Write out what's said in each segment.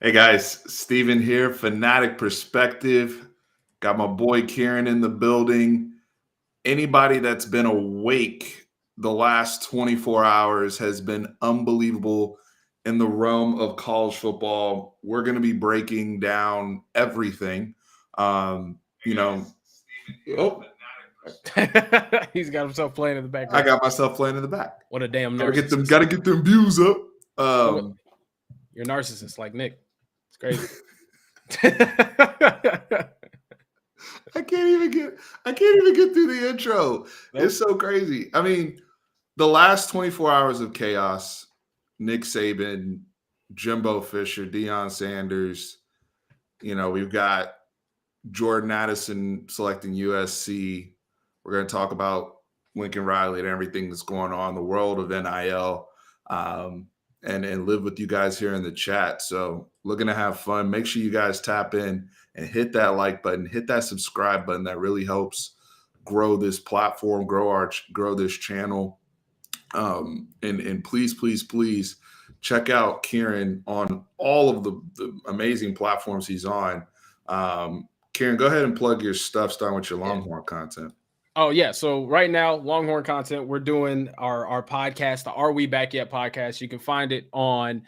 Hey guys, Steven here, Fanatic Perspective. Got my boy Kieran in the building. Anybody that's been awake the last 24 hours has been unbelievable in the realm of college football. We're going to be breaking down everything. You know, oh, He's got himself playing in the I background. got myself playing in the back. What a damn Gotta narcissist. get them views up. You're a narcissist like Nick. It's crazy. I can't even get through the intro. Nope. It's so crazy. I mean, the last 24 hours of chaos, Nick Saban, Jimbo Fisher, Deion Sanders, we've got Jordan Addison selecting USC. We're going to talk about Lincoln Riley and everything that's going on in the world of NIL, and live with you guys here in the chat. So looking to have fun. Make sure you guys tap in and hit that like button, hit that subscribe button. That really helps grow this platform, grow this channel. And please check out Kieran on all of the amazing platforms he's on. Kieran, go ahead and plug your stuff, starting with your Longhorn content. Oh, yeah. So right now, Longhorn content, we're doing our podcast, the Are We Back Yet podcast. You can find it on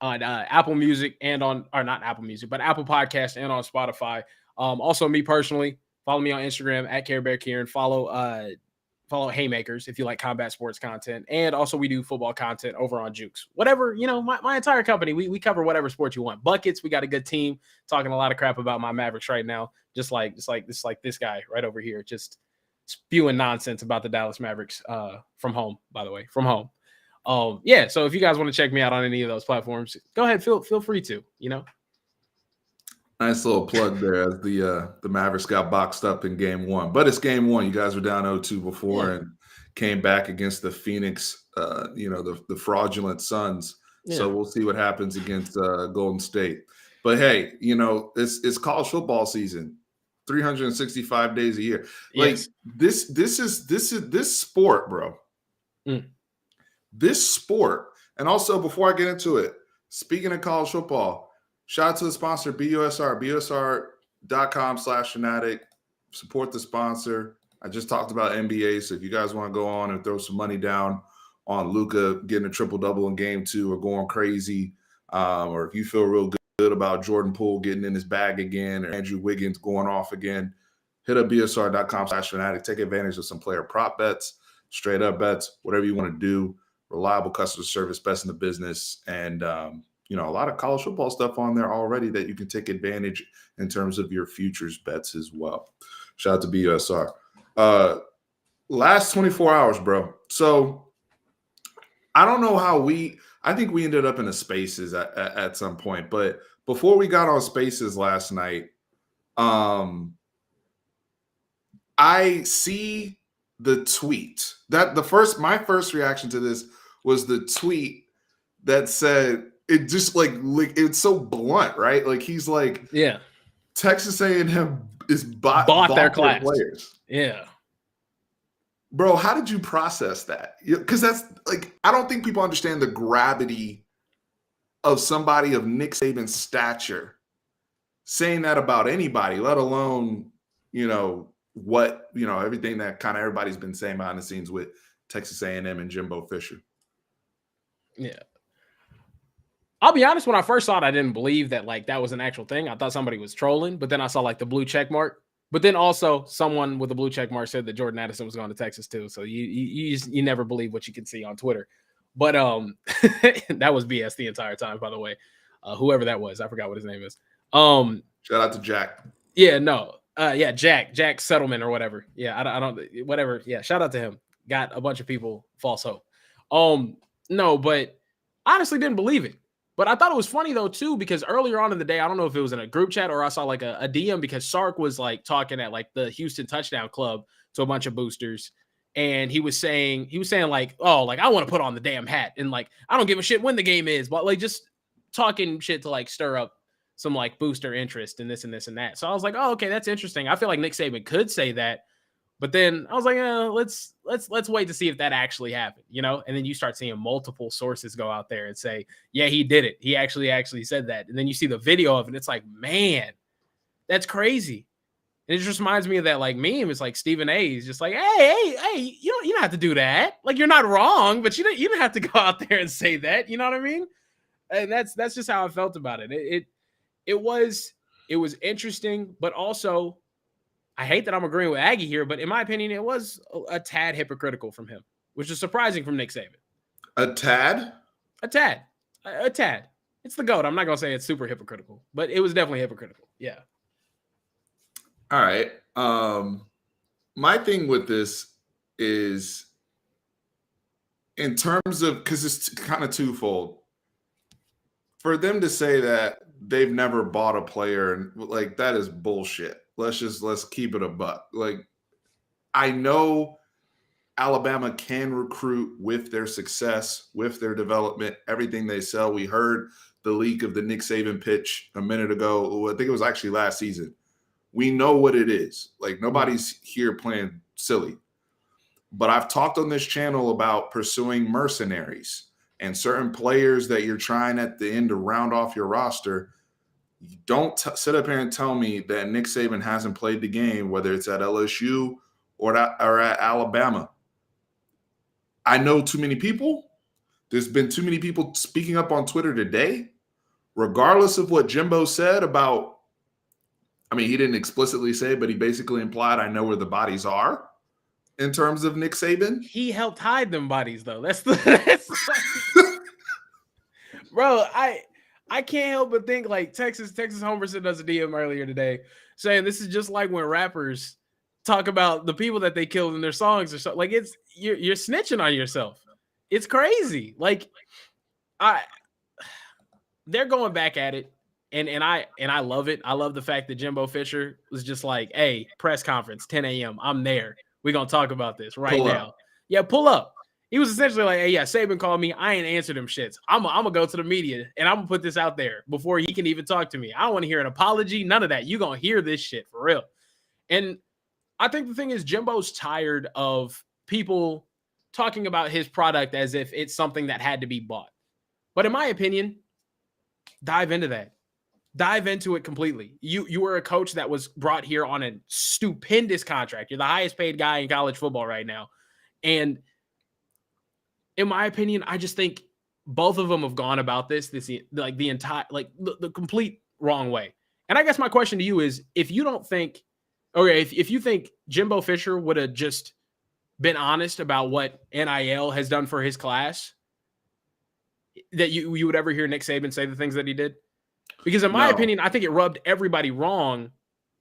Apple Music and not Apple Music, but Apple Podcast and on Spotify. Also, me personally, follow me on Instagram at Care Bear Kieran. Follow Haymakers if you like combat sports content. And also we do football content over on Jukes. Whatever, my entire company, we cover whatever sport you want. Buckets, we got a good team talking a lot of crap about my Mavericks right now. Just like this guy right over here, just spewing nonsense about the Dallas Mavericks from home, by the way, from home. Yeah, so if you guys want to check me out on any of those platforms, go ahead, feel free to, Nice little plug there as the Mavericks got boxed up in game one. But it's game one. You guys were down 0-2 before and came back against the Phoenix, the fraudulent Suns. Yeah. So we'll see what happens against Golden State. But hey, it's college football season. 365 days a year. Like this is sport, bro. This sport. And also, before I get into it, speaking of college football, shout out to the sponsor, BUSR, busr.com/fanatic. Support the sponsor. I just talked about NBA, so if you guys want to go on and throw some money down on Luka getting a triple-double in game 2 or going crazy, or if you feel real good about Jordan Poole getting in his bag again or Andrew Wiggins going off again, hit up busr.com/fanatic. Take advantage of some player prop bets, straight up bets, whatever you want to do. Reliable customer service, best in the business. And, a lot of college football stuff on there already that you can take advantage in terms of your futures bets as well. Shout out to BUSR. Last 24 hours, bro. So I don't know how I think we ended up in a Spaces at some point, but before we got on Spaces last night, I see the tweet that my first reaction to this was the tweet that said, it just like it's so blunt, right? Like he's like, yeah, Texas A&M is bought their class players. Yeah, bro, how did you process that? Because that's like, I don't think people understand the gravity of somebody of Nick Saban's stature saying that about anybody, let alone everything that kind of everybody's been saying behind the scenes with Texas A&M and Jimbo Fisher. Yeah. I'll be honest, when I first saw it, I didn't believe that that was an actual thing. I thought somebody was trolling, but then I saw the blue check mark. But then also someone with a blue check mark said that Jordan Addison was going to Texas too. So you never believe what you can see on Twitter. But that was BS the entire time, by the way. Whoever that was, I forgot what his name is. Shout out to Jack. Yeah, no. Jack Settlement or whatever. Yeah, I don't whatever. Yeah, shout out to him. Got a bunch of people false hope. No, but honestly didn't believe it. But I thought it was funny though too, because earlier on in the day, I don't know if it was in a group chat or I saw a DM, because Sark was talking at the Houston Touchdown Club to a bunch of boosters, and he was saying I want to put on the damn hat, and I don't give a shit when the game is, but just talking shit to stir up some booster interest in this and this and that. So I was like, oh, okay, that's interesting. I feel like Nick Saban could say that, But then I was like, let's wait to see if that actually happened, And then you start seeing multiple sources go out there and say, yeah, he did it. He actually said that. And then you see the video of it. And it's like, man, that's crazy. And it just reminds me of that like meme. It's like Stephen A. is just like, hey, you don't have to do that. Like, you're not wrong, but you don't have to go out there and say that. You know what I mean? And that's just how I felt about it. It was interesting, but also I hate that I'm agreeing with Aggie here, but in my opinion, it was a tad hypocritical from him, which is surprising from Nick Saban. A tad? A tad. It's the GOAT. I'm not going to say it's super hypocritical, but it was definitely hypocritical. Yeah. All right. My thing with this is in terms of, because it's kind of twofold. For them to say that they've never bought a player, and like that is bullshit. Let's keep it a buck. Like, I know Alabama can recruit with their success, with their development, everything they sell. We heard the leak of the Nick Saban pitch a minute ago. I think it was actually last season. We know what it is. Like, nobody's here playing silly. But I've talked on this channel about pursuing mercenaries and certain players that you're trying at the end to round off your roster. You don't sit up here and tell me that Nick Saban hasn't played the game, whether it's at LSU or at Alabama. I know too many people. There's been too many people speaking up on Twitter today, regardless of what Jimbo said about, I mean, he didn't explicitly say, but he basically implied, I know where the bodies are in terms of Nick Saban. He helped hide them bodies, though. Bro, I can't help but think like Texas Homerson does a DM earlier today saying this is just like when rappers talk about the people that they killed in their songs or something. Like, it's you're snitching on yourself. It's crazy. Like, they're going back at it. And I love it. I love the fact that Jimbo Fisher was just like, hey, press conference, 10 a.m. I'm there. We're going to talk about this right now. Yeah, pull up. He was essentially like, hey, yeah, Saban called me. I ain't answered him shits. I'm going to go to the media, and I'm going to put this out there before he can even talk to me. I don't want to hear an apology, none of that. You're going to hear this shit for real. And I think the thing is Jimbo's tired of people talking about his product as if it's something that had to be bought. But in my opinion, dive into that. Dive into it completely. You were a coach that was brought here on a stupendous contract. You're the highest paid guy in college football right now. And in my opinion, I just think both of them have gone about this like the entire, like the complete wrong way. And I guess my question to you is, if you don't think, okay, if you think Jimbo Fisher would have just been honest about what NIL has done for his class, that you would ever hear Nick Saban say the things that he did? Because in my opinion, I think it rubbed everybody wrong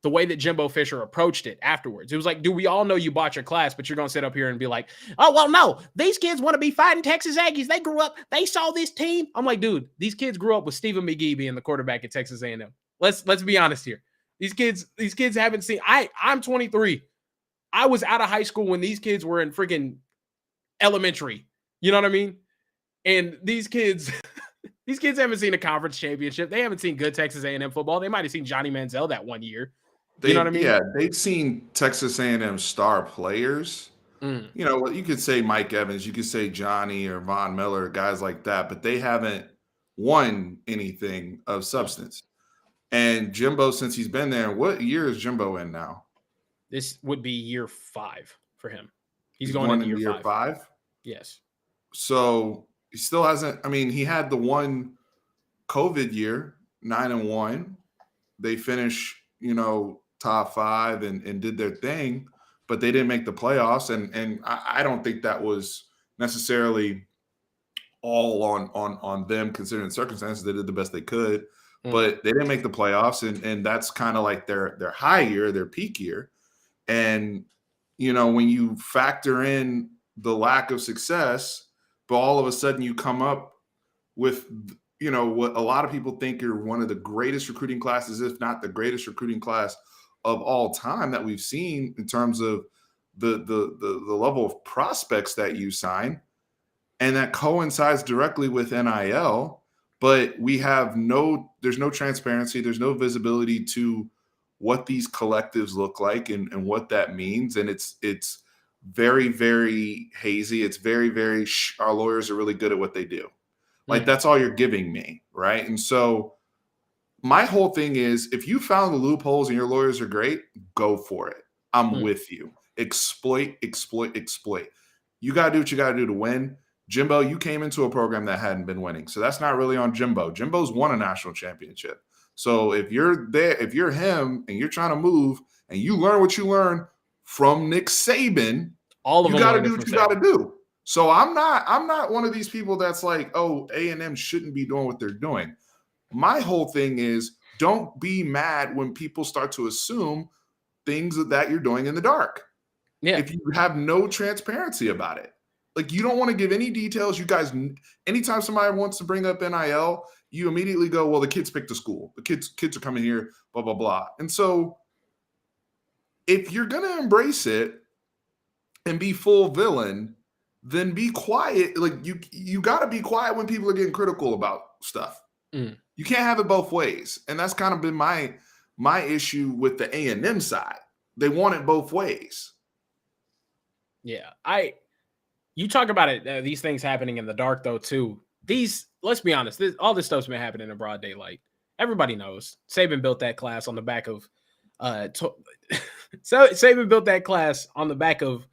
the way that Jimbo Fisher approached it afterwards. It was like, do we all know you bought your class, but you're going to sit up here and be like, oh, well, no, these kids want to be fighting Texas Aggies. They grew up, they saw this team. I'm like, dude, these kids grew up with Stephen McGee being the quarterback at Texas A&M. Let's be honest here. These kids haven't seen, I'm 23. I was out of high school when these kids were in freaking elementary. You know what I mean? And these kids... These kids haven't seen a conference championship. They haven't seen good Texas A&M football. They might have seen Johnny Manziel that one year. You know what I mean? Yeah, they've seen Texas A&M star players. You know, you could say Mike Evans, you could say Johnny or Von Miller, guys like that, but they haven't won anything of substance. And Jimbo, since he's been there, what year is Jimbo in now? This would be year 5 for him. He's going into year 5. Yes. So he still hasn't. I mean, he had the one COVID year, 9-1. They finished, top 5 and did their thing, but they didn't make the playoffs. And I don't think that was necessarily all on them, considering the circumstances. They did the best they could, but they didn't make the playoffs. And that's kind of like their high year, their peak year. And, when you factor in the lack of success, but all of a sudden you come up with, what a lot of people think are one of the greatest recruiting classes, if not the greatest recruiting class of all time that we've seen in terms of the level of prospects that you sign. And that coincides directly with NIL, but we have there's no transparency. There's no visibility to what these collectives look like and what that means. And it's very, very hazy. It's very, very, our lawyers are really good at what they do. Like, that's all you're giving me, right? And so my whole thing is, if you found the loopholes and your lawyers are great, go for it. I'm with you. Exploit. You got to do what you got to do to win. Jimbo, you came into a program that hadn't been winning. So that's not really on Jimbo. Jimbo's won a national championship. So if you're there, if you're him and you're trying to move and you learn what you learn from Nick Saban, you got to do what you got to do. So I'm not one of these people that's like, oh, A&M shouldn't be doing what they're doing. My whole thing is, don't be mad when people start to assume things that you're doing in the dark. Yeah. If you have no transparency about it. Like, you don't want to give any details. You guys, anytime somebody wants to bring up NIL, you immediately go, well, the kids picked a school. The kids are coming here, blah, blah, blah. And so if you're going to embrace it and be full villain, then be quiet. Like, you got to be quiet when people are getting critical about stuff. You can't have it both ways. And that's kind of been my issue with the A&M side. They want it both ways. Yeah. You talk about it, these things happening in the dark, though, too. Let's be honest, all this stuff's been happening in broad daylight. Everybody knows. Saban built that class on the back of Saban built that class on the back of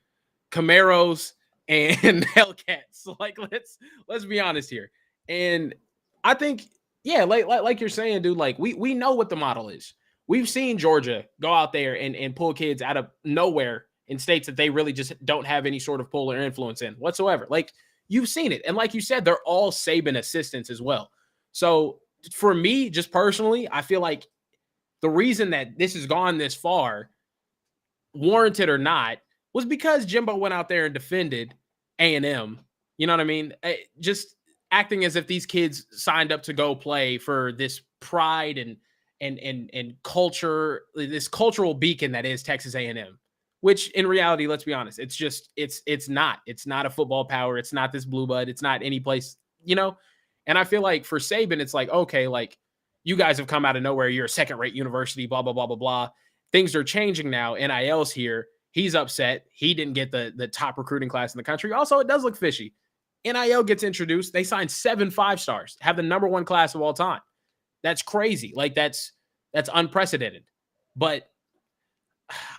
Camaros and Hellcats. Like, let's be honest here. And I think, yeah, like you're saying, dude, like we know what the model is. We've seen Georgia go out there and pull kids out of nowhere in states that they really just don't have any sort of pull or influence in whatsoever. Like, you've seen it. And like you said, they're all Saban assistants as well. So for me, just personally, I feel like the reason that this has gone this far, warranted or not, was because Jimbo went out there and defended A&M. You know what I mean? Just acting as if these kids signed up to go play for this pride and culture, this cultural beacon that is Texas A&M. Which in reality, let's be honest, it's not a football power. It's not this blue blood. It's not any place, you know? And I feel like for Saban, it's like, okay, like, you guys have come out of nowhere. You're a second-rate university, blah, blah, blah, blah, blah. Things are changing now. NIL's here. He's upset. He didn't get the top recruiting class in the country. Also, it does look fishy. NIL gets introduced. They signed 7 5-stars, have the #1 class of all time. That's crazy. Like, that's unprecedented. But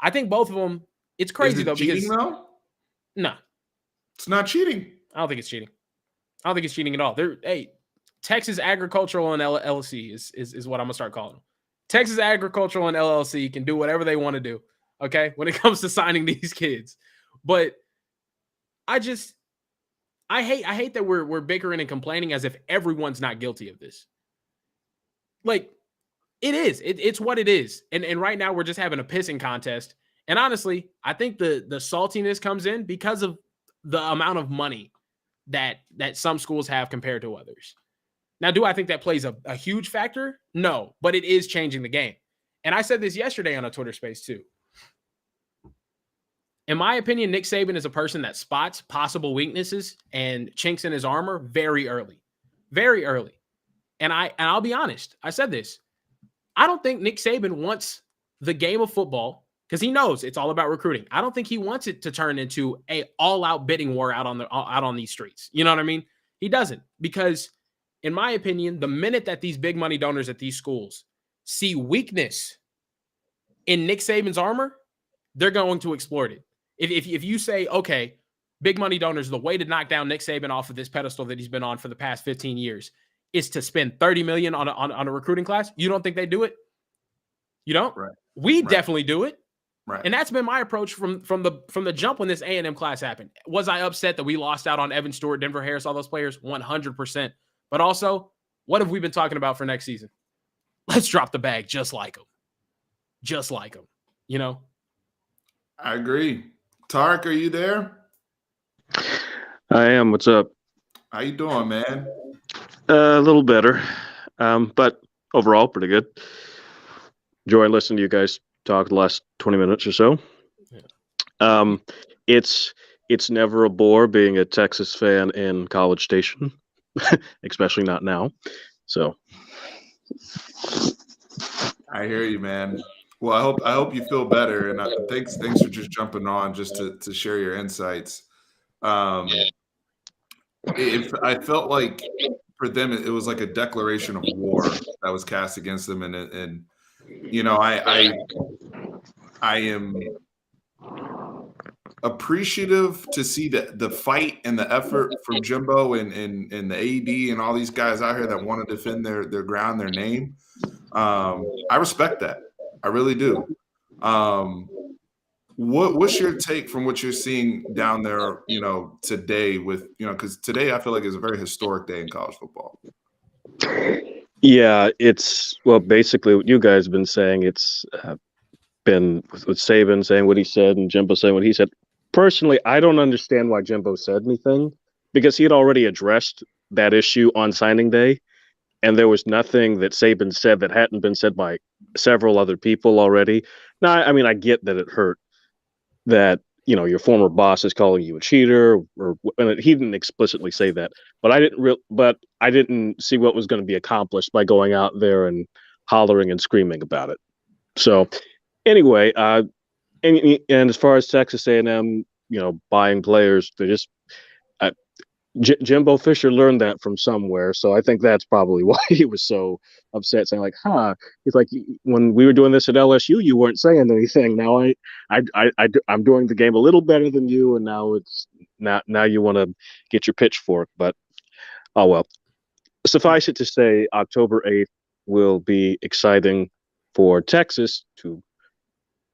I think both of them, it's crazy, though. Cheating, because though? No. It's not cheating. I don't think it's cheating. I don't think it's cheating at all. Texas Agricultural and LLC is what I'm going to start calling them. Texas Agricultural and LLC can do whatever they want to do, okay, when it comes to signing these kids. But I hate that we're bickering and complaining as if everyone's not guilty of this. Like, it is. It's what it is. And right now we're just having a pissing contest. And honestly, I think the saltiness comes in because of the amount of money that some schools have compared to others. Now, do I think that plays a huge factor? No, but it is changing the game. And I said this yesterday on a Twitter space too. In my opinion, Nick Saban is a person that spots possible weaknesses and chinks in his armor very early. Very early. And I'll be honest. I said this. I don't think Nick Saban wants the game of football, because he knows it's all about recruiting. I don't think he wants it to turn into a all-out bidding war out on these streets. You know what I mean? He doesn't, because in my opinion, the minute that these big money donors at these schools see weakness in Nick Saban's armor, they're going to exploit it. If you say, okay, big money donors, the way to knock down Nick Saban off of this pedestal that he's been on for the past 15 years is to spend $30 million on a recruiting class, you don't think they do it? You don't? Right. We definitely do it. Right. And that's been my approach from the jump when this A&M class happened. Was I upset that we lost out on Evan Stewart, Denver Harris, all those players? 100%. But also, what have we been talking about for next season? Let's drop the bag just like them. Just like them. You know? I agree. Tarik, are you there? I am. What's up? How you doing, man? A little better, but overall pretty good. Enjoying listening to you guys talk the last 20 minutes or so. Yeah. It's never a bore being a Texas fan in College Station, especially not now. So I hear you, man. Well, I hope you feel better, and thanks for just jumping on just to share your insights. I felt like for them it was like a declaration of war that was cast against them, and you know I am appreciative to see the fight and the effort from Jimbo and the AD and all these guys out here that want to defend their ground, their name. I respect that. I really do. What's your take from what you're seeing down there, today with, because today I feel like is a very historic day in college football. Yeah, basically what you guys have been saying. It's been with Saban saying what he said and Jimbo saying what he said. Personally, I don't understand why Jimbo said anything, because he had already addressed that issue on signing day, and there was nothing that Saban said that hadn't been said by several other people already. Now, I mean, I get that it hurt that your former boss is calling you a cheater, and he didn't explicitly say that, but I didn't see what was going to be accomplished by going out there and hollering and screaming about it. So anyway, and as far as Texas A&M, buying players, they just Jimbo Fisher learned that from somewhere, so I think that's probably why he was so upset, saying like, "Huh?" He's like, "When we were doing this at LSU, you weren't saying anything. Now I'm doing the game a little better than you, and now you want to get your pitchfork." But oh well. Suffice it to say, October 8th will be exciting for Texas to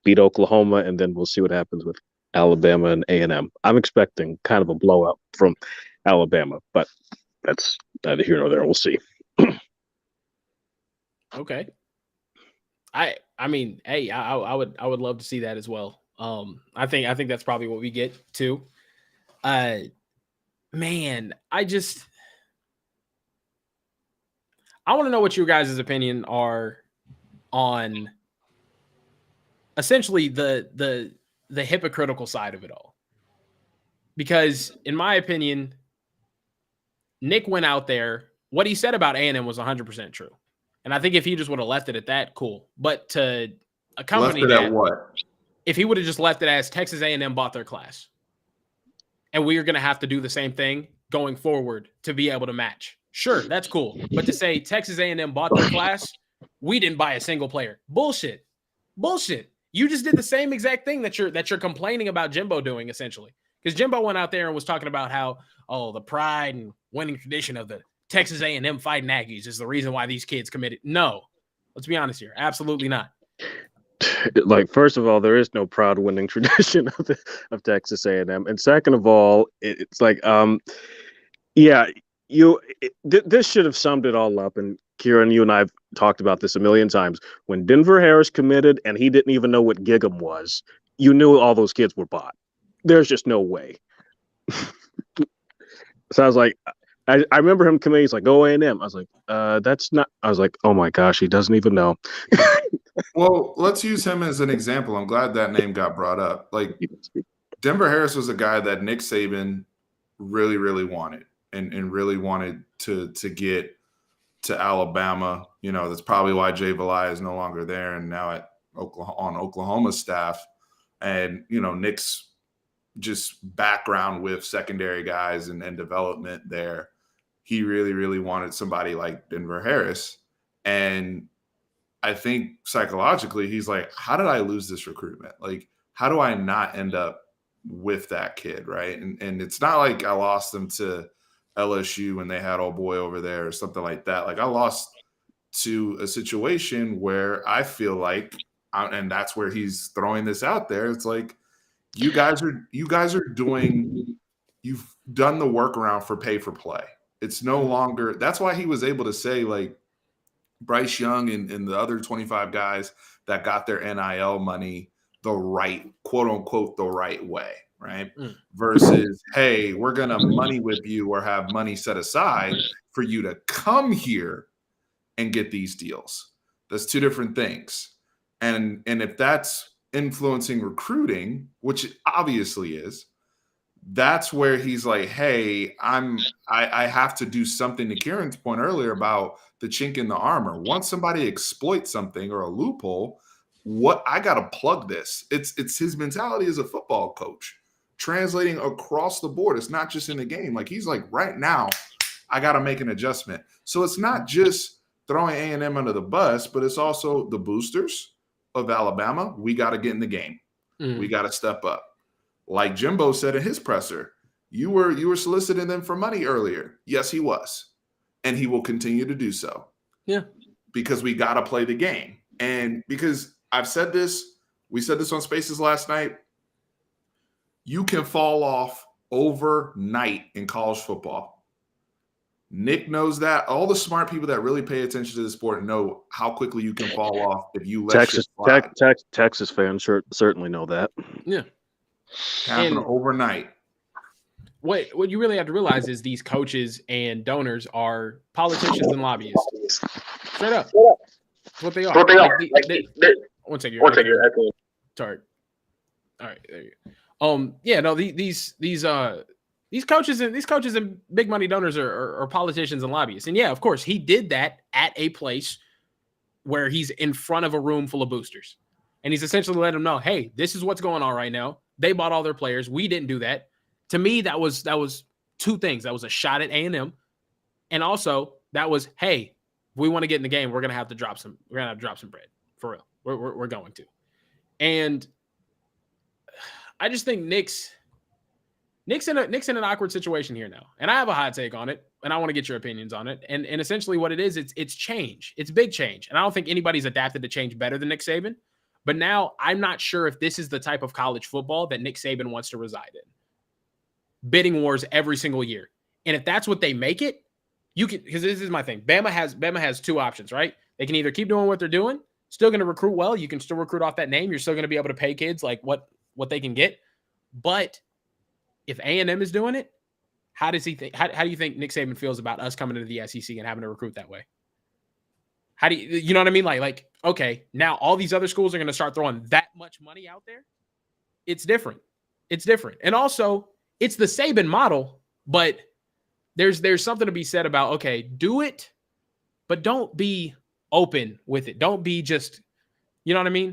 beat Oklahoma, and then we'll see what happens with Alabama and A&M. I'm expecting kind of a blowout from Alabama, but that's neither here nor there. We'll see. Okay. I mean, hey, I would love to see that as well. I think that's probably what we get too. Man, I want to know what your guys' opinion are on essentially the hypocritical side of it all. Because in my opinion, Nick went out there. What he said about A&M was 100% true. And I think if he just would have left it at that, cool. But to accompany left it that, at what? If he would have just left it as Texas A&M bought their class, and we are going to have to do the same thing going forward to be able to match. Sure, that's cool. But to say Texas A&M bought their class, we didn't buy a single player. Bullshit. You just did the same exact thing that you're complaining about Jimbo doing, essentially. Because Jimbo went out there and was talking about how, the pride and winning tradition of the Texas A&M Fighting Aggies is the reason why these kids committed. No, let's be honest here. Absolutely not. Like, first of all, there is no proud winning tradition of Texas A&M, and second of all, it's like, this should have summed it all up. And Kieran, you and I have talked about this a million times. When Denver Harris committed and he didn't even know what Gig'em was, you knew all those kids were bought. There's just no way. So I was like, I remember him committing. He's like, "Go A&M." I was like, "That's not." I was like, "Oh my gosh, he doesn't even know." Well, let's use him as an example. I'm glad that name got brought up. Like, Denver Harris was a guy that Nick Saban really, really wanted and really wanted to get to Alabama. That's probably why Jay Valai is no longer there and now at Oklahoma's staff. And, Nick's just background with secondary guys and development there. He really, really wanted somebody like Denver Harris. And I think psychologically, he's like, how did I lose this recruitment? Like, how do I not end up with that kid, right? And it's not like I lost them to LSU when they had old boy over there or something like that. Like, I lost to a situation where I feel like, and that's where he's throwing this out there. It's like, you guys are doing, you've done the workaround for pay for play. It's no longer, that's why he was able to say, like, Bryce Young and the other 25 guys that got their NIL money the right, quote unquote, the right way, right? Versus, hey, we're going to money whip you or have money set aside for you to come here and get these deals. That's two different things. And if that's influencing recruiting, which it obviously is, that's where he's like, hey, I have to do something, to Kieran's point earlier about the chink in the armor. Once somebody exploits something or a loophole, what I got to plug this. It's his mentality as a football coach, translating across the board. It's not just in the game. Like he's like, right now, I got to make an adjustment. So it's not just throwing A&M under the bus, but it's also the boosters of Alabama. We got to get in the game. We got to step up. Like Jimbo said in his presser, you were soliciting them for money earlier. Yes, he was. And he will continue to do so. Yeah. Because we got to play the game. And because I've said this, we said this on Spaces last night, you can fall off overnight in college football. Nick knows that. All the smart people that really pay attention to the sport know how quickly you can fall off if you let shit slide. Texas fans certainly know that. Yeah. Happen overnight. What you really have to realize is these coaches and donors are politicians and lobbyists. Straight up. That's what they are. One second. Sorry. All right, there you go. Yeah, no, these coaches and big money donors are politicians and lobbyists. And yeah, of course, he did that at a place where he's in front of a room full of boosters. And he's essentially letting them know, hey, this is what's going on right now. They bought all their players. We didn't do that. To me, that was two things. That was a shot at A&M. And also that was, hey, if we want to get in the game, we're gonna have to drop some bread. For real. We're going to. And I just think Nick's in an awkward situation here now. And I have a hot take on it, and I want to get your opinions on it. And essentially what it is, it's change. It's big change. And I don't think anybody's adapted to change better than Nick Saban. But now I'm not sure if this is the type of college football that Nick Saban wants to reside in. Bidding wars every single year. And if that's what they make it, you can, because this is my thing. Bama has two options, right? They can either keep doing what they're doing, still going to recruit well. You can still recruit off that name. You're still going to be able to pay kids like what they can get. But if A&M is doing it, how does he think? How do you think Nick Saban feels about us coming into the SEC and having to recruit that way? How do you know what I mean? Like, okay, now all these other schools are going to start throwing that much money out there. It's different. It's different. And also, it's the Saban model, but there's something to be said about, okay, do it, but don't be open with it. Don't be just, you know what I mean?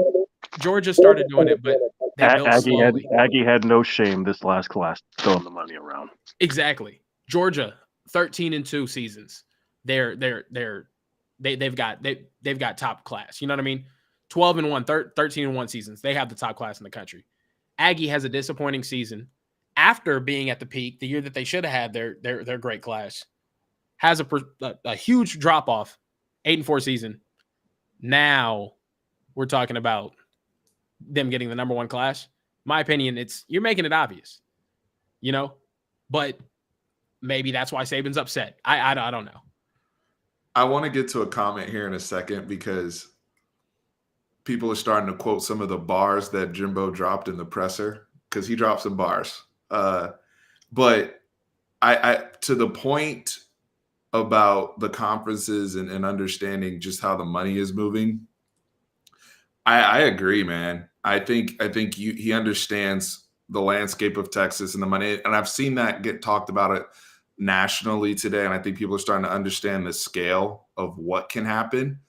Georgia started doing it, but Aggie had no shame this last class throwing the money around. Exactly. Georgia, 13-2 seasons. They've got top class. You know what I mean? 12-1, 13-1 seasons. They have the top class in the country. Aggie has a disappointing season after being at the peak, the year that they should have had their great class. Has a huge drop off, 8-4 season. Now we're talking about them getting the number one class. My opinion, you're making it obvious, you know, but maybe that's why Saban's upset. I don't know. I want to get to a comment here in a second because people are starting to quote some of the bars that Jimbo dropped in the presser because he dropped some bars. But I to the point about the conferences and understanding just how the money is moving, I agree, man. I think he understands the landscape of Texas and the money, and I've seen that get talked about it nationally today, and I think people are starting to understand the scale of what can happen.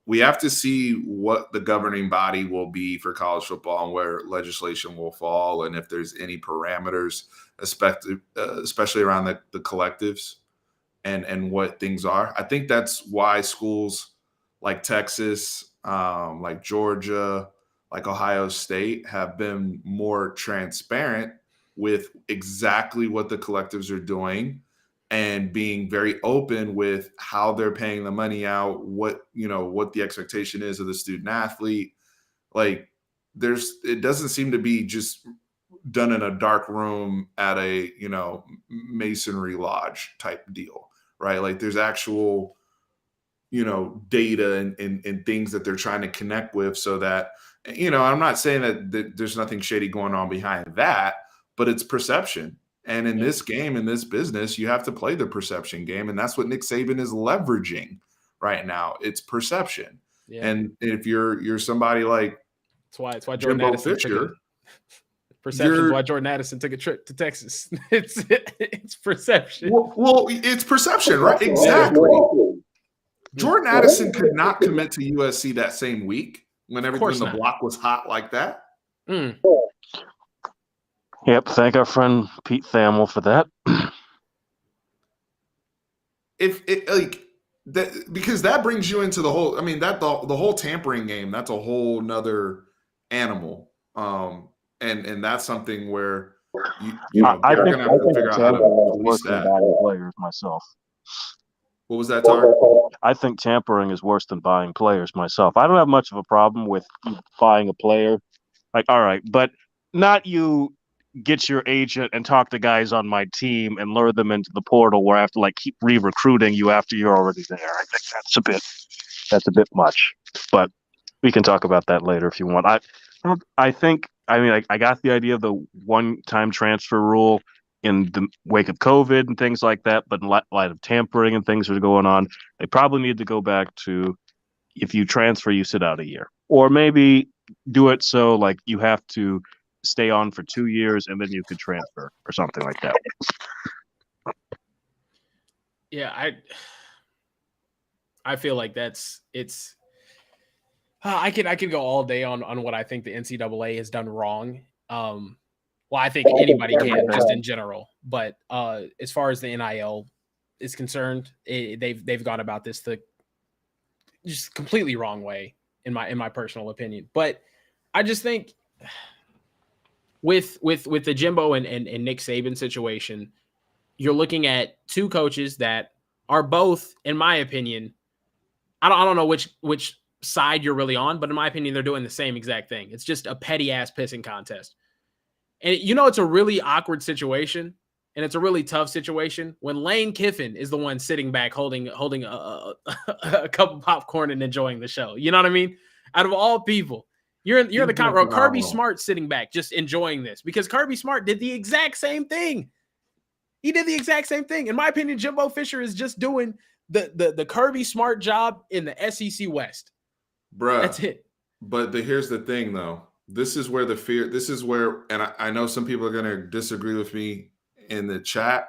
We have to see what the governing body will be for college football and where legislation will fall, and if there's any parameters, especially around the collectives and what things are. I think that's why schools like Texas, like Georgia, like Ohio State have been more transparent with exactly what the collectives are doing and being very open with how they're paying the money out, what the expectation is of the student athlete. Like it doesn't seem to be just done in a dark room at a, masonry lodge type deal, right? Like there's actual, data and things that they're trying to connect with so that, I'm not saying that there's nothing shady going on behind that, but it's perception. And in this game, in this business, you have to play the perception game. And that's what Nick Saban is leveraging right now. It's perception. Yeah. And if you're somebody like that's why Jordan Addison Fisher, perception is why Jordan Addison took a trip to Texas. It's perception. Well, it's perception, right? Exactly. Jordan Addison could not commit to USC that same week when course the not. block was hot like that. Mm. Yep. Thank our friend Pete Thamel for that. If it like that, because that brings you into the whole. I mean, that the whole tampering game. That's a whole nother animal. And that's something where you know I they're think gonna have to figure out how to police worse than that. buying players myself. What was that, Tar? I think tampering is worse than buying players myself. I don't have much of a problem with buying a player. Like, all right, but not you get your agent and talk to guys on my team and lure them into the portal where I have to like keep re-recruiting you after you're already there. I think that's a bit much. But we can talk about that later if you want. I got the idea of the one-time transfer rule in the wake of COVID and things like that, but in light of tampering and things that are going on, they probably need to go back to if you transfer, you sit out a year. Or maybe do it so like you have to stay on for 2 years and then you could transfer or something like that. Yeah, I feel like it's I could go all day on what I think the NCAA has done wrong. Well, I think anybody can just in general, but as far as the NIL is concerned, they've gone about this the just completely wrong way in my personal opinion. But I just think with the Jimbo and Nick Saban situation, you're looking at two coaches that are both, in my opinion, I don't know which side you're really on, but in my opinion, they're doing the same exact thing. It's just a petty ass pissing contest. And it's a really awkward situation and it's a really tough situation when Lane Kiffin is the one sitting back holding a cup of popcorn and enjoying the show. You know what I mean? Out of all people, you're in the comment row. Kirby Smart sitting back just enjoying this because Kirby Smart did the exact same thing. He did the exact same thing. In my opinion, Jimbo Fisher is just doing the Kirby Smart job in the SEC West. Bruh. That's it. But here's the thing, though. This is where and I know some people are going to disagree with me in the chat,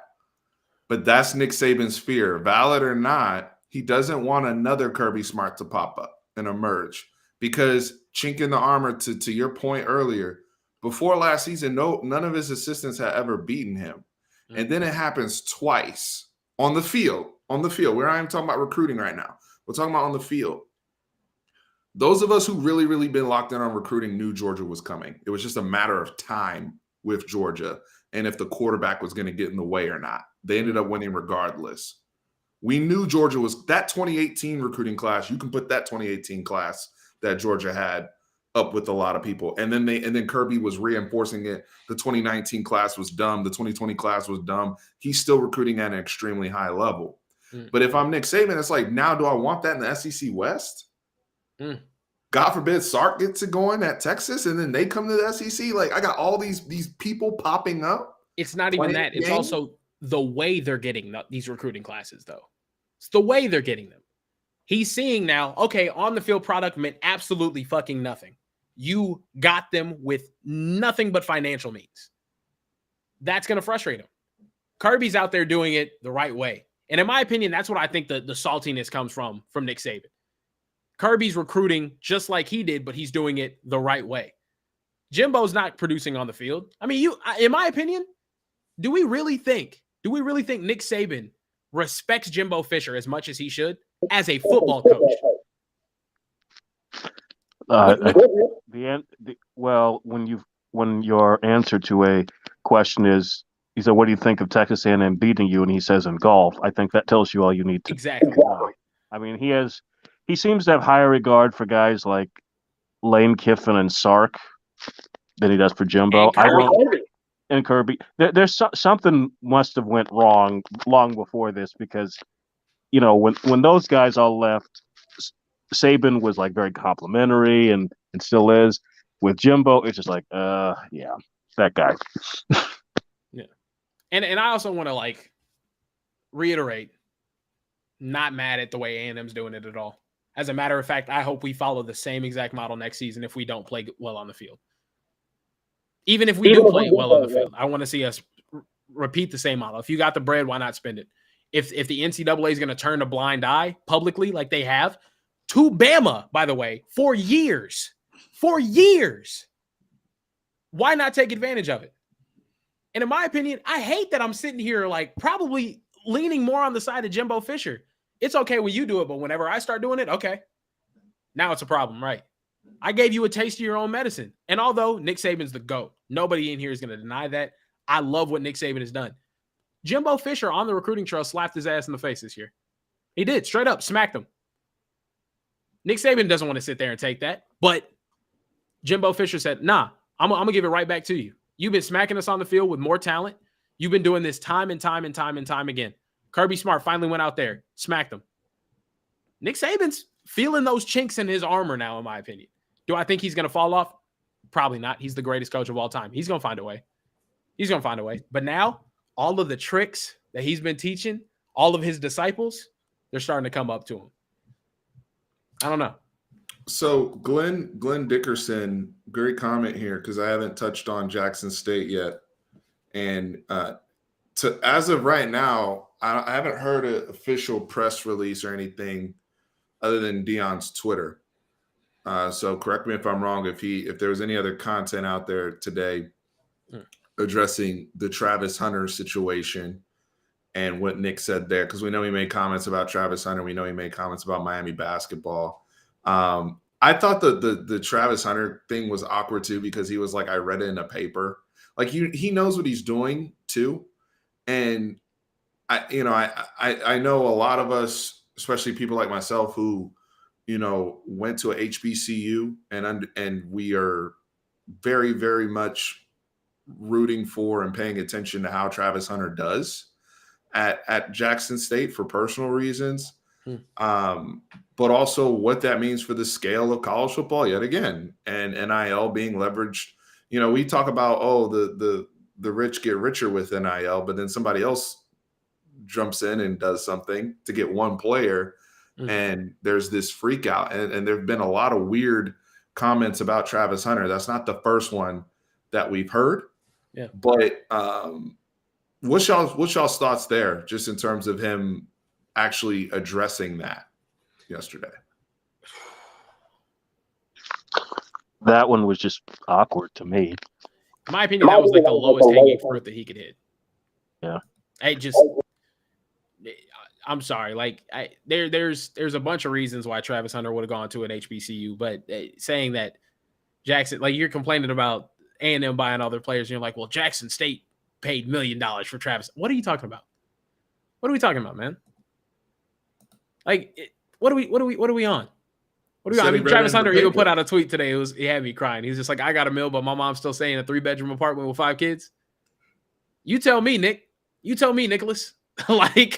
but that's Nick Saban's fear. Valid or not, he doesn't want another Kirby Smart to pop up and emerge because chink in the armor, to your point earlier, before last season, none of his assistants had ever beaten him. Mm-hmm. And then it happens twice on the field. We're not even talking about recruiting right now. We're talking about on the field. Those of us who really, really been locked in on recruiting knew Georgia was coming. It was just a matter of time with Georgia and if the quarterback was going to get in the way or not. They ended up winning regardless. We knew Georgia was that 2018 recruiting class. You can put that 2018 class that Georgia had up with a lot of people. And then Kirby was reinforcing it. The 2019 class was dumb. The 2020 class was dumb. He's still recruiting at an extremely high level. Mm. But if I'm Nick Saban, it's like, now do I want that in the SEC West? Mm. God forbid Sark gets it going at Texas and then they come to the SEC. Like, I got all these people popping up. It's not even that. It's also the way they're getting these recruiting classes, though. It's the way they're getting them. He's seeing now, okay, on the field product meant absolutely fucking nothing. You got them with nothing but financial means. That's going to frustrate him. Kirby's out there doing it the right way. And in my opinion, that's what I think the saltiness comes from Nick Saban. Kirby's recruiting just like he did, but he's doing it the right way. Jimbo's not producing on the field. I mean, in my opinion, do we really think Nick Saban respects Jimbo Fisher as much as he should as a football coach? When your answer to a question is, he said, "What do you think of Texas A&M beating you?" and he says, "In golf," I think that tells you all you need to exactly know. I mean, he seems to have higher regard for guys like Lane Kiffin and Sark than he does for Jimbo. And Kirby. There's something must have went wrong long before this because, when those guys all left, Saban was like very complimentary and still is. With Jimbo, it's just like, yeah, that guy. Yeah. And I also want to reiterate, not mad at the way A&M's doing it at all. As a matter of fact, I hope we follow the same exact model next season if we don't play well on the field. Even if we do play well on the field, I want to see us repeat the same model. If you got the bread, why not spend it? If the NCAA is going to turn a blind eye publicly like they have to Bama, by the way, for years, for years. Why not take advantage of it? And in my opinion, I hate that I'm sitting here like probably leaning more on the side of Jimbo Fisher. It's okay when you do it, but whenever I start doing it, okay. Now it's a problem, right? I gave you a taste of your own medicine. And although Nick Saban's the GOAT, nobody in here is going to deny that. I love what Nick Saban has done. Jimbo Fisher on the recruiting trail slapped his ass in the face this year. He did, straight up, smacked him. Nick Saban doesn't want to sit there and take that, but Jimbo Fisher said, nah, I'm going to give it right back to you. You've been smacking us on the field with more talent. You've been doing this time and time and time and time again. Kirby Smart finally went out there, smacked him. Nick Saban's feeling those chinks in his armor now, in my opinion. Do I think he's going to fall off? Probably not. He's the greatest coach of all time. He's going to find a way. He's going to find a way. But now, all of the tricks that he's been teaching, all of his disciples, they're starting to come up to him. I don't know. So Glenn Dickerson, great comment here because I haven't touched on Jackson State yet. And as of right now, I haven't heard an official press release or anything other than Deion's Twitter. So correct me if I'm wrong. If there was any other content out there today addressing the Travis Hunter situation and what Nick said there, because we know he made comments about Travis Hunter. We know he made comments about Miami basketball. I thought the Travis Hunter thing was awkward too because he was like, I read it in a paper. Like he knows what he's doing too, and I know a lot of us, especially people like myself, who went to a HBCU and we are very, very much rooting for and paying attention to how Travis Hunter does at Jackson State for personal reasons. But also what that means for the scale of college football yet again, and NIL being leveraged. We talk about, the rich get richer with NIL, but then somebody else jumps in and does something to get one player, and there's this freak out. And there have been a lot of weird comments about Travis Hunter. That's not the first one that we've heard. Yeah. But what's y'all's thoughts there, just in terms of him actually addressing that yesterday? That one was just awkward to me. In my opinion, that was like the lowest hanging fruit that he could hit. Yeah. I'm sorry. Like there's a bunch of reasons why Travis Hunter would have gone to an HBCU, but saying that Jackson, like you're complaining about A&M buying all their players, and you're like, well, Jackson State paid $1 million for Travis. What are you talking about? What are we talking about, man? Like, what are we on? What are we on? I mean, Travis Hunter even put out a tweet today. He had me crying. He was just like, I got $1 million, but my mom's still staying in a 3-bedroom apartment with 5 kids. You tell me, Nick. You tell me, Nicholas. I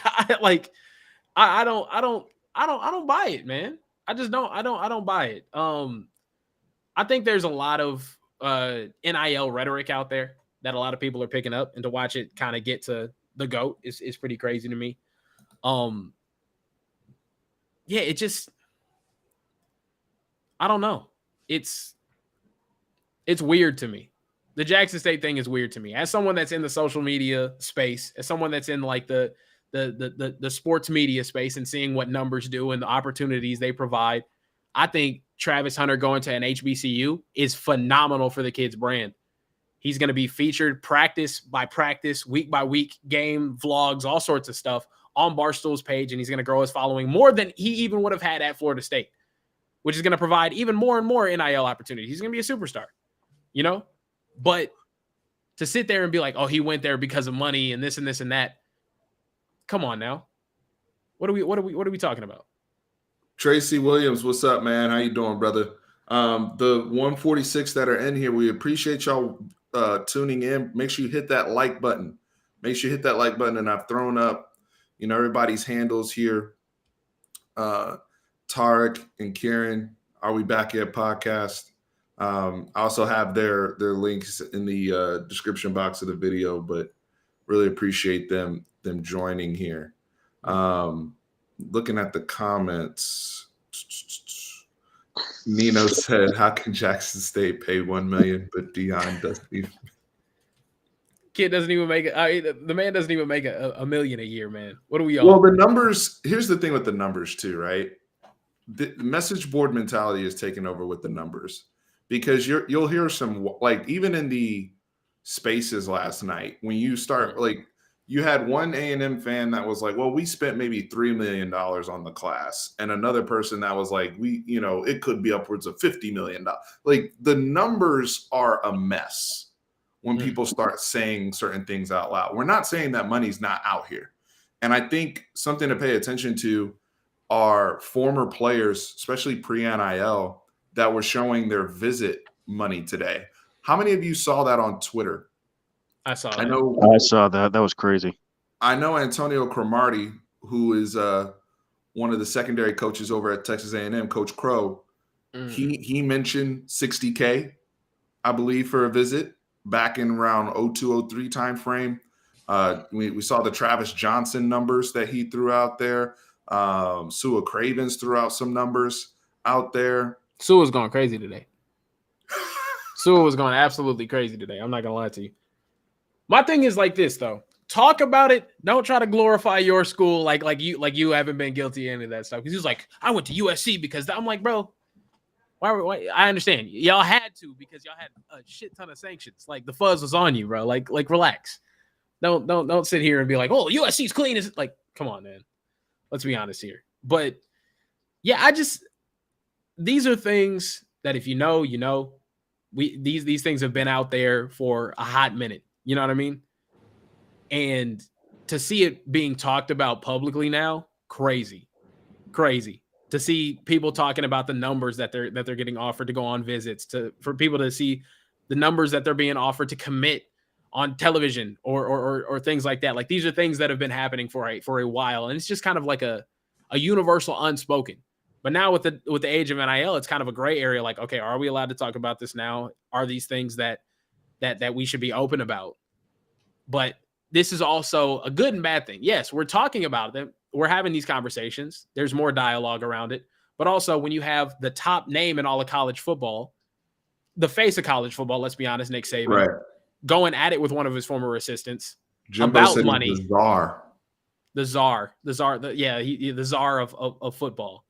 don't buy it, man. I just don't. I don't buy it. I think there's a lot of NIL rhetoric out there that a lot of people are picking up, and to watch it kind of get to the GOAT is pretty crazy to me. Yeah, it just, I don't know. It's weird to me. The Jackson State thing is weird to me. As someone that's in the social media space, as someone that's in like the sports media space and seeing what numbers do and the opportunities they provide, I think Travis Hunter going to an HBCU is phenomenal for the kid's brand. He's going to be featured practice by practice, week by week, game, vlogs, all sorts of stuff on Barstool's page, and he's going to grow his following more than he even would have had at Florida State, which is going to provide even more and more NIL opportunities. He's going to be a superstar, But to sit there and be like, oh, he went there because of money and this and this and that. Come on now. What are we talking about? Tracy Williams, what's up, man? How you doing, brother? The 146 that are in here, we appreciate y'all tuning in. Make sure you hit that like button. And I've thrown up, everybody's handles here. Tarik and Kieran, Are We Back Yet podcast. I also have their links in the description box of the video, but really appreciate them joining here. Looking at the comments, Nino said, how can Jackson State pay $1 million, but Deion doesn't even? Kid doesn't even make it. The man doesn't even make $1 million a year, man. What are we on? Well, the numbers, here's the thing with the numbers too, right? The message board mentality is taking over with the numbers, because you'll hear some, like, even in the spaces last night when you start, like, you had one A&M fan that was like, well, we spent maybe $3 million on the class, and another person that was like, it could be upwards of $50 million. Like, the numbers are a mess when people start saying certain things out loud. We're not saying that money's not out here. And I think something to pay attention to are former players, especially pre-NIL, that were showing their visit money today. How many of you saw that on Twitter? I saw that. I saw that. That was crazy. I know Antonio Cromartie, who is one of the secondary coaches over at Texas A&M, Coach Crow. He mentioned $60K, I believe, for a visit back in around 02-03 timeframe. We saw the Travis Johnson numbers that he threw out there. Sua Cravens threw out some numbers out there. Sua was going crazy today. Sua was going absolutely crazy today. I'm not gonna lie to you. My thing is like this though. Talk about it. Don't try to glorify your school like you haven't been guilty of any of that stuff. Because he was like, I went to USC because I'm like, bro, why? I understand y'all had to because y'all had a shit ton of sanctions. Like the fuzz was on you, bro. Like relax. Don't sit here and be like, oh, USC's clean. Is like, come on, man. Let's be honest here. But yeah, these are things that if you know, you know. These things have been out there for a hot minute. You know what I mean? And to see it being talked about publicly now, crazy. To see people talking about the numbers that they're getting offered to go on visits, for people to see the numbers that they're being offered to commit on television or things like that. Like these are things that have been happening for a while, and it's just kind of like a universal unspoken. But now with the age of NIL, it's kind of a gray area. Like, okay, are we allowed to talk about this now? Are these things that we should be open about? But this is also a good and bad thing. Yes, we're talking about them. We're having these conversations. There's more dialogue around it. But also when you have the top name in all of college football, the face of college football, let's be honest, Nick Saban, right, going at it with one of his former assistants Jimbo about money. The czar. The czar of football.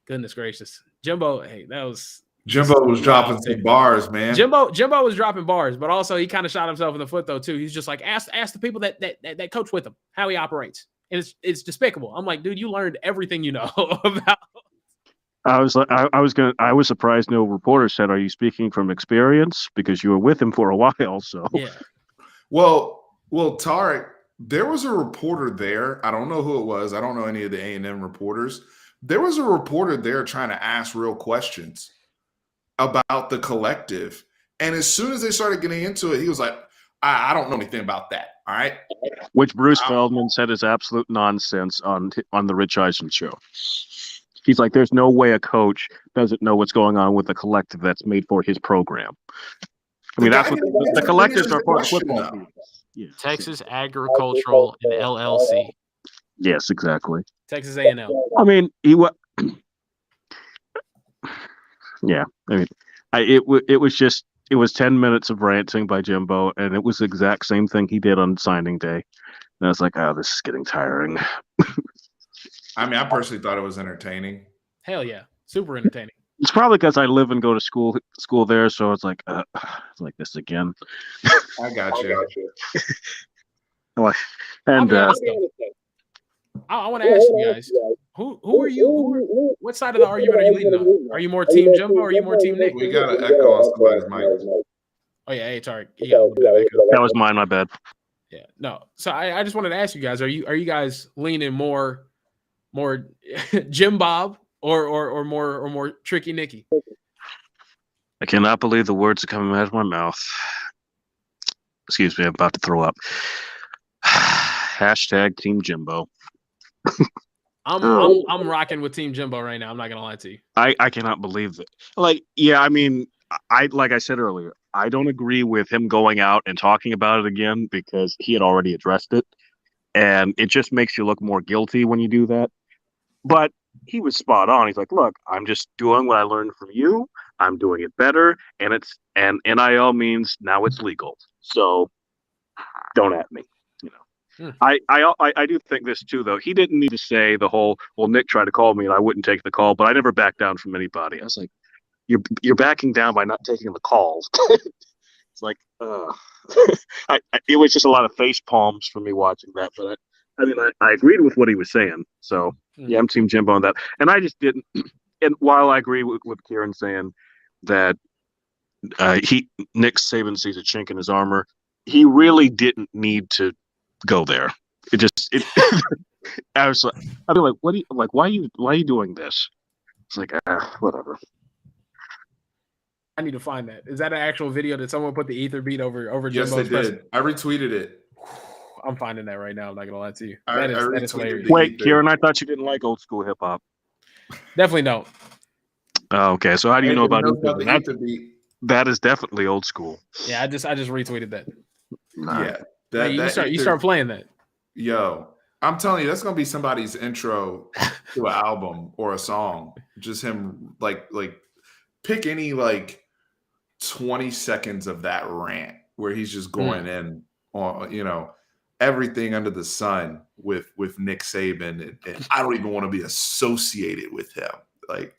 Goodness gracious. Jimbo, hey, that was Jimbo was dropping some bars, man. Jimbo was dropping bars, but also he kind of shot himself in the foot though too. He's just like, ask the people that coach with him how he operates. And it's despicable. I'm like, dude, you learned everything you know about. I was surprised no reporter said, are you speaking from experience? Because you were with him for a while. So yeah. Well, Tarik, there was a reporter there. I don't know who it was. I don't know any of the A&M reporters. There was a reporter there trying to ask real questions about the collective. And as soon as they started getting into it, he was like, I don't know anything about that. All right. Which Bruce Feldman said is absolute nonsense on the Rich Eisen show. He's like, there's no way a coach doesn't know what's going on with the collective that's made for his program. I mean, that's what the collectives are for football teams. Yeah. Texas Agricultural and LLC. Yes, exactly. Texas A&M. I mean, yeah. I mean, it was 10 minutes of ranting by Jimbo, and it was the exact same thing he did on signing day. And I was like, oh, this is getting tiring. I mean, I personally thought it was entertaining. Hell yeah, super entertaining. It's probably because I live and go to school there, so it's like this again. I got you. And I want to ask you guys, who are you? What side of the argument are you leading on? Are you more Team Jimbo or are you more Team Nick? We got an echo on somebody's mic. Oh yeah, hey Tarik. That was mine. My bad. Yeah, no. So I just wanted to ask you guys: Are you guys leaning more Jim Bob or more Tricky Nicky? I cannot believe the words are coming out of my mouth. Excuse me, I'm about to throw up. Hashtag Team Jimbo. I'm rocking with Team Jimbo right now. I'm not gonna lie to you. I cannot believe it. Like, yeah, I mean, like I said earlier, I don't agree with him going out and talking about it again because he had already addressed it, and it just makes you look more guilty when you do that. But he was spot on. He's like, look, I'm just doing what I learned from you. I'm doing it better, and NIL means now it's legal. So don't at me. I do think this too, though. He didn't need to say the whole, well, Nick tried to call me and I wouldn't take the call, but I never backed down from anybody. I was like, you're backing down by not taking the calls. It's like, it was just a lot of face palms for me watching that. But I agreed with what he was saying. So yeah, I'm Team Jimbo on that. And I just didn't. And while I agree with Kieran saying that Nick Saban sees a chink in his armor, he really didn't need to go there. I was like, why are you doing this? It's like, whatever. I need to find that. Is that an actual video? Did someone put the ether beat over Yes, Jimbo's they did. I retweeted it. I'm finding that right now. I'm not gonna lie to you. I That is hilarious. Wait, Kieran, I thought you didn't like old school hip hop. Definitely don't. Oh, okay. So how do you know about the ether beat? That is definitely old school. Yeah, I just retweeted that. Nah. Yeah, you start playing that. Yo, I'm telling you, that's gonna be somebody's intro to an album or a song. Just him like pick any 20 seconds of that rant where he's just going in on everything under the sun with Nick Saban, and I don't even want to be associated with him. Like,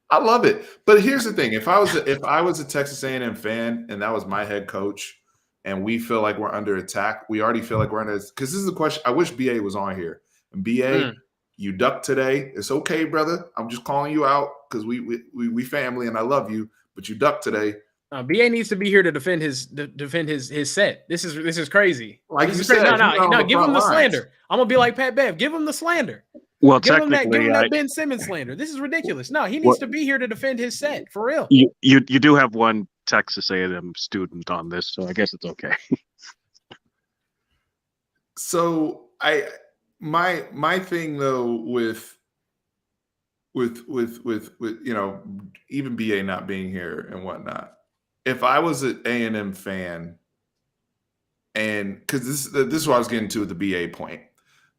I love it. But here's the thing: if I was a Texas A&M fan and that was my head coach, and we feel like we're under attack, we already feel like we're under, because this is the question. I wish BA was on here. And BA, you ducked today. It's okay, brother. I'm just calling you out because we family and I love you, but you ducked today. BA needs to be here to defend his set. This is crazy. Like this you is crazy. said, No, give him the slander. I'm gonna be like Pat Bev. Give him the slander. Well, give him technically, that Ben Simmons slander. This is ridiculous. No, he needs to be here to defend his set for real. You do have one Texas A&M student on this, so I guess it's okay. So my thing though with even BA not being here and whatnot, if I was an A&M fan, and because this is what I was getting to with the BA point.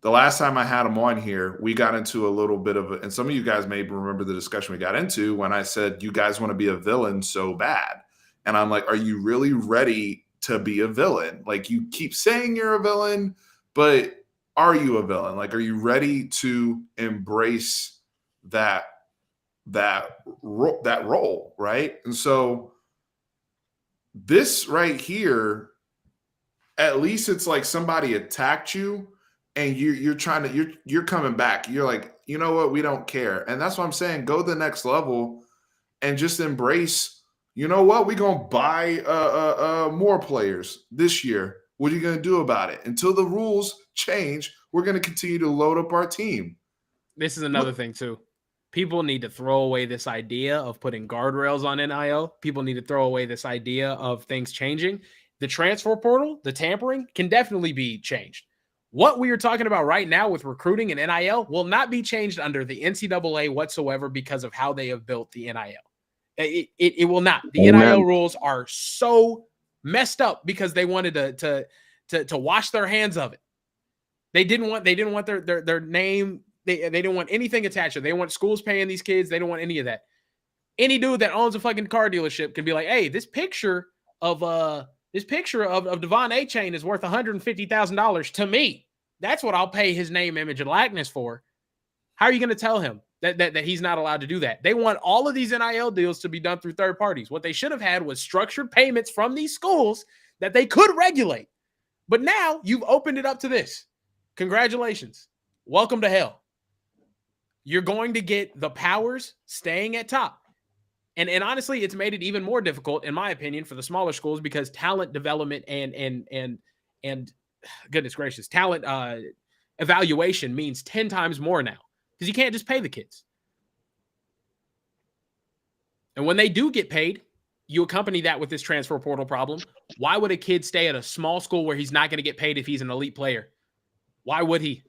The last time I had him on here, we got into a little bit of and some of you guys may remember the discussion we got into when I said, you guys want to be a villain so bad. And I'm like, are you really ready to be a villain? Like, you keep saying you're a villain, but are you a villain? Like, are you ready to embrace that role, right? And so this right here, at least it's like somebody attacked you and you're trying to, you're coming back. You're like, you know what? We don't care. And that's what I'm saying. Go to the next level and just embrace, you know what? We're going to buy more players this year. What are you going to do about it? Until the rules change, we're going to continue to load up our team. This is another thing too. People need to throw away this idea of putting guardrails on NIL. People need to throw away this idea of things changing. The transfer portal, the tampering can definitely be changed. What we are talking about right now with recruiting and NIL will not be changed under the NCAA whatsoever because of how they have built the NIL. It will not. The NIL rules are so messed up because they wanted to wash their hands of it. They didn't want their name. They didn't want anything attached to it. They want schools paying these kids. They don't want any of that. Any dude that owns a fucking car dealership can be like, hey, this picture of Devon A. Chain is worth $150,000 to me. That's what I'll pay his name, image, and likeness for. How are you going to tell him that he's not allowed to do that? They want all of these NIL deals to be done through third parties. What they should have had was structured payments from these schools that they could regulate. But now you've opened it up to this. Congratulations. Welcome to hell. You're going to get the powers staying at top. And honestly, it's made it even more difficult, in my opinion, for the smaller schools because talent development and goodness gracious, talent evaluation means 10 times more now because you can't just pay the kids. And when they do get paid, you accompany that with this transfer portal problem. Why would a kid stay at a small school where he's not going to get paid if he's an elite player? Why would he?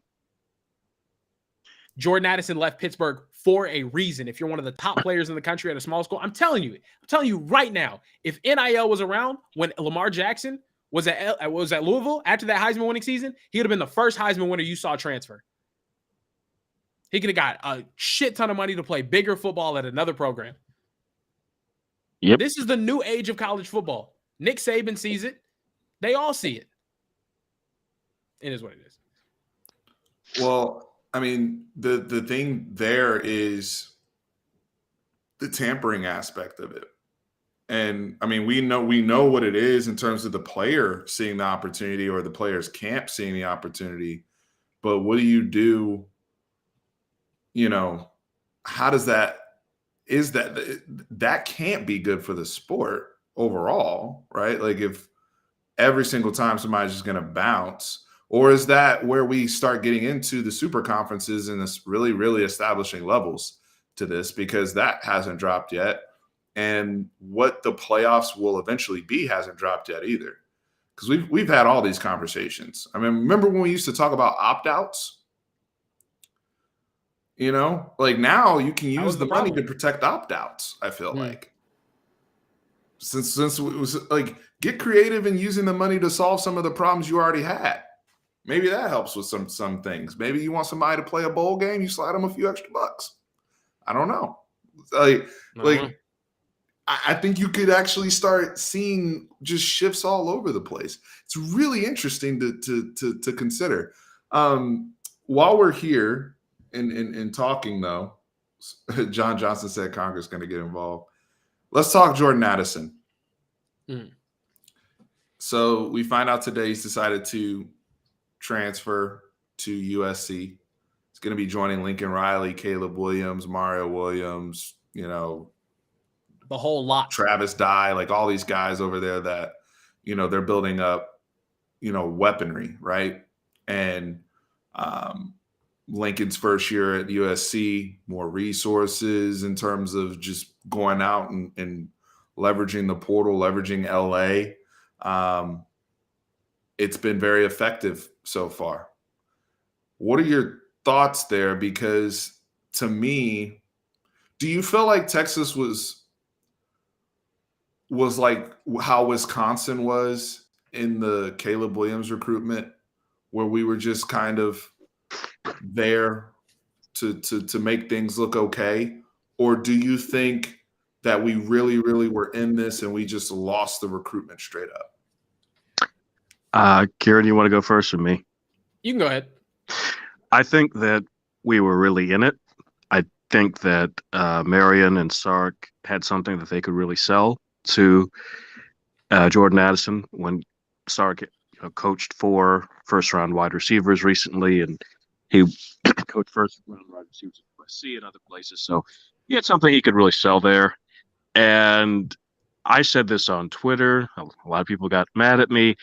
Jordan Addison left Pittsburgh for a reason. If you're one of the top players in the country at a small school, I'm telling you right now, if NIL was around when Lamar Jackson was at Louisville after that Heisman winning season, he would have been the first Heisman winner you saw transfer. He could have got a shit ton of money to play bigger football at another program. Yep. This is the new age of college football. Nick Saban sees it. They all see it. It is what it is. Well, I mean, the thing there is the tampering aspect of it. And I mean, we know what it is in terms of the player seeing the opportunity or the player's camp seeing the opportunity. But what do you do? How does that that can't be good for the sport overall, right? Like if every single time somebody's just going to bounce, or is that where we start getting into the super conferences and this really, really establishing levels to this, because that hasn't dropped yet. And what the playoffs will eventually be hasn't dropped yet either. Because we've had all these conversations. I mean, remember when we used to talk about opt-outs? Like now you can use the money to protect opt-outs, I feel like. Since it was like, get creative in using the money to solve some of the problems you already had. Maybe that helps with some things. Maybe you want somebody to play a bowl game, you slide them a few extra bucks. I don't know. Like I think you could actually start seeing just shifts all over the place. It's really interesting to consider. While we're here and talking, though, John Johnson said Congress is going to get involved. Let's talk Jordan Addison. So we find out today he's decided to transfer to USC. He's going to be joining Lincoln Riley, Caleb Williams, Mario Williams, the whole lot. Travis Dye, like all these guys over there that, they're building up, weaponry, right? And Lincoln's first year at USC, more resources in terms of just going out and leveraging the portal, leveraging LA. It's been very effective so far. What are your thoughts there? Because to me, do you feel like Texas was like how Wisconsin was in the Caleb Williams recruitment, where we were just kind of there to make things look okay? Or do you think that we really, really were in this and we just lost the recruitment straight up? Kieran, you want to go first or me? You can go ahead. I think that we were really in it. I think that Marion and Sark had something that they could really sell to Jordan Addison. When Sark coached 4 first-round wide receivers recently, and he coached first-round wide receivers at USC and other places. So he had something he could really sell there. And I said this on Twitter. A lot of people got mad at me.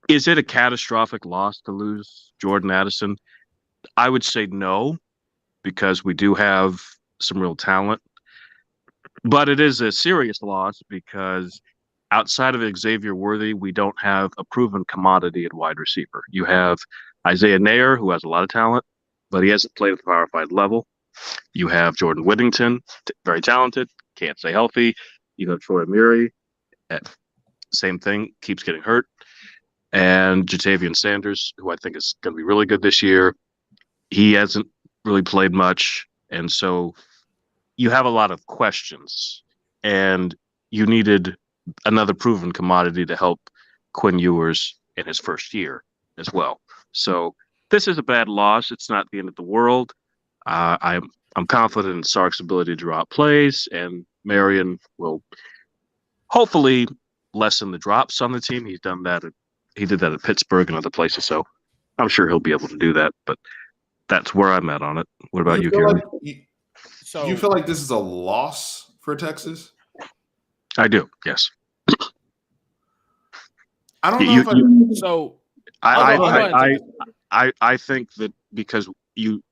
Is it a catastrophic loss to lose Jordan Addison? I would say no, because we do have some real talent. But it is a serious loss because outside of Xavier Worthy, we don't have a proven commodity at wide receiver. You have Isaiah Nair, who has a lot of talent, but he hasn't played at the Power 5 level. You have Jordan Whittington, very talented, can't stay healthy. You have Troy Amiri, same thing, keeps getting hurt. And Jatavian Sanders, who I think is going to be really good this year. He hasn't really played much. And so you have a lot of questions. And you needed another proven commodity to help Quinn Ewers in his first year as well. So this is a bad loss. It's not the end of the world. I'm confident in Sark's ability to draw up plays, and Marion will hopefully lessen the drops on the team. He's done that. He did that at Pittsburgh and other places, so I'm sure he'll be able to do that. But that's where I'm at on it. What about you, Kieran? You feel like this is a loss for Texas? I do, yes. I don't know I think that because you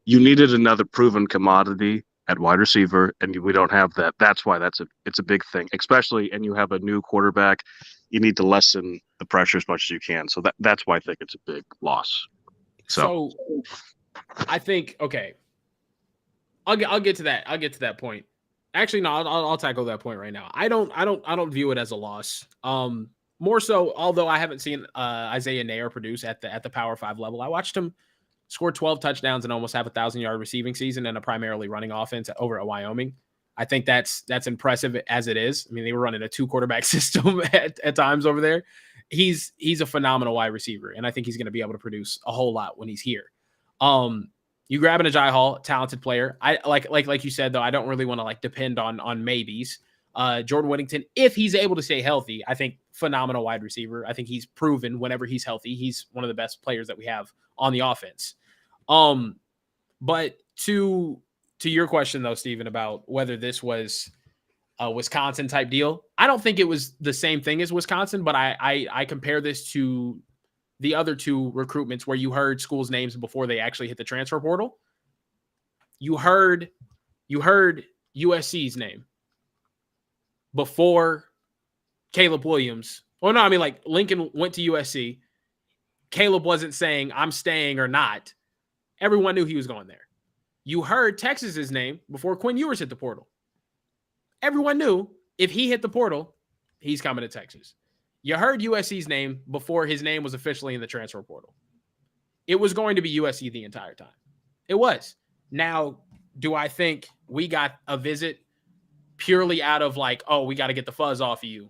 needed another proven commodity at wide receiver, and we don't have that. That's why it's a big thing, especially, and you have a new quarterback. You need to lessen the pressure as much as you can. So that's why I think it's a big loss. So I think, okay, I'll get to that. I'll get to that point. Actually, no, I'll tackle that point right now. I don't view it as a loss. More so, although I haven't seen Isaiah Nair produce at the Power 5 level. I watched him score 12 touchdowns and almost have a 1,000-yard receiving season in a primarily running offense over at Wyoming. I think that's impressive as it is. I mean, they were running a 2-quarterback system at times over there. He's a phenomenal wide receiver, and I think he's going to be able to produce a whole lot when he's here. You grab an Ajay Hall, talented player. I like you said though. I don't really want to like depend on maybes. Jordan Whittington, if he's able to stay healthy, I think phenomenal wide receiver. I think he's proven whenever he's healthy, he's one of the best players that we have on the offense. But to your question though, Steven, about whether this was a Wisconsin type deal, I don't think it was the same thing as Wisconsin, but I compare this to the other two recruitments where you heard schools' names before they actually hit the transfer portal. You heard USC's name before Caleb Williams. Well, no, I mean, like Lincoln went to USC. Caleb wasn't saying I'm staying or not. Everyone knew he was going there. You heard Texas's name before Quinn Ewers hit the portal. Everyone knew if he hit the portal, he's coming to Texas. You heard USC's name before his name was officially in the transfer portal. It was going to be USC the entire time. It was. Now, do I think we got a visit purely out of like, oh, we got to get the fuzz off of you?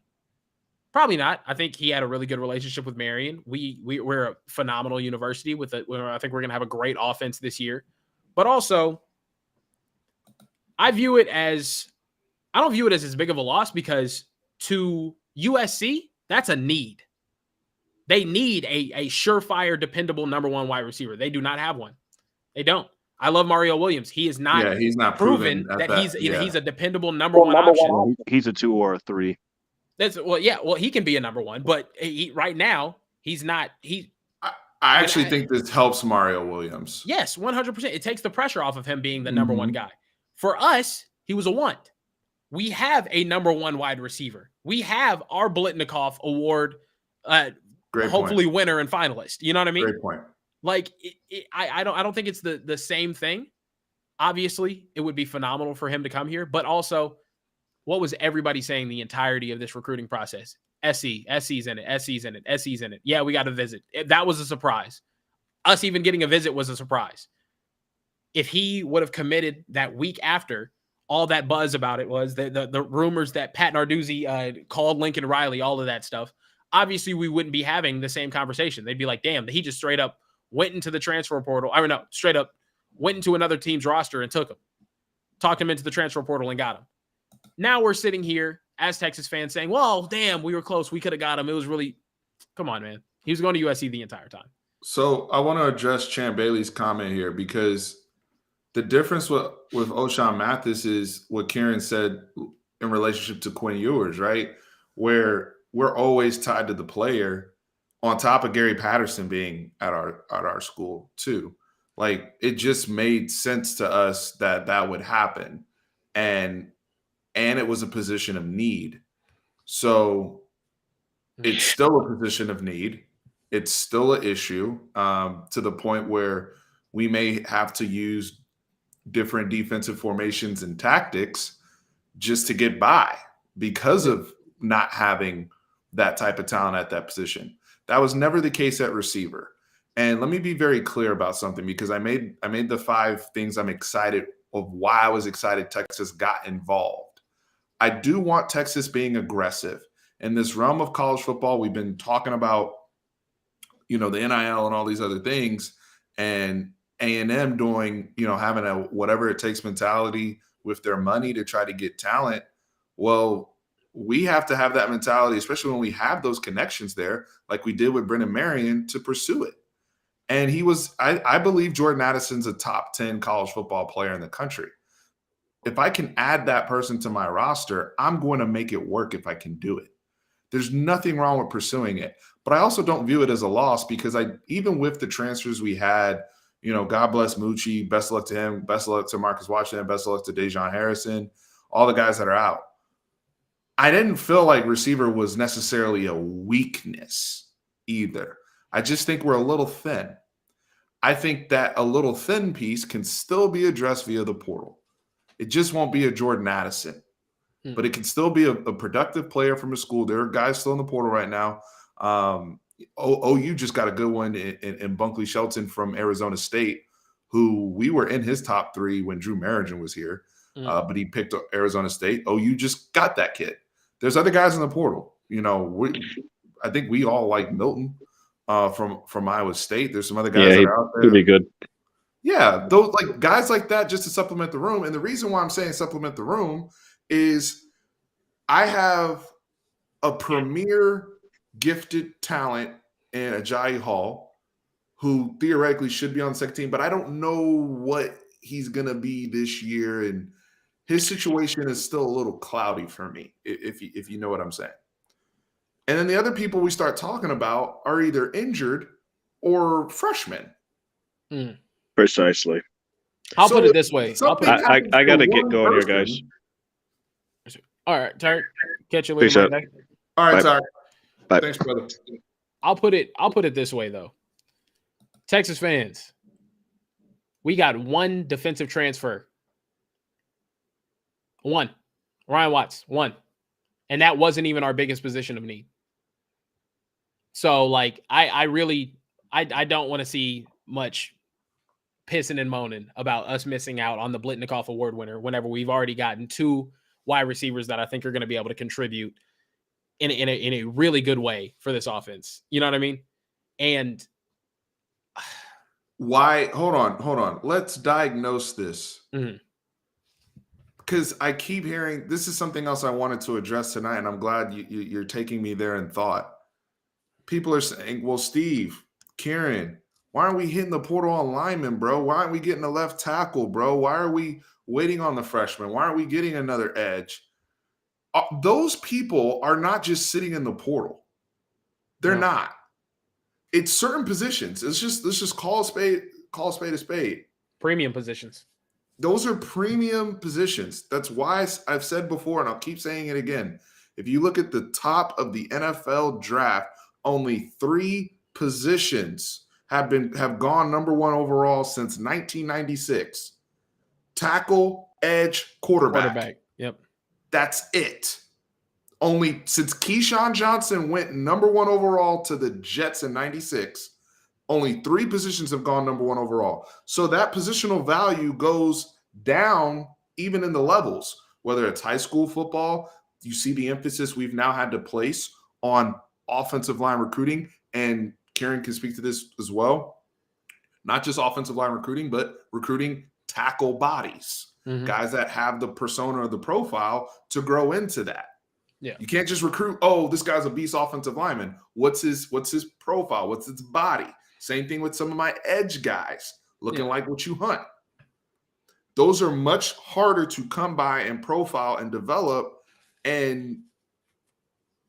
Probably not. I think he had a really good relationship with Marion. We're a phenomenal university I think we're going to have a great offense this year. But also, I don't view it as as big of a loss because to USC, that's a need. They need a surefire, dependable number one wide receiver. They do not have one. They don't. I love Mario Williams. He is not. Yeah, he's not proven that he's a dependable number one option. He's a 2 or a 3. Well, he can be a number one, but right now he's not. I actually think this helps Mario Williams. Yes, 100%. It takes the pressure off of him being the number one guy. For us, he was a want. We have a number one wide receiver. We have our Blitnikoff Award, hopefully winner and finalist. You know what I mean? Great point. Like, I don't think it's the same thing. Obviously, it would be phenomenal for him to come here, but also, what was everybody saying the entirety of this recruiting process? SC's in it, SC's in it, SC's in it. Yeah, we got a visit. That was a surprise. Us even getting a visit was a surprise. If he would have committed that week after, all that buzz about it was the rumors that Pat Narduzzi called Lincoln Riley, all of that stuff. Obviously, we wouldn't be having the same conversation. They'd be like, damn, he just straight up went into the transfer portal. I mean, no, straight up went into another team's roster and took him. Talked him into the transfer portal and got him. Now we're sitting here as Texas fans saying, well, damn, we were close. We could have got him. It was really, come on, man. He was going to USC the entire time. So I want to address Champ Bailey's comment here because the difference with O'Shawn Mathis is what Kieran said in relationship to Quinn Ewers, right? Where we're always tied to the player on top of Gary Patterson being at our school too. Like, it just made sense to us that would happen. And it was a position of need. So it's still a position of need. It's still an issue to the point where we may have to use different defensive formations and tactics just to get by because of not having that type of talent at that position. That was never the case at receiver. And let me be very clear about something, because I made the 5 things I'm excited of why I was excited Texas got involved. I do want Texas being aggressive. In this realm of college football, we've been talking about, the NIL and all these other things, and A&M doing, having a whatever it takes mentality with their money to try to get talent. Well, we have to have that mentality, especially when we have those connections there, like we did with Brennan Marion, to pursue it. And I believe Jordan Addison's a top 10 college football player in the country. If I can add that person to my roster, I'm going to make it work if I can do it. There's nothing wrong with pursuing it. But I also don't view it as a loss, because even with the transfers we had, God bless Moochie, best of luck to him, best of luck to Marcus Washington, best of luck to Dejon Harrison, all the guys that are out. I didn't feel like receiver was necessarily a weakness either. I just think we're a little thin. I think that a little thin piece can still be addressed via the portal. It just won't be a Jordan Addison, but it can still be a productive player from a school. There are guys still in the portal right now. OU just got a good one in Bunkley Shelton from Arizona State, who we were in his top 3 when Drew Marigan was here, but he picked Arizona State. OU just got that kid. There's other guys in the portal. I think we all like Milton from Iowa State. There's some other guys that are out there. He'll be good. Yeah, those like guys like that just to supplement the room. And the reason why I'm saying supplement the room is I have a premier gifted talent in Ajayi Hall who theoretically should be on the second team, but I don't know what he's going to be this year. And his situation is still a little cloudy for me, if you know what I'm saying. And then the other people we start talking about are either injured or freshmen. Precisely. I'll put it this way. I got to get going here, guys. All right, Tarik. Catch you later. All right, Bye. Tarik. Bye. Thanks, brother. I'll put it this way, though. Texas fans, we got one defensive transfer. One. Ryan Watts, one. And that wasn't even our biggest position of need. So, like, I really don't want to see much pissing and moaning about us missing out on the Blitnikoff Award winner whenever we've already gotten two wide receivers that I think are going to be able to contribute in a really good way for this offense. You know what I mean? And why? Hold on. Let's diagnose this. Because I keep hearing, this is something else I wanted to address tonight, and I'm glad you're taking me there in thought. People are saying, well, Steve, Kieran, why aren't we hitting the portal on linemen, bro? Why aren't we getting a left tackle, bro? Why are we waiting on the freshman? Why aren't we getting another edge? Those people are not just sitting in the portal. They're not. It's certain positions. Let's just call a spade a spade. Premium positions. Those are premium positions. That's why I've said before, and I'll keep saying it again. If you look at the top of the NFL draft, only 3 positions have gone number 1 overall since 1996. Tackle, edge, quarterback. Yep. That's it. Only since Keyshawn Johnson went number 1 overall to the Jets in 96, only 3 positions have gone number 1 overall. So that positional value goes down even in the levels, whether it's high school football. You see the emphasis we've now had to place on offensive line recruiting, and Kieran can speak to this as well. Not just offensive line recruiting, but recruiting tackle bodies, guys that have the persona or the profile to grow into that. Yeah. You can't just recruit, oh, this guy's a beast offensive lineman. What's his profile? What's his body? Same thing with some of my edge guys, looking like what you hunt. Those are much harder to come by and profile and develop, and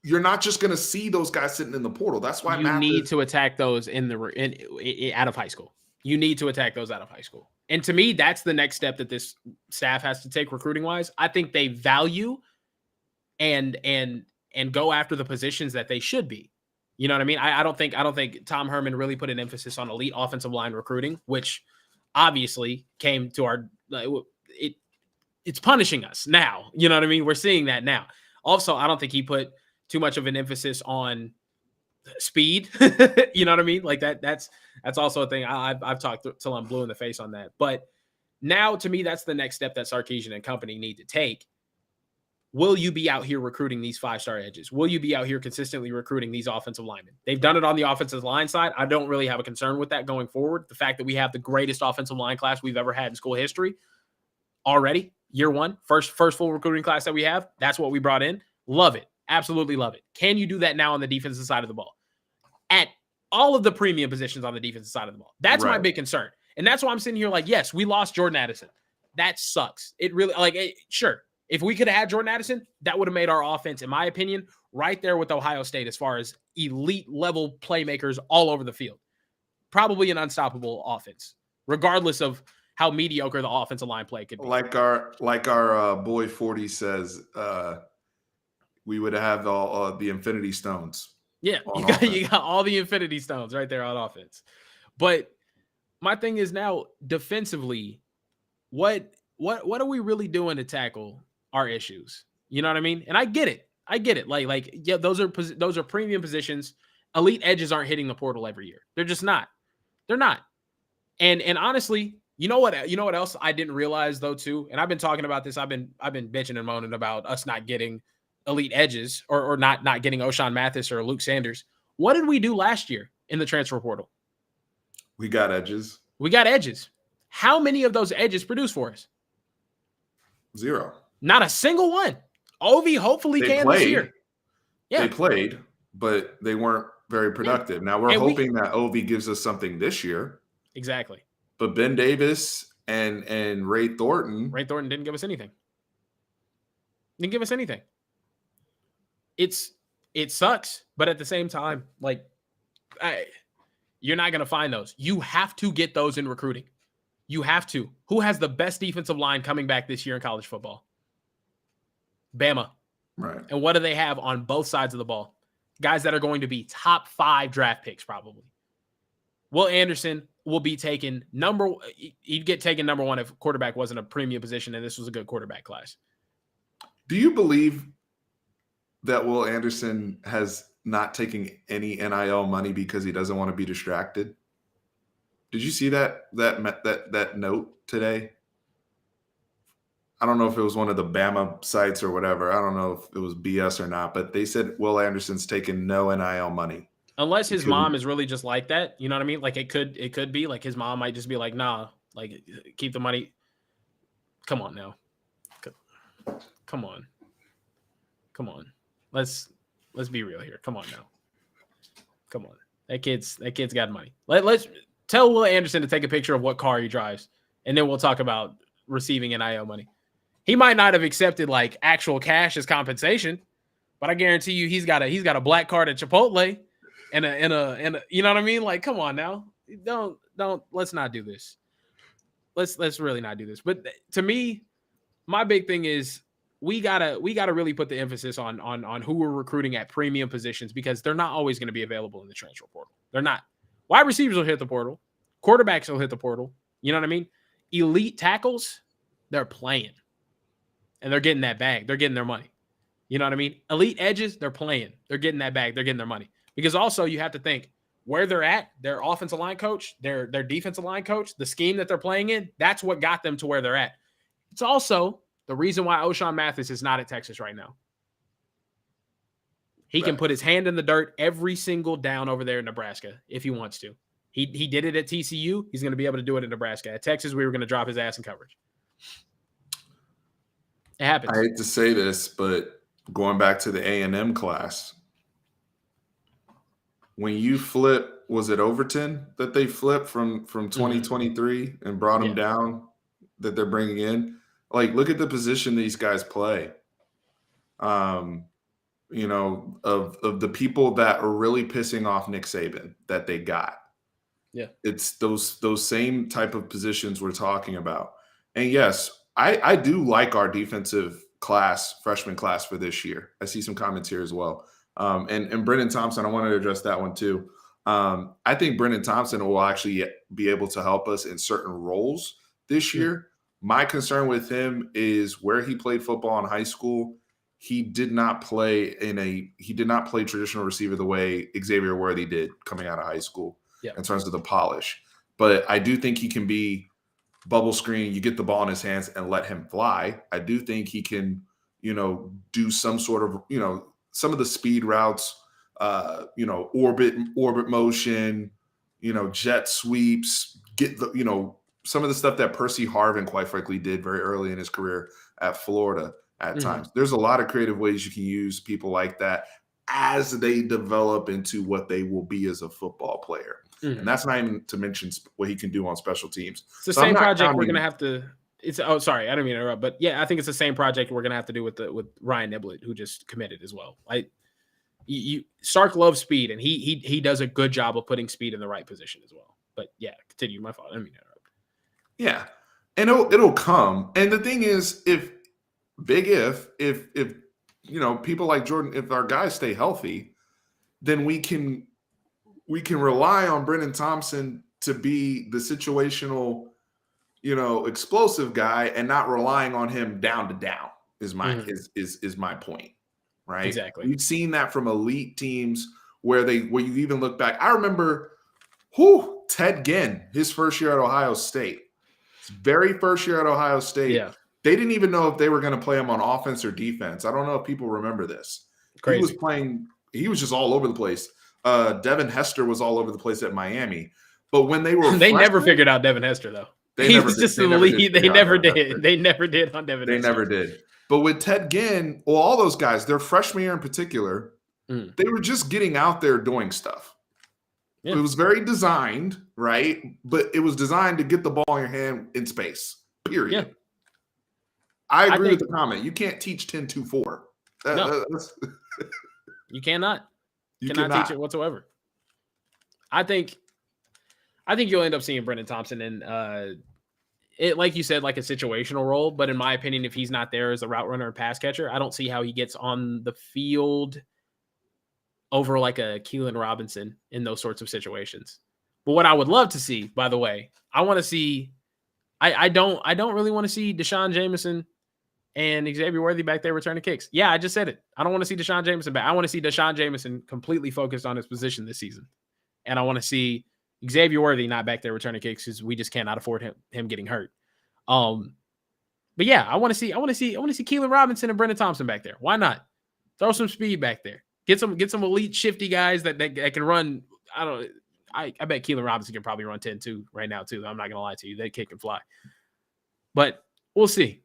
you're not just going to see those guys sitting in the portal. That's why you need to attack those out of high school. You need to attack those out of high school. And to me, that's the next step that this staff has to take recruiting wise. I think they value and go after the positions that they should be. You know what I mean? I don't think Tom Herman really put an emphasis on elite offensive line recruiting, which obviously came to our it's punishing us now. You know what I mean? We're seeing that now. Also, I don't think he put too much of an emphasis on speed. You know what I mean? Like that's also a thing. I've talked till I'm blue in the face on that. But now, to me, that's the next step that Sarkisian and company need to take. Will you be out here recruiting these 5-star edges? Will you be out here consistently recruiting these offensive linemen? They've done it on the offensive line side. I don't really have a concern with that going forward. The fact that we have the greatest offensive line class we've ever had in school history already, year one, first full recruiting class that we have, that's what we brought in. Love it. Absolutely love it. Can you do that now on the defensive side of the ball? At all of the premium positions on the defensive side of the ball. That's my big concern. And that's why I'm sitting here like, yes, we lost Jordan Addison. That sucks. It really, sure. If we could have had Jordan Addison, that would have made our offense, in my opinion, right there with Ohio State as far as elite level playmakers all over the field. Probably an unstoppable offense, regardless of how mediocre the offensive line play could be. Like our boy 40 says, we would have all the Infinity Stones. Yeah, you got all the Infinity Stones right there on offense. But my thing is now defensively, what are we really doing to tackle our issues? You know what I mean? And I get it. Yeah, those are premium positions. Elite edges aren't hitting the portal every year. They're just not. They're not. And honestly, you know what else I didn't realize though too? And I've been talking about this. I've been bitching and moaning about us not getting elite edges or not getting O'Shawn Mathis or Luke Sanders. What did we do last year in the transfer portal? We got edges. How many of those edges produce for us? 0. Not a single one. Ovi hopefully can this year. Yeah. They played, but they weren't very productive. Now we're hoping that Ovi gives us something this year. Exactly. But Ben Davis and Ray Thornton. Ray Thornton didn't give us anything. Didn't give us anything. It sucks, but at the same time, like, you're not going to find those. You have to get those in recruiting. You have to. Who has the best defensive line coming back this year in college football? Bama. Right. And what do they have on both sides of the ball? Guys that are going to be top 5 draft picks probably. Will Anderson will be taken he'd get taken number 1 if quarterback wasn't a premium position and this was a good quarterback class. Do you believe that Will Anderson has not taken any NIL money because he doesn't want to be distracted? Did you see that note today? I don't know if it was one of the Bama sites or whatever. I don't know if it was BS or not, but they said Will Anderson's taken no NIL money. Unless his mom is really just like that. You know what I mean? Like it could be like his mom might just be like, nah, like keep the money. Come on now. Come on. Let's be real here. Come on now. Come on. That kid's got money. Let's tell Will Anderson to take a picture of what car he drives, and then we'll talk about receiving NIL money. He might not have accepted like actual cash as compensation, but I guarantee you he's got a black card at Chipotle and a you know what I mean? Like, come on now. Don't let's not do this. Let's really not do this. But to me, my big thing is we gotta really put the emphasis on who we're recruiting at premium positions because they're not always going to be available in the transfer portal. They're not. Wide receivers will hit the portal. Quarterbacks will hit the portal. You know what I mean? Elite tackles, they're playing. And they're getting that bag. They're getting their money. You know what I mean? Elite edges, they're playing. They're getting that bag. They're getting their money. Because also you have to think where they're at, their offensive line coach, their defensive line coach, the scheme that they're playing in, that's what got them to where they're at. It's also the reason why O'Shawn Mathis is not at Texas right now. He can put his hand in the dirt every single down over there in Nebraska if he wants to. He did it at TCU. He's going to be able to do it in Nebraska. At Texas, we were going to drop his ass in coverage. It happens. I hate to say this, but going back to the A&M class, when you flip, was it Overton that they flipped from 2023 and brought him down that they're bringing in? Like, look at the position these guys play. You know, of the people that are really pissing off Nick Saban that they got. Yeah. It's those same type of positions we're talking about. And yes, I do like our defensive freshman class for this year. I see some comments here as well. And Brennan Thompson, I wanted to address that one too. I think Brennan Thompson will actually be able to help us in certain roles this year. My concern with him is where he played football in high school. He did not play traditional receiver the way Xavier Worthy did coming out of high school in terms of the polish. But I do think he can be bubble screen. You get the ball in his hands and let him fly. I do think he can, do some sort of, some of the speed routes, orbit motion, jet sweeps, get the, some of the stuff that Percy Harvin, quite frankly, did very early in his career at Florida at times. There's a lot of creative ways you can use people like that as they develop into what they will be as a football player. And that's not even to mention what he can do on special teams. It's the same project we're going to have to sorry, I don't mean to interrupt, but yeah, I think it's the same project we're going to have to do with Ryan Niblett, who just committed as well. Sark loves speed, and he does a good job of putting speed in the right position as well. But yeah, continue. My fault. I don't mean to interrupt. Yeah, and it'll come. And the thing is, if people like Jordan, if our guys stay healthy, then we can rely on Brennan Thompson to be the situational, explosive guy, and not relying on him down to down is my point, right? Exactly. We've seen that from elite teams where you even look back. I remember Ted Ginn, his first year at Ohio State. His very first year at Ohio State. Yeah. They didn't even know if they were going to play him on offense or defense. I don't know if people remember this. Crazy. He was just all over the place. Devin Hester was all over the place at Miami. But when they were they never figured out Devin Hester, though. He's just the lead. They never did. They never did on Devin. They never did. But with Ted Ginn, well, all those guys, their freshman year in particular, they were just getting out there doing stuff. Yeah. It was very designed, right? But it was designed to get the ball in your hand in space, period. Yeah. I agree with the comment. You can't teach 10-2-4. No. You cannot. You cannot teach it whatsoever. I think you'll end up seeing Brendan Thompson in it, like you said, like a situational role. But in my opinion, if he's not there as a route runner and pass catcher, I don't see how he gets on the field over like a Keelan Robinson in those sorts of situations. But what I would love to see, by the way, I want to see. I don't really want to see Deshaun Jameson and Xavier Worthy back there returning kicks. Yeah, I just said it. I don't want to see Deshaun Jameson back. I want to see Deshaun Jameson completely focused on his position this season. And I want to see Xavier Worthy not back there returning kicks because we just cannot afford him getting hurt. But yeah, I want to see Keelan Robinson and Brendan Thompson back there. Why not? Throw some speed back there. Get some elite shifty guys that can run. I bet Keelan Robinson can probably run 10-2 right now too. I'm not gonna lie to you. That kid can fly. But we'll see.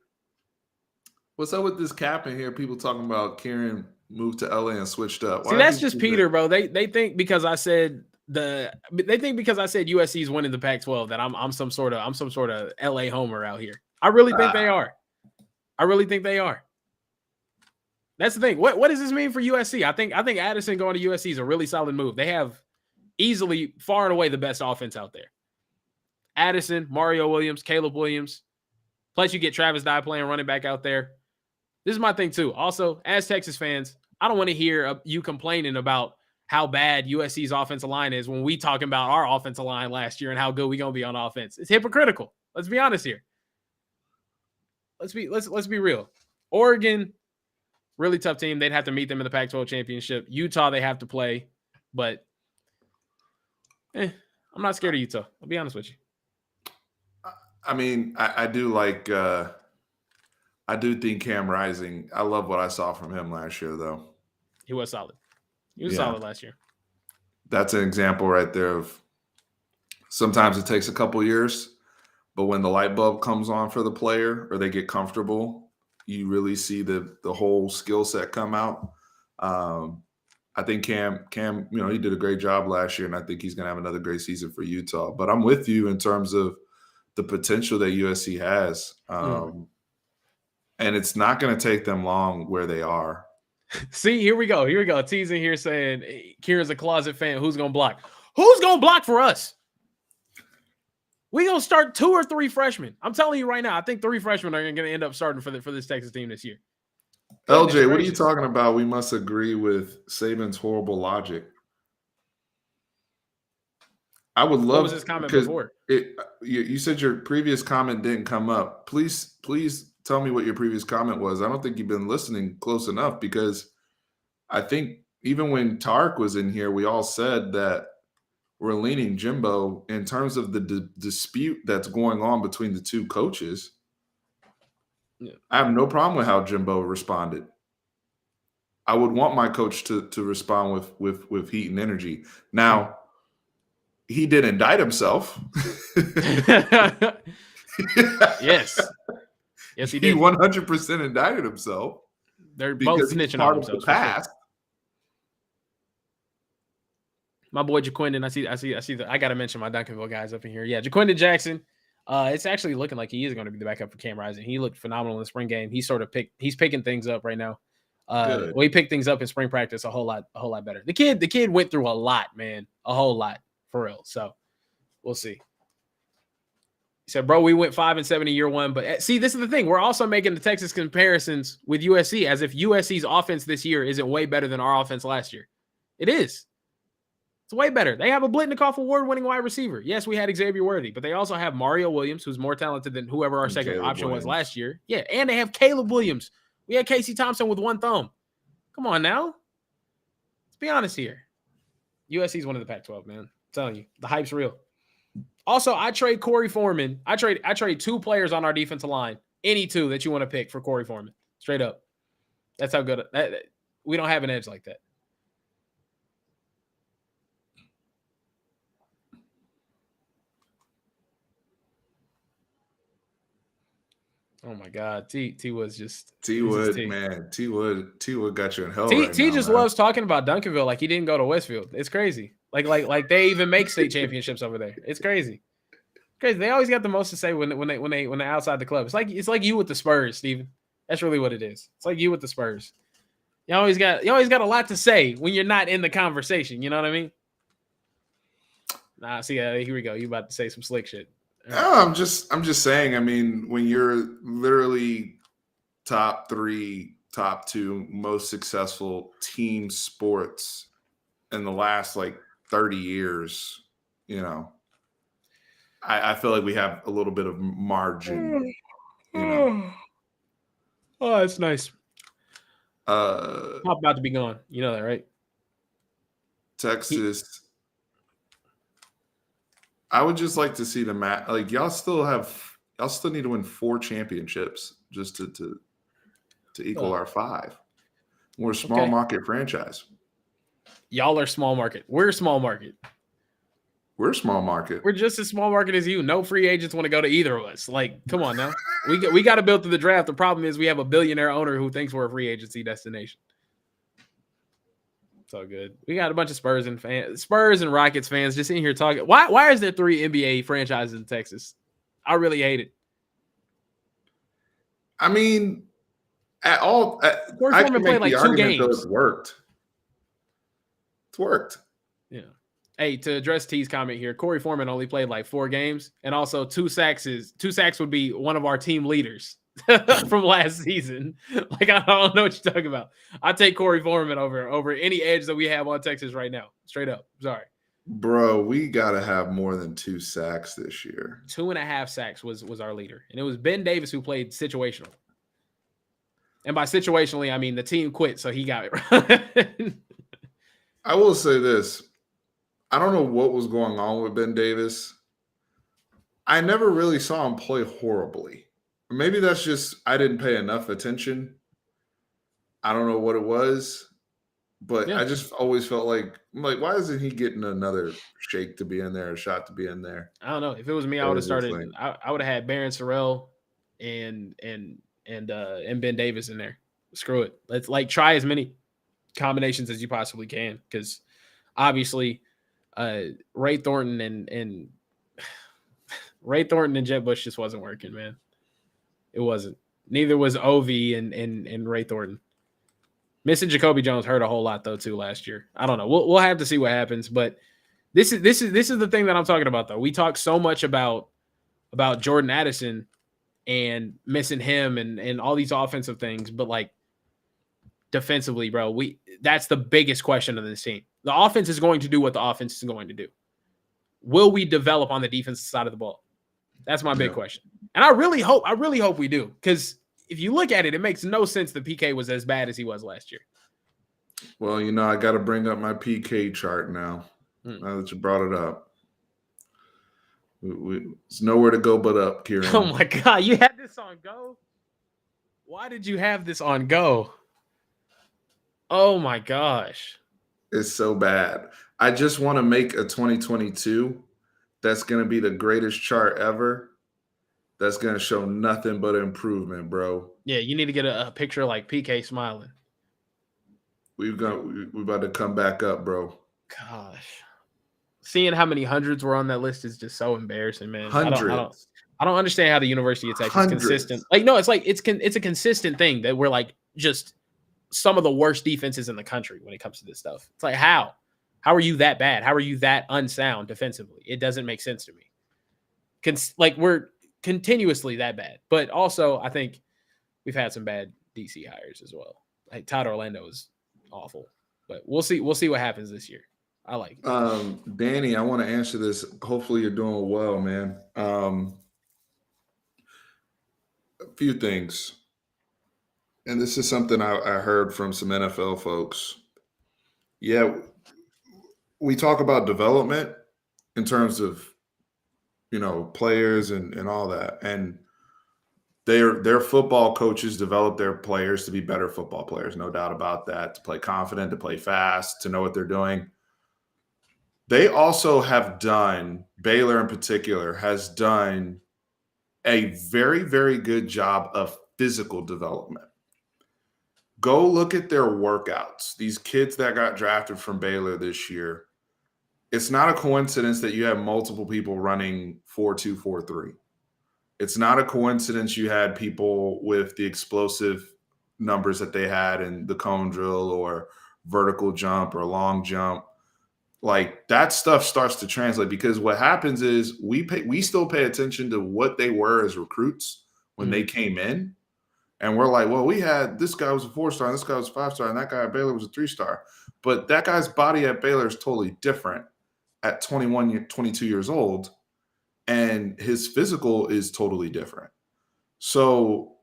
What's up with this cap in here? People talking about Kieran moved to LA and switched up. See, that's just Peter, bro. They think because I said USC is winning the Pac-12 that I'm some sort of LA homer out here. I really think they are. I really think they are. That's the thing. What does this mean for USC? I think Addison going to USC is a really solid move. They have easily far and away the best offense out there. Addison, Mario Williams, Caleb Williams. Plus you get Travis Dye playing running back out there. This is my thing too. Also, as Texas fans, I don't want to hear you complaining about how bad USC's offensive line is when we talking about our offensive line last year and how good we gonna be on offense. It's hypocritical. Let's be honest here. Let's be real. Oregon, really tough team. They'd have to meet them in the Pac-12 championship. Utah, they have to play, but I'm not scared of Utah. I'll be honest with you. I mean, I do like. I do think Cam Rising. I love what I saw from him last year, though. He was solid. He was solid last year. That's an example right there of sometimes it takes a couple years, but when the light bulb comes on for the player or they get comfortable, you really see the whole skill set come out. I think Cam, he did a great job last year, and I think he's going to have another great season for Utah. But I'm with you in terms of the potential that USC has. And it's not going to take them long where they are. See, here we go. Teasing here saying Kieran's a closet fan. Who's going to block? Who's going to block for us? We're going to start 2 or 3 freshmen. I'm telling you right now, I think 3 freshmen are going to end up starting for this Texas team this year. LJ, what are you talking about? We must agree with Saban's horrible logic. I would love. What was his comment before? You said your previous comment didn't come up. Please tell me what your previous comment was. I don't think you've been listening close enough because I think even when Tarik was in here, we all said that we're leaning Jimbo in terms of the dispute that's going on between the two coaches. Yeah. I have no problem with how Jimbo responded. I would want my coach to respond with heat and energy. Now, he did indict himself. Yes. Yes, he did. He 100% indicted himself. They're both snitching on themselves. The past. My boy Jaquindon, I got to mention my Duncanville guys up in here. Yeah, Jaquindon Jackson. It's actually looking like he is going to be the backup for Cam Rising. He looked phenomenal in the spring game. He's picking things up right now. He picked things up in spring practice a whole lot better. The kid went through a lot, man, a whole lot for real. So we'll see. He said, bro, we went 5-7 in year 1, but see, this is the thing. We're also making the Texas comparisons with USC as if USC's offense this year isn't way better than our offense last year. It is. It's way better. They have a Blitnikoff award-winning wide receiver. Yes, we had Xavier Worthy, but they also have Mario Williams, who's more talented than whoever our second option was last year. Yeah, and they have Caleb Williams. We had Casey Thompson with 1 thumb. Come on now. Let's be honest here. USC's one of the Pac-12, man. I'm telling you, the hype's real. Also, I trade Corey Foreman. I trade 2 players on our defensive line. Any 2 that you want to pick for Corey Foreman. Straight up. That's how good. We don't have an edge like that. Oh my God, T was just T he's just Wood, T. man. T Wood got you in hell T right T now, just man. loves talking about Duncanville like he didn't go to Westfield. It's crazy. Like they even make state championships over there. It's crazy. Crazy. They always got the most to say when they're outside the club. It's like you with the Spurs, Steven. That's really what it is. It's like you with the Spurs. You always got a lot to say when you're not in the conversation. You know what I mean? Nah, see, here we go. You about to say some slick shit. Right. I'm just saying. I mean, when you're literally top 3, top 2 most successful team sports in the last like 30 years, you know, I feel like we have a little bit of margin. You know. Oh, that's nice. Pop about to be gone. You know that, right? Texas. I would just like to see the match. Like y'all still need to win 4 championships just to equal our 5. We're a small market franchise. Y'all are small market. We're small market. We're small market. We're just as small market as you. No free agents want to go to either of us. Like, come on now. We got to build through the draft. The problem is we have a billionaire owner who thinks we're a free agency destination. It's all good. We got a bunch of Spurs and Rockets fans just in here talking. Why is there 3 NBA franchises in Texas? I really hate it. I mean, I can make the argument that it's worked. It's worked. Yeah. Hey, to address T's comment here, Corey Foreman only played like 4 games, and also 2 sacks would be one of our team leaders from last season. Like, I don't know what you're talking about. I take Corey Foreman over any edge that we have on Texas right now. Straight up. Sorry. Bro, we gotta have more than 2 sacks this year. 2.5 sacks was our leader, and it was Ben Davis who played situational. And by situationally, I mean the team quit, so he got it right. I will say this. I don't know what was going on with Ben Davis. I never really saw him play horribly. Maybe that's just I didn't pay enough attention. I don't know what it was, but I just always felt like, why isn't he getting another shake to be in there, a shot to be in there? I don't know. If it was me, I would have started. I would have had Baron Sorrell and Ben Davis in there. Screw it. Let's try as many combinations as you possibly can, because obviously Ray Thornton and Jet Bush just wasn't working, man. It wasn't. Neither was Ovi and Ray Thornton. Missing Jacoby Jones hurt a whole lot though too last year. I don't know. We'll have to see what happens, but this is the thing that I'm talking about though. We talk so much about Jordan Addison and missing him and all these offensive things, but like defensively, bro, that's the biggest question of this team. The offense is going to do what the offense is going to do. Will we develop on the defensive side of the ball? That's my big question. And I really hope we do, because if you look at it, it makes no sense that PK was as bad as he was last year. Well, I got to bring up my PK chart now. Now that you brought it up. It's nowhere to go but up, Kieran. Oh, my God. You had this on go? Why did you have this on go? Oh, my gosh. It's so bad. I just want to make a 2022 that's going to be the greatest chart ever. That's going to show nothing but improvement, bro. Yeah, you need to get a picture like PK smiling. We're about to come back up, bro. Gosh. Seeing how many hundreds were on that list is just so embarrassing, man. Hundreds. I don't understand how the University of Texas is consistent. It's a consistent thing that we're like just some of the worst defenses in the country when it comes to this stuff. It's like, how are you that bad? How are you that unsound defensively? It doesn't make sense to me. We're continuously that bad, but also I think we've had some bad DC hires as well. Like Todd Orlando is awful, but we'll see what happens this year. I like it. Danny, I want to answer this. Hopefully you're doing well, man. A few things. And this is something I heard from some NFL folks. Yeah, we talk about development in terms of, players and all that. And their football coaches develop their players to be better football players, no doubt about that, to play confident, to play fast, to know what they're doing. They also have done, Baylor in particular, has done a very, very good job of physical development. Go look at their workouts. These kids that got drafted from Baylor this year, it's not a coincidence that you have multiple people running 4.2, 4.3. It's not a coincidence you had people with the explosive numbers that they had in the cone drill or vertical jump or long jump. Like that stuff starts to translate because what happens is we still pay attention to what they were as recruits when they came in. And we're like, well, we had this guy was a 4-star, and this guy was a 5-star, and that guy at Baylor was a 3-star. But that guy's body at Baylor is totally different at 21, 22 years old, and his physical is totally different. So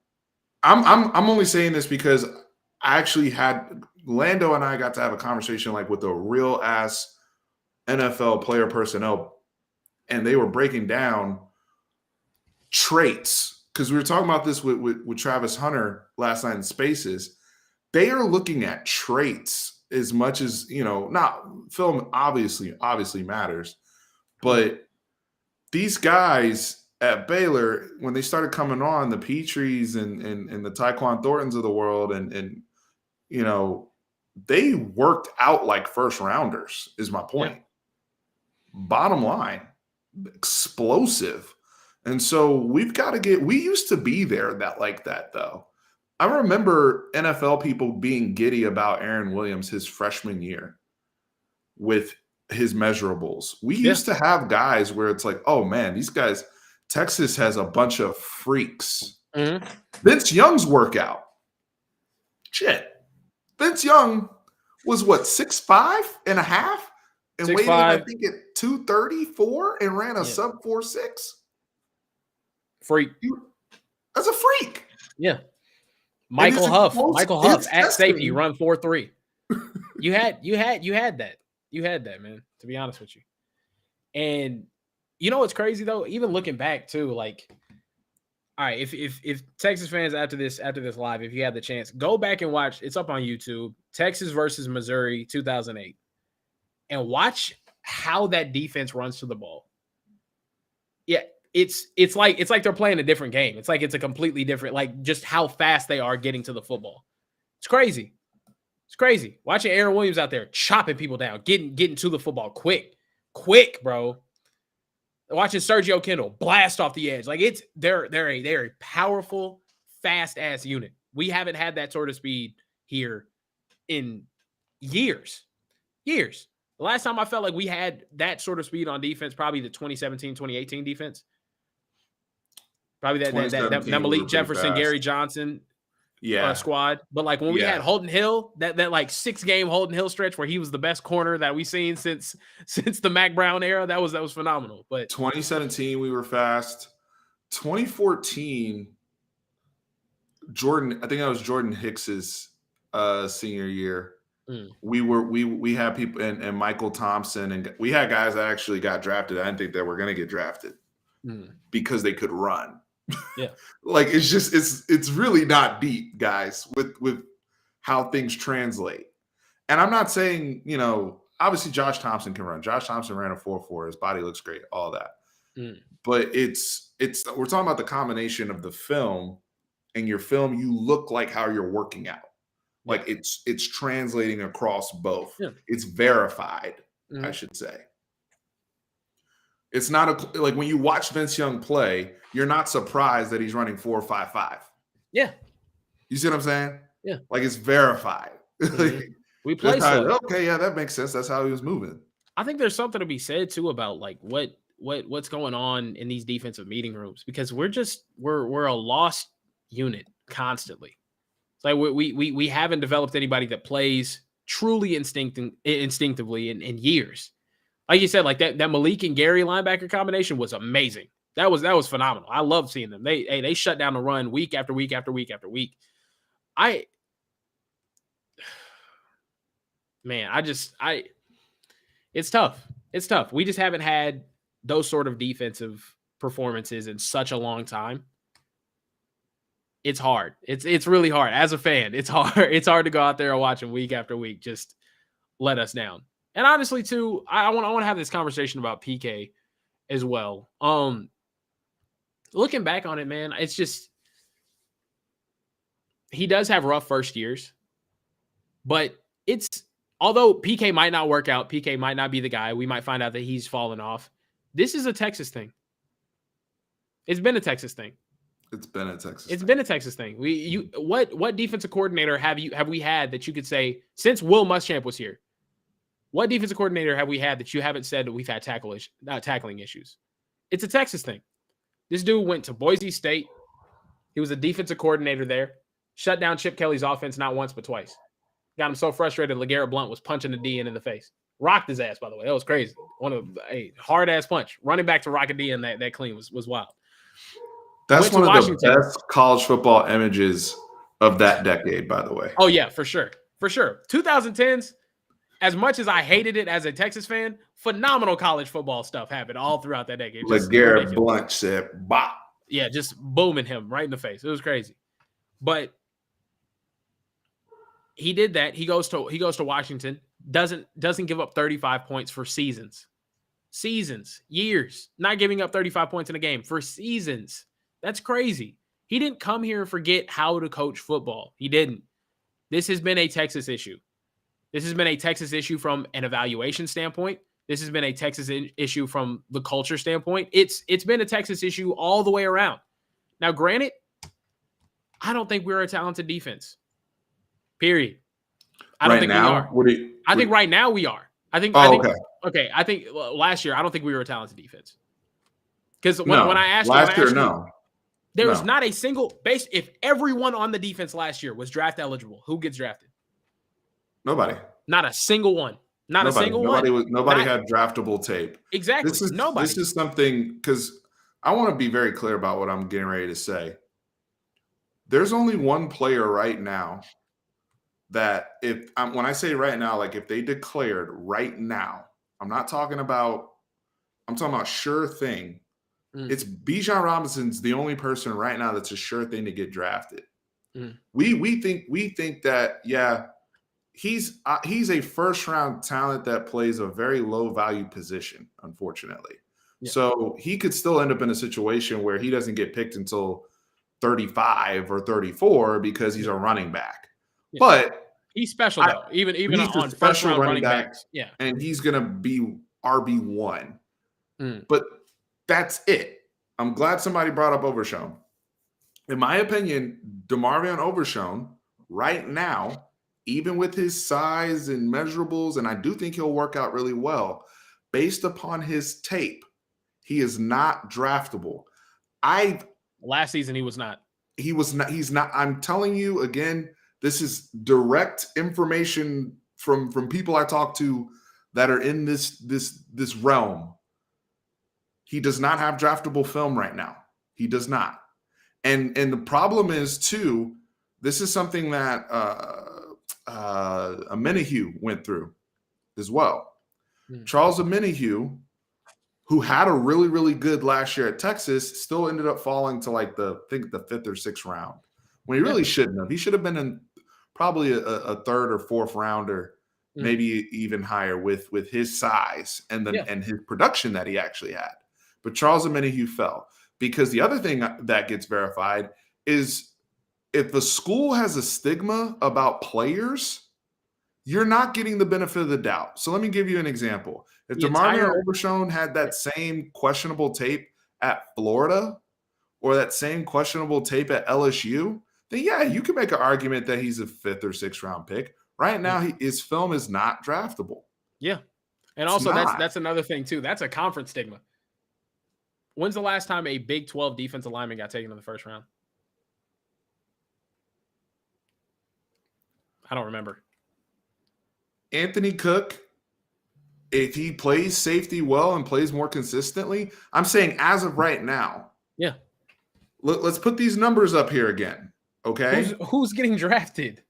I'm only saying this because I actually had Lando and I got to have a conversation like with a real ass NFL player personnel, and they were breaking down traits. Because we were talking about this with Travis Hunter last night in Spaces. They are looking at traits as much as, not film obviously matters, but these guys at Baylor, when they started coming on, the Petries and the Tyquan Thorntons of the world, and they worked out like first rounders, is my point. Yeah. Bottom line, explosive. And so we used to be there like that though. I remember NFL people being giddy about Aaron Williams his freshman year with his measurables. We used to have guys where it's like, oh man, these guys, Texas has a bunch of freaks. Mm-hmm. Vince Young's workout. Shit. Vince Young was what, 6'5" and a half? And weighed in, I think, at 234 and ran a sub 4.6. Freak. That's a freak. Yeah. Michael Huff at safety, run 4.3. You had that. You had that, man, to be honest with you. And you know what's crazy though? Even looking back too, like, all right, if Texas fans after this live, if you have the chance, go back and watch, it's up on YouTube, Texas versus Missouri 2008. And watch how that defense runs to the ball. Yeah. It's like they're playing a different game. It's like it's a completely different, like just how fast they are getting to the football. It's crazy. It's crazy. Watching Aaron Williams out there chopping people down, getting to the football quick, bro. Watching Sergio Kendall blast off the edge. Like they're a powerful, fast ass unit. We haven't had that sort of speed here in years. The last time I felt like we had that sort of speed on defense, probably the 2017, 2018 defense. Probably that Malik Jefferson, Gary Johnson squad. But like when we had Holden Hill, that like 6-game Holden Hill stretch where he was the best corner that we've seen since the Mac Brown era, that was phenomenal. But 2017 we were fast. 2014, I think that was Jordan Hicks's senior year. We had people and Michael Thompson, and we had guys that actually got drafted. I didn't think that were going to get drafted because they could run. Yeah. Like it's really not deep, guys, with how things translate. And I'm not saying, obviously Josh Thompson can run. Josh Thompson ran a 4.4. His body looks great, all that. But we're talking about the combination of the film and your film, you look like how you're working out. Like it's translating across both. Yeah. It's verified, I should say. It's not like when you watch Vince Young play, you're not surprised that he's running 4.55. Yeah. You see what I'm saying? Yeah. Like it's verified. We play slow. Okay, yeah, that makes sense. That's how he was moving. I think there's something to be said too about like what's going on in these defensive meeting rooms, because we're a lost unit constantly. It's like we haven't developed anybody that plays truly instinctively in years. Like you said, like that Malik and Gary linebacker combination was amazing. That was phenomenal. I love seeing them. They shut down the run week after week after week after week. It's tough. It's tough. We just haven't had those sort of defensive performances in such a long time. It's hard. It's really hard. As a fan, it's hard. It's hard to go out there and watch them week after week just let us down. And honestly, too, I want to have this conversation about PK as well. looking back on it, man, it's just he does have rough first years, but it's although PK might not work out, PK might not be the guy. We might find out that he's fallen off. This is a Texas thing. It's been a Texas thing. It's been a Texas. It's been a Texas thing. What defensive coordinator have we had that you could say since Will Muschamp was here? What defensive coordinator have we had that you haven't said that we've had tackling issues? It's a Texas thing. This dude went to Boise State. He was a defensive coordinator there. Shut down Chip Kelly's offense not once but twice. Got him so frustrated. LeGarrette Blount was punching the DN in the face. Rocked his ass, by the way. That was crazy. One of a hard ass punch. Running back to rock a DN that clean was wild. That's one of the best college football images of that decade, by the way. Oh yeah, for sure. For sure. 2010s, as much as I hated it as a Texas fan, phenomenal college football stuff happened all throughout that decade. LeGarrette Blount said, "Bop." Yeah, just booming him right in the face. It was crazy. But he did that. He goes to Washington, doesn't give up 35 points for seasons, years, not giving up 35 points in a game for seasons. That's crazy. He didn't come here and forget how to coach football. He didn't. This has been a Texas issue. This has been a Texas issue from an evaluation standpoint. This has been a Texas issue from the culture standpoint. It's been a Texas issue all the way around. Now, granted, I don't think we're a talented defense. Period. I don't think we are. I think right now we are. I think last year I don't think we were a talented defense. Because when I asked last year, no. There was not a single base. If everyone on the defense last year was draft eligible, who gets drafted? Nobody. Not a single one. Nobody had draftable tape. Exactly. Nobody. This is something because I want to be very clear about what I'm getting ready to say. There's only one player right now that when I say right now, like if they declared right now, I'm talking about sure thing. It's Bijan Robinson's the only person right now that's a sure thing to get drafted. We think that he's a first round talent that plays a very low value position, unfortunately. Yeah. So he could still end up in a situation where he doesn't get picked until 35 or 34 because he's a running back. Yeah. But he's special though, even on first round running backs. Yeah, and he's gonna be RB1. But that's it. I'm glad somebody brought up Overshown. In my opinion, DeMarvion Overshown right now, even with his size and measurables, and I do think he'll work out really well, based upon his tape, he is not draftable. Last season he was not. He's not. I'm telling you again, this is direct information from people I talk to that are in this realm. He does not have draftable film right now. He does not. And the problem is, too, this is something that Omenihu went through as well. Charles Omenihu, who had a really, really good last year at Texas, still ended up falling to like the 5th or 6th round when he really shouldn't have. He should have been in probably a 3rd or 4th rounder, maybe even higher with his size and his production that he actually had. But Charles Omenihu fell because the other thing that gets verified is if the school has a stigma about players, you're not getting the benefit of the doubt. So let me give you an example. If DeMarvion Overshown had that same questionable tape at Florida or that same questionable tape at LSU, then you can make an argument that he's a 5th or 6th round pick. Right now, his film is not draftable. Yeah. And also that's another thing too. That's a conference stigma. When's the last time a Big 12 defensive lineman got taken in the first round? I don't remember. Anthony Cook, if he plays safety well and plays more consistently, I'm saying as of right now. Yeah. Let's put these numbers up here again. Okay. Who's getting drafted?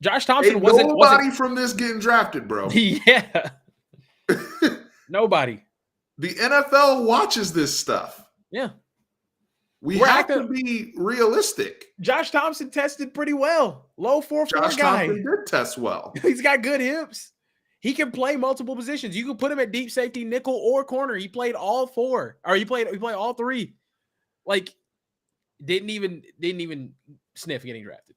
Josh Thompson wasn't from this getting drafted, bro. Yeah. Nobody. The NFL watches this stuff. Yeah. We have to be realistic. Josh Thompson tested pretty well. Low 4.4 guy. Josh Thompson did test well. He's got good hips. He can play multiple positions. You can put him at deep safety, nickel, or corner. He played all four, or he played all three. Like, didn't even sniff getting drafted.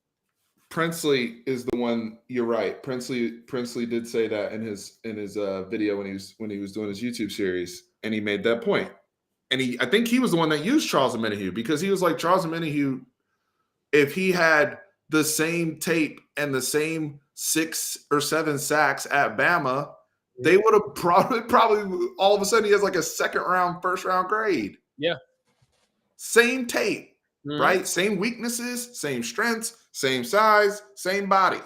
Princely is the one. You're right. Princely did say that in his video when he was doing his YouTube series, and he made that point. And I think he was the one that used Charles Omenihu, because he was like, Charles Omenihu, if he had the same tape and the same 6 or 7 sacks at Bama, they would have probably all of a sudden he has like a second round, first round grade. Yeah. Same tape, right? Same weaknesses, same strengths, same size, same body.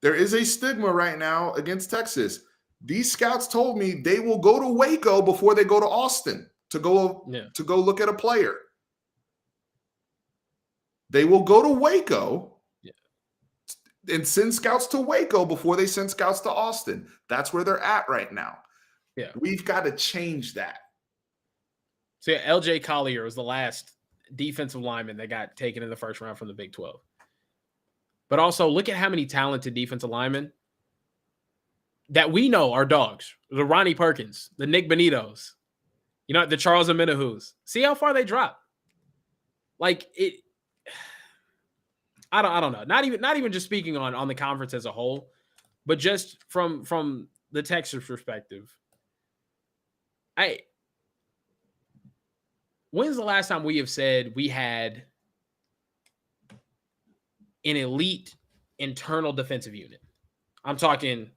There is a stigma right now against Texas. These scouts told me they will go to Waco before they go to Austin to go look at a player. They will go to Waco and send scouts to Waco before they send scouts to Austin. That's where they're at right now. Yeah. We've got to change that. So LJ Collier was the last defensive lineman that got taken in the first round from the Big 12. But also look at how many talented defensive linemen that we know are dogs. The Ronnie Perkins, the Nick Benitos, the Charles Omenihus. See how far they drop. Like it. I don't know. Not even just speaking on the conference as a whole, but just from the Texas perspective. When's the last time we have said we had an elite internal defensive unit? I'm talking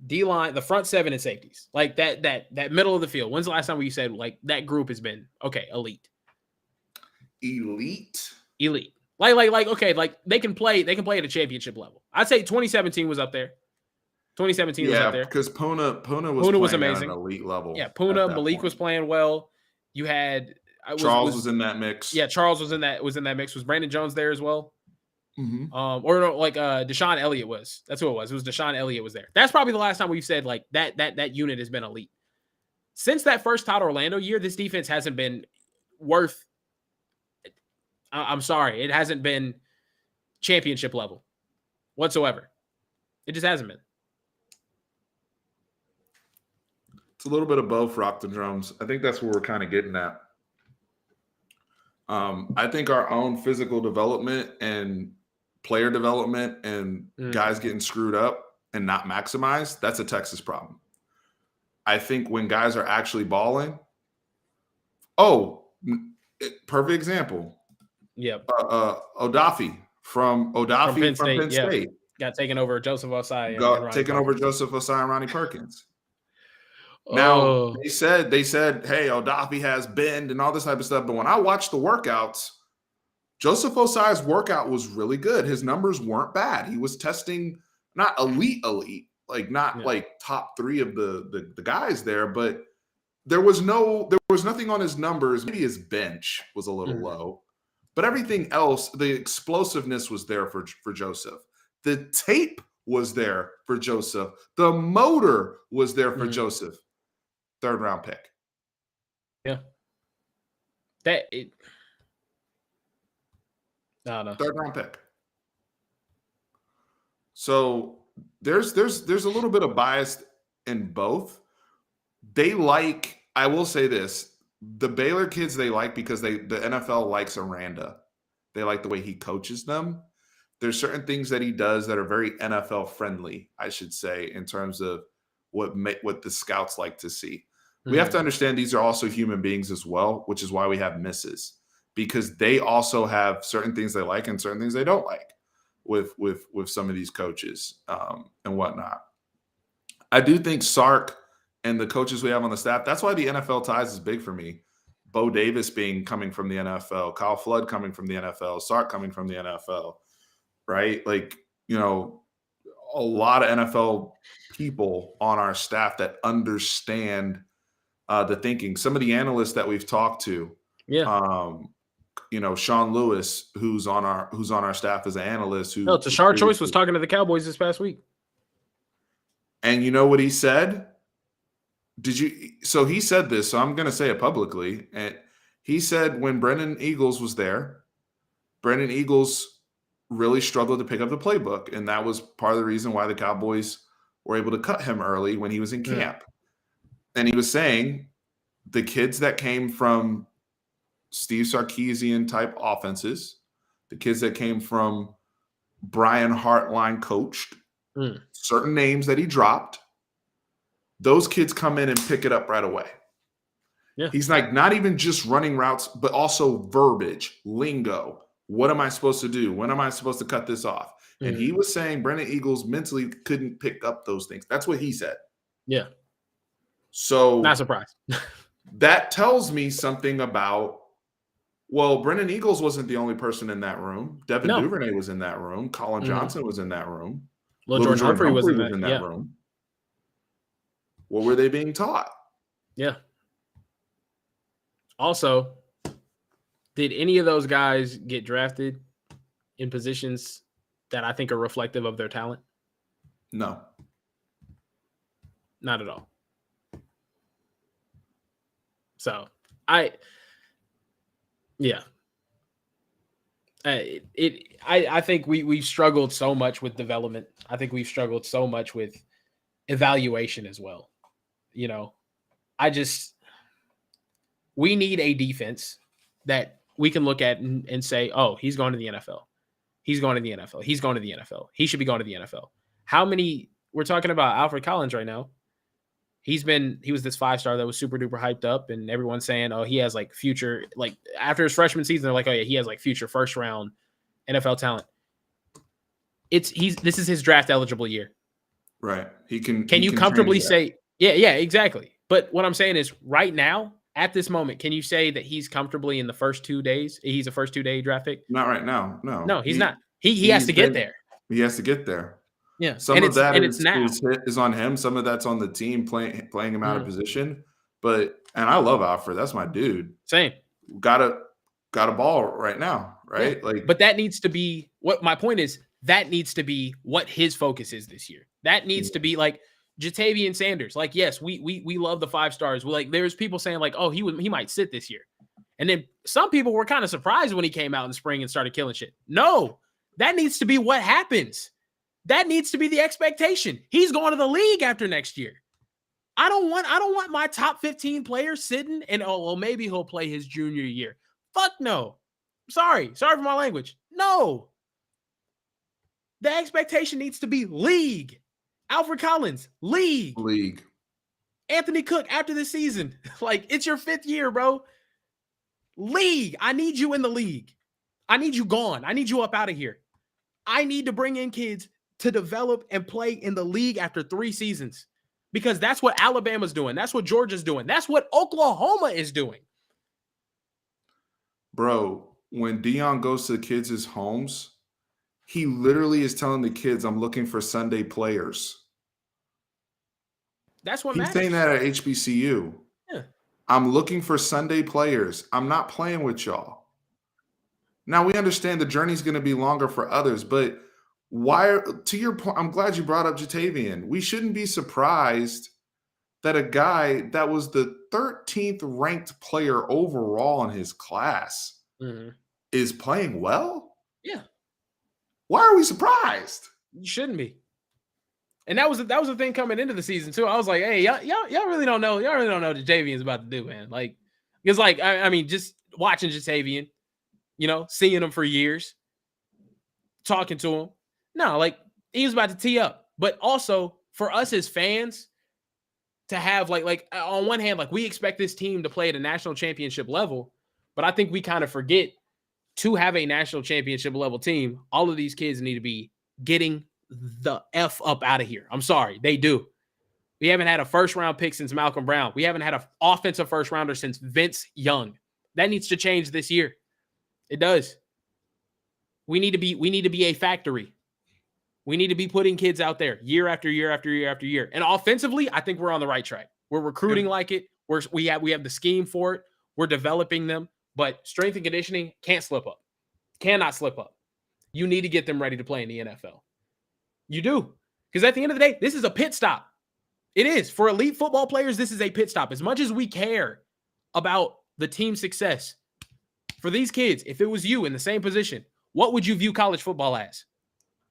D-line, the front 7 and safeties. Like that middle of the field. When's the last time we said like that group has been elite? Elite. Like okay, like they can play at a championship level. I'd say 2017 was up there. 2017 was up there. Because Puna was amazing at an elite level. Yeah, Puna, Malik was playing well. You had Charles was in that mix. Yeah, Charles was in that mix. Was Brandon Jones there as well? Mm-hmm. Deshaun Elliott was. That's who it was. It was Deshaun Elliott was there. That's probably the last time we've said like that unit has been elite. Since that first Todd Orlando year, this defense hasn't been worth. I'm sorry, it hasn't been championship level whatsoever. It just hasn't been. It's a little bit of both, rock the drums. I think that's what we're kind of getting at. I think our own physical development and player development and guys getting screwed up and not maximized, that's a Texas problem. I think when guys are actually balling, perfect example. Yep. Odafe from Penn State. Got taken over Joseph Osai. Taken over Joseph Osai and Ronnie Perkins. Now they said, hey, Odafe has bend and all this type of stuff. But when I watched the workouts, Joseph Osai's workout was really good. His numbers weren't bad. He was testing not elite, like not like top 3 of the guys there, but there was nothing on his numbers. Maybe his bench was a little low, but everything else, the explosiveness was there for Joseph. The tape was there for Joseph. The motor was there for Joseph. 3rd round pick. Yeah. I don't know. 3rd round pick. So there's a little bit of bias in both. I will say this, the Baylor kids they like because the NFL likes Aranda. They like the way he coaches them. There's certain things that he does that are very NFL friendly, I should say, in terms of what the scouts like to see. We have to understand these are also human beings as well, which is why we have misses, because they also have certain things they like and certain things they don't like with some of these coaches and whatnot. I do think Sark and the coaches we have on the staff, that's why the NFL ties is big for me. Bo Davis coming from the NFL, Kyle Flood coming from the NFL, Sark coming from the NFL, right? Like, a lot of NFL people on our staff that understand the thinking. Some of the analysts that we've talked to, Sean Lewis, who's on our staff as an analyst. Tashard Choice was talking to the Cowboys this past week, and you know what he said? So he said this. So I'm going to say it publicly. And he said when Brendan Eagles was there, Brendan Eagles really struggled to pick up the playbook, and that was part of the reason why the Cowboys were able to cut him early when he was in camp. And he was saying the kids that came from Steve Sarkisian type offenses, the kids that came from Brian Hartline coached, certain names that he dropped, those kids come in and pick it up right away. Yeah. He's like not even just running routes, but also verbiage, lingo. What am I supposed to do? When am I supposed to cut this off? And he was saying Brennan Eagles mentally couldn't pick up those things. That's what he said. Yeah. So not surprised. That tells me something about, well, Brennan Eagles wasn't the only person in that room. Devin Duvernay was in that room. Colin Johnson was in that room. Little Jordan Humphrey was in that room. What were they being taught? Yeah. Also, did any of those guys get drafted in positions that I think are reflective of their talent? No. Not at all. So, I think we've struggled so much with development. I think we've struggled so much with evaluation as well. You know, we need a defense that we can look at and say, oh, he's going to the NFL. He's going to the NFL. He's going to the NFL. He should be going to the NFL. We're talking about Alfred Collins right now. He was this 5-star that was super duper hyped up, and everyone's saying, oh, he has like future, like after his freshman season, they're like, oh yeah, he has like future first round NFL talent. This is his draft eligible year. Right. Can you comfortably say, yeah, exactly. But what I'm saying is right now, at this moment, can you say that he's comfortably in the first 2 days? He's a first 2-day draft pick? Not right now. No, he's not. He has to get there. He has to get there. Yeah. Some of that is on him. Some of that's on the team playing him out of position. And I love Alfred. That's my dude. Same. Got a ball right now, right? Yeah. But that needs to be what my point is. That needs to be what his focus is this year. That needs to be like Jatavian Sanders. Like, yes, we love the 5 stars. There's people saying like, oh, he might sit this year. And then some people were kind of surprised when he came out in spring and started killing shit. No, that needs to be what happens. That needs to be the expectation. He's going to the league after next year. I don't want my top 15 players sitting and maybe he'll play his junior year. Fuck no. Sorry for my language. No. The expectation needs to be league. Alfred Collins, league. Anthony Cook after this season. Like, it's your 5th year, bro. League. I need you in the league. I need you gone. I need you up out of here. I need to bring in kids to develop and play in the league after 3 seasons, because that's what Alabama's doing. That's what Georgia's doing. That's what Oklahoma is doing. Bro, when Deion goes to the kids' homes, he literally is telling the kids, I'm looking for Sunday players. That's what He's matters. saying that at HBCU. Yeah. I'm looking for Sunday players. I'm not playing with y'all. Now, we understand the journey's going to be longer for others, but to your point, I'm glad you brought up Jatavian. We shouldn't be surprised that a guy that was the 13th ranked player overall in his class is playing well. Yeah. Why are we surprised? You shouldn't be. And that was the thing coming into the season too. I was like, hey, y'all really don't know. Y'all really don't know what Jatavian's about to do, man. Like, because like, I mean, just watching Jatavian, seeing him for years, talking to him. No, like he was about to tee up. But also for us as fans to have like on one hand, like we expect this team to play at a national championship level, but I think we kind of forget to have a national championship level team. All of these kids need to be getting the F up out of here. I'm sorry. They do. We haven't had a first round pick since Malcolm Brown. We haven't had an offensive first rounder since Vince Young. That needs to change this year. It does. We need to be a factory. We need to be putting kids out there year after year after year after year. And offensively, I think we're on the right track. We're recruiting like it. We have the scheme for it. We're developing them. But strength and conditioning can't slip up. Cannot slip up. You need to get them ready to play in the NFL. You do. Because at the end of the day, this is a pit stop. It is. For elite football players, this is a pit stop. As much as we care about the team success, for these kids, if it was you in the same position, what would you view college football as?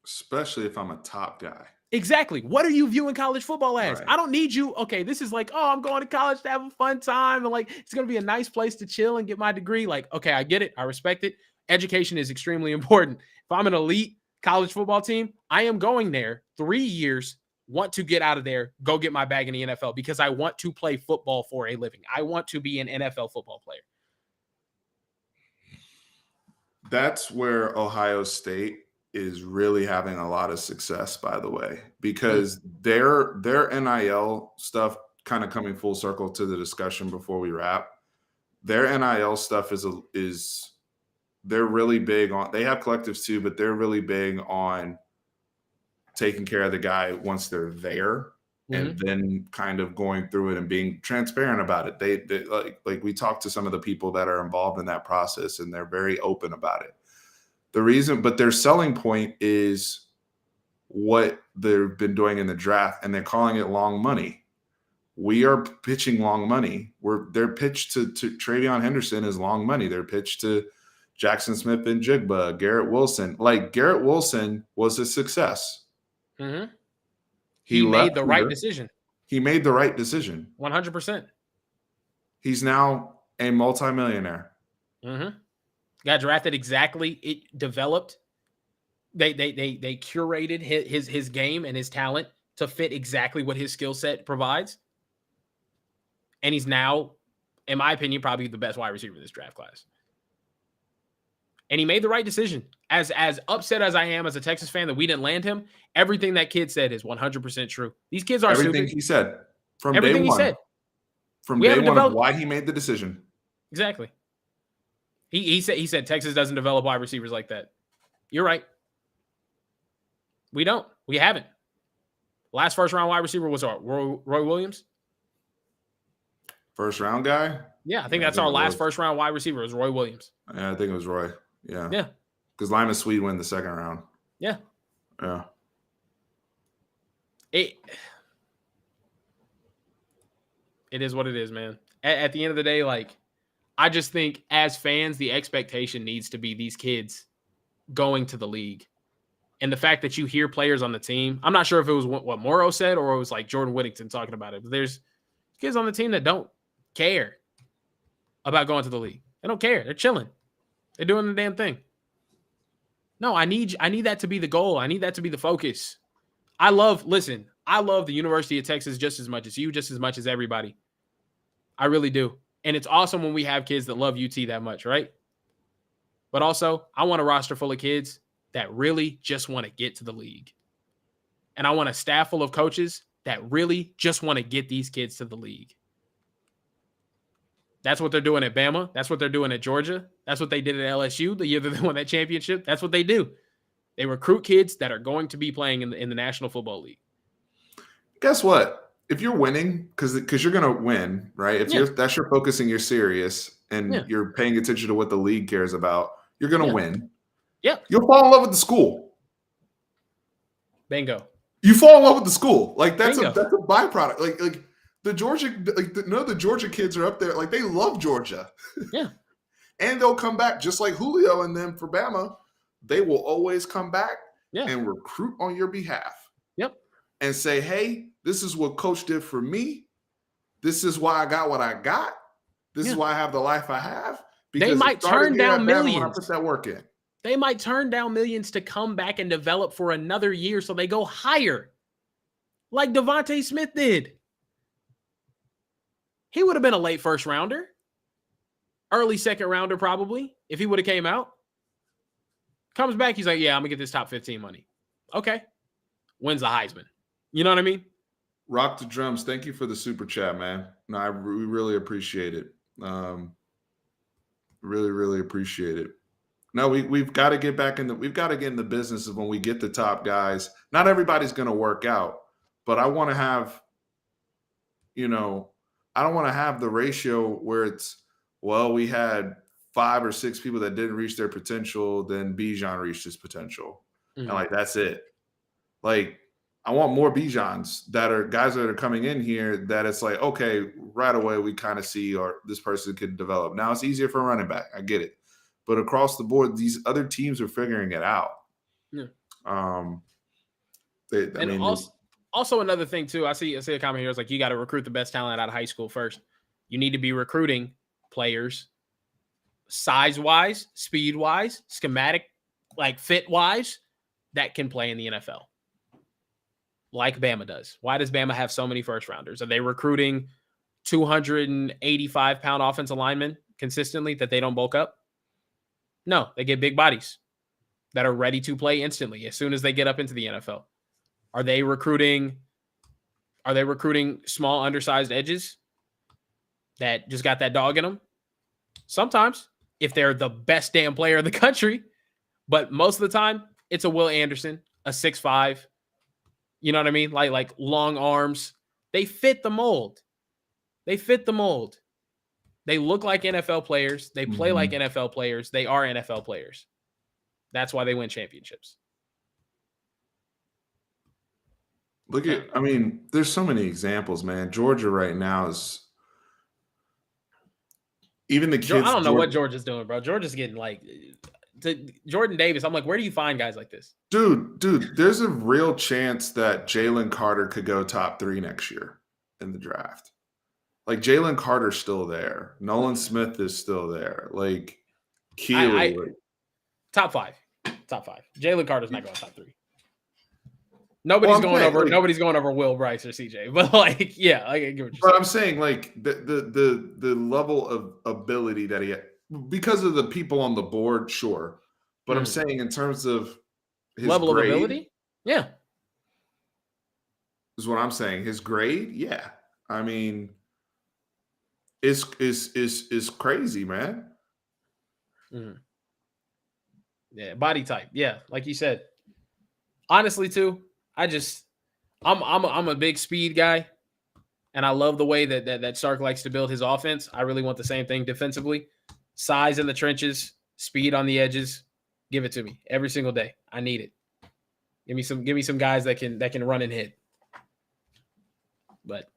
Especially if I'm a top guy. Exactly. What are you viewing college football as? Right. I don't need you. Okay, this is like, oh, I'm going to college to have a fun time. And like, it's going to be a nice place to chill and get my degree. Like, okay, I get it. I respect it. Education is extremely important. If I'm an elite college football team, I am going there 3 years, want to get out of there, go get my bag in the NFL because I want to play football for a living. I want to be an NFL football player. That's where Ohio State is really having a lot of success, by the way, because their NIL stuff, kind of coming full circle to the discussion before we wrap, their NIL stuff is they're really big on, they have collectives too, but they're really big on taking care of the guy once they're there. And then kind of going through it and being transparent about it. They like we talked to some of the people that are involved in that process, and they're very open about it. The reason, but their selling point is what they've been doing in the draft, and they're calling it long money. We are pitching long money. Their pitch to Travion Henderson is long money. Their pitch to Jackson Smith and Jigba, Garrett Wilson. Like, Garrett Wilson was a success. Mm-hmm. He made the right decision. He made the right decision. 100%. He's now a multimillionaire. Mm-hmm. Got drafted exactly. It developed. They curated his game and his talent to fit exactly what his skill set provides. And he's now, in my opinion, probably the best wide receiver in this draft class. And he made the right decision. As upset as I am as a Texas fan that we didn't land him, everything that kid said is 100% true. These kids are everything stupid. He said from everything day one. He said. From day one of why he made the decision. Exactly. He said Texas doesn't develop wide receivers like that. You're right. We don't. We haven't. Last first round wide receiver was Roy Williams. First round guy? Yeah, I think that's our last first round wide receiver was Roy Williams. Yeah, I think it was Roy. Yeah. Yeah. Because Lyman Swede went the second round. Yeah. Yeah. It is what it is, man. At the end of the day, like, I just think as fans, the expectation needs to be these kids going to the league. And the fact that you hear players on the team, I'm not sure if it was what Morrow said or it was like Jordan Whittington talking about it, but there's kids on the team that don't care about going to the league. They don't care. They're chilling. They're doing the damn thing. No, I need that to be the goal. I need that to be the focus. I love the University of Texas just as much as you, just as much as everybody. I really do. And it's awesome when we have kids that love UT that much, right? But also, I want a roster full of kids that really just want to get to the league. And I want a staff full of coaches that really just want to get these kids to the league. That's what they're doing at Bama. That's what they're doing at Georgia. That's what they did at LSU the year that they won that championship. That's what they do. They recruit kids that are going to be playing in the National Football League. Guess what? If you're winning, because you're going to win, right? If that's your focus and you're serious and you're paying attention to what the league cares about, you're going to win. Yep. You'll fall in love with the school. Bingo. You fall in love with the school. Like that's Bingo. a byproduct. Like the Georgia, the Georgia kids are up there. Like they love Georgia. Yeah. And they'll come back just like Julio and them for Bama. They will always come back and recruit on your behalf. Yep. And say, hey, this is what coach did for me. This is why I got what I got. This is why I have the life I have. Because they might turn down millions. When I put that work in. They might turn down millions to come back and develop for another year so they go higher. Like Devontae Smith did. He would have been a late first rounder. Early second rounder probably, if he would have came out. Comes back, he's like, yeah, I'm going to get this top 15 money. Okay. Wins the Heisman. You know what I mean? Rock the drums. Thank you for the super chat, man. No, we really appreciate it. Really, really appreciate it. No, we've got to get back in the business of when we get the top guys. Not everybody's going to work out, but I want to have, I don't want to have the ratio where it's, well, we had 5 or 6 people that didn't reach their potential, then Bijan reached his potential. Mm-hmm. And like, that's it. Like, I want more Bijans that are guys that are coming in here that it's like, okay, right away we kind of see or this person could develop. Now it's easier for a running back. I get it. But across the board, these other teams are figuring it out. Yeah. Also another thing too, I see a comment here. It's like you got to recruit the best talent out of high school first. You need to be recruiting players size-wise, speed-wise, schematic, like fit-wise, that can play in the NFL. Like Bama does. Why does Bama have so many first rounders? Are they recruiting 285-pound offensive linemen consistently that they don't bulk up? No, they get big bodies that are ready to play instantly as soon as they get up into the NFL. Are they recruiting small, undersized edges that just got that dog in them? Sometimes, if they're the best damn player in the country. But most of the time, it's a Will Anderson, a 6'5". You know what I mean? Like long arms. They fit the mold. They look like NFL players. They play like NFL players. They are NFL players. That's why they win championships. There's so many examples, man. Georgia right now is even the kids. I don't know what Georgia's doing, bro. Georgia's getting like to Jordan Davis. I'm like, where do you find guys like this? Dude, there's a real chance that Jalen Carter could go top 3 next year in the draft. Like Jalen Carter's still there. Nolan Smith is still there. Like Keely. Top 5. Jalen Carter's not going top 3. Nobody's going over Will Bryce or CJ, but like, yeah, I get what you're saying. But I'm saying like the level of ability that he had, because of the people on the board, sure. But I'm saying in terms of his level grade, of ability, yeah, is what I'm saying. His grade, yeah. I mean, is crazy, man. Yeah, body type, yeah, like you said. Honestly, too. I'm a big speed guy, and I love the way that Sark likes to build his offense. I really want the same thing defensively. Size in the trenches, speed on the edges. Give it to me every single day. I need it. Give me some guys that can run and hit. But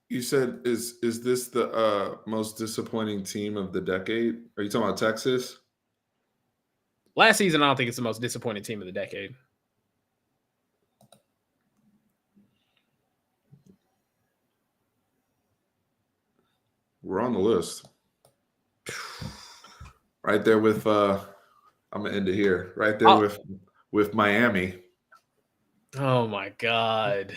you said is this the most disappointing team of the decade? Are you talking about Texas? Last season, I don't think it's the most disappointing team of the decade. We're on the list. Right there with I'm gonna end it here. Right there with Miami. Oh my God.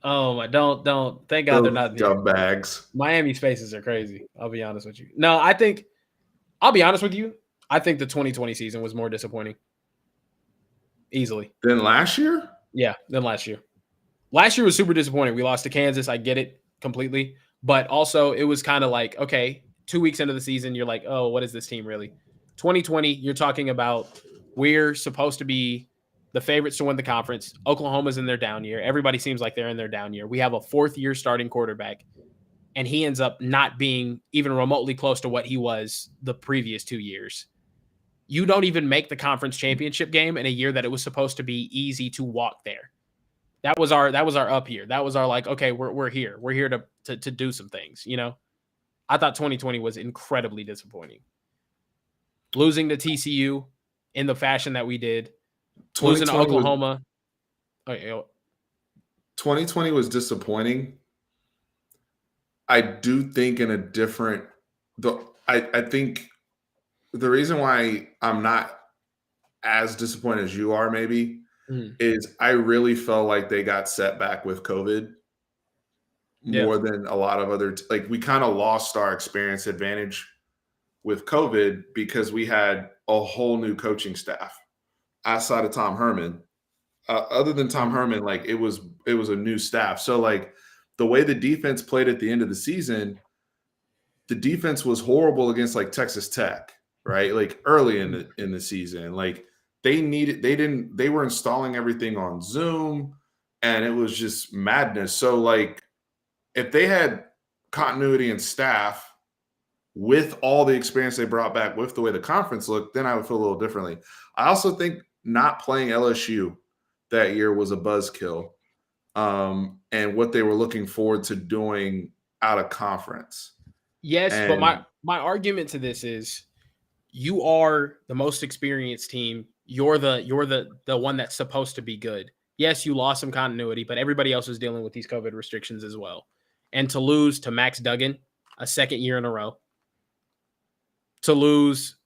Oh my don't thank God they're not there. Bags. Miami spaces are crazy. I'll be honest with you. No, I'll be honest with you. I think the 2020 season was more disappointing. Easily. Than last year? Yeah, than last year. Last year was super disappointing. We lost to Kansas. I get it completely. But also, it was kind of like, okay, 2 weeks into the season, you're like, oh, what is this team really? 2020, you're talking about we're supposed to be the favorites to win the conference. Oklahoma's in their down year. Everybody seems like they're in their down year. We have a 4th-year starting quarterback, and he ends up not being even remotely close to what he was the previous 2 years. You don't even make the conference championship game in a year that it was supposed to be easy to walk there. That was our up here. That was our like, okay, we're here. We're here to do some things, you know? I thought 2020 was incredibly disappointing. Losing to TCU in the fashion that we did. Losing to Oklahoma. 2020 was disappointing. I do think in a different I think the reason why I'm not as disappointed as you are maybe is I really felt like they got set back with COVID more than a lot of other like we kind of lost our experience advantage with COVID because we had a whole new coaching staff outside of Tom Herman. Other than Tom Herman, like it was a new staff. So like the way the defense played at the end of the season, the defense was horrible against like Texas Tech, right? Like early in the season, like they were installing everything on Zoom and it was just madness. So like if they had continuity and staff with all the experience they brought back with the way the conference looked, then I would feel a little differently. I also think not playing LSU that year was a buzzkill, and what they were looking forward to doing out of conference. Yes, but my argument to this is you are the most experienced team. You're the one that's supposed to be good. Yes, you lost some continuity, but everybody else was dealing with these COVID restrictions as well. And to lose to Max Duggan a second year in a row, to lose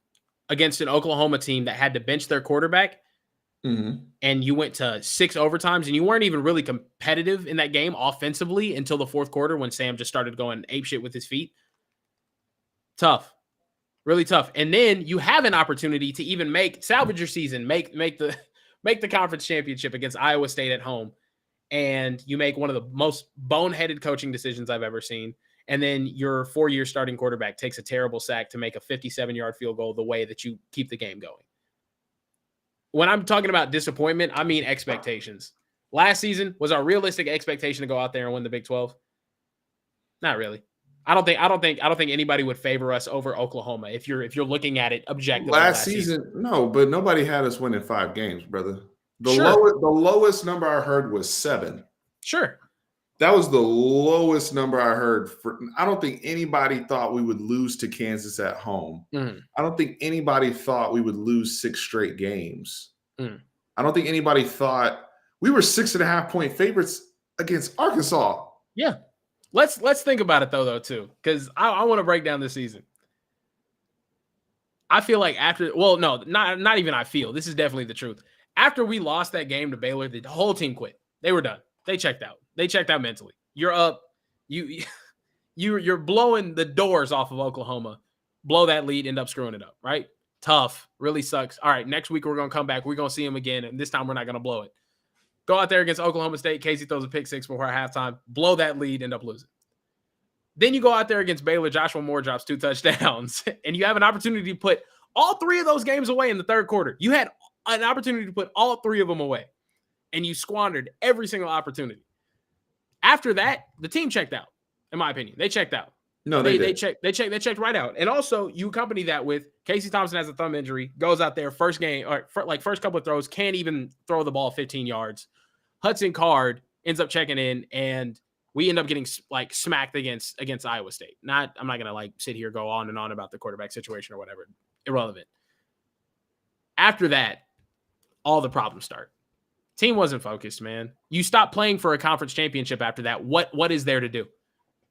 against an Oklahoma team that had to bench their quarterback, and you went to 6 overtimes, and you weren't even really competitive in that game offensively until the fourth quarter when Sam just started going apeshit with his feet. Tough. Really tough. And then you have an opportunity to even salvage your season, make the conference championship against Iowa State at home. And you make one of the most boneheaded coaching decisions I've ever seen. And then your 4-year starting quarterback takes a terrible sack to make a 57-yard field goal the way that you keep the game going. When I'm talking about disappointment, I mean expectations. Last season, was our realistic expectation to go out there and win the Big 12? Not really. I don't think anybody would favor us over Oklahoma if you're looking at it objectively. Last season, no, but nobody had us winning 5 games, brother. The lowest number I heard was 7. Sure. That was the lowest number I heard. I don't think anybody thought we would lose to Kansas at home. I don't think anybody thought we would lose 6 straight games. I don't think anybody thought we were 6.5-point favorites against Arkansas. Yeah. Let's think about it though too, because I want to break down this season. I feel like not even I feel. This is definitely the truth. After we lost that game to Baylor, the whole team quit. They were done. They checked out. They checked out mentally. You're up. You're blowing the doors off of Oklahoma. Blow that lead, end up screwing it up, right? Tough. Really sucks. All right, next week we're going to come back. We're going to see them again, and this time we're not going to blow it. Go out there against Oklahoma State. Casey throws a pick 6 before halftime. Blow that lead, end up losing. Then you go out there against Baylor. Joshua Moore drops 2 touchdowns, and you have an opportunity to put all 3 of those games away in the third quarter. You had an opportunity to put all 3 of them away, and you squandered every single opportunity. After that, the team checked out, in my opinion. They checked out. No, they checked right out. And also, you accompany that with Casey Thompson has a thumb injury, goes out there first game, or first couple of throws, can't even throw the ball 15 yards. Hudson Card ends up checking in, and we end up getting smacked against Iowa State. I'm not gonna sit here go on and on about the quarterback situation or whatever. Irrelevant. After that, all the problems start. Team wasn't focused, man. You stop playing for a conference championship after that. What is there to do?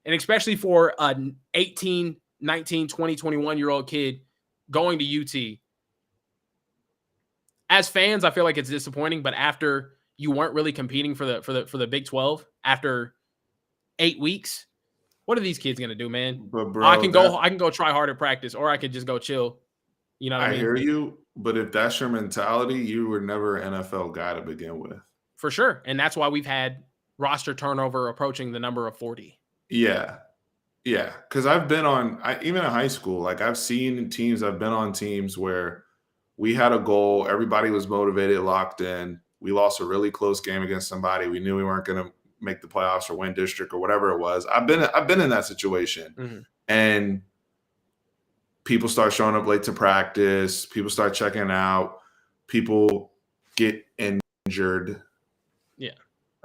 And especially for an 18, 19, 20, 21-year-old kid going to UT. As fans, I feel like it's disappointing, but after you weren't really competing for the Big 12 after 8 weeks, what are these kids going to do, man? But bro, I can go try hard at practice, or I could just go chill. You know what I mean? I hear you, but if that's your mentality, you were never an NFL guy to begin with. For sure. And that's why we've had roster turnover approaching the number of 40. Yeah. Because I've been even in high school, I've seen teams, I've been on teams where we had a goal, everybody was motivated, locked in. We lost a really close game against somebody. We knew we weren't going to make the playoffs or win district or whatever it was. I've been in that situation. And people start showing up late to practice. People start checking out. People get injured. Yeah.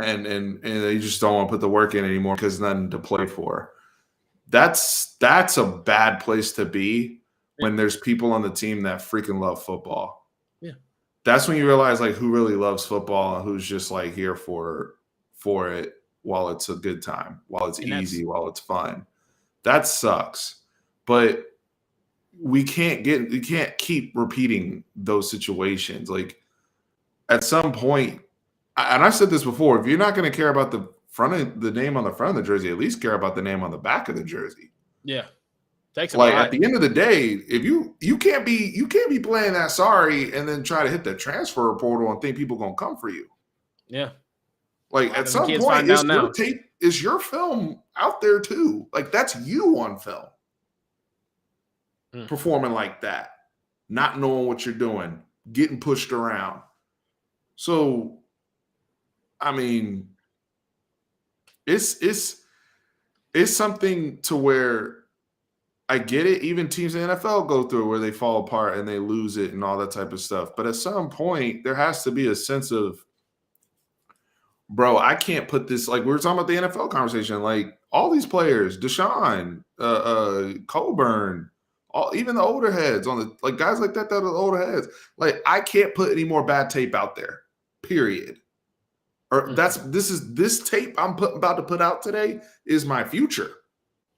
And they just don't want to put the work in anymore because nothing to play for. That's a bad place to be when there's people on the team that freaking love football. Yeah. That's when you realize who really loves football and who's just here for it while it's a good time, while it's easy, while it's fun. That sucks. But we can't keep repeating those situations. At some point, and I've said this before, if you're not going to care about the name on the front of the jersey, at least care about the name on the back of the jersey. Yeah. Takes at the end of the day, if you can't be playing that sorry and then try to hit the transfer portal and think people gonna come for you. Yeah. At some point, is your film out there too? That's you on film. Performing like that, not knowing what you're doing, getting pushed around. So, I mean, it's something to where I get it. Even teams in the NFL go through where they fall apart and they lose it and all that type of stuff. But at some point, there has to be a sense of, bro, I can't put this, we were talking about the NFL conversation, all these players, Deshaun, Coburn, even the older heads on the guys that are the older heads. I can't put any more bad tape out there. Period. or this tape I'm about to put out today is my future.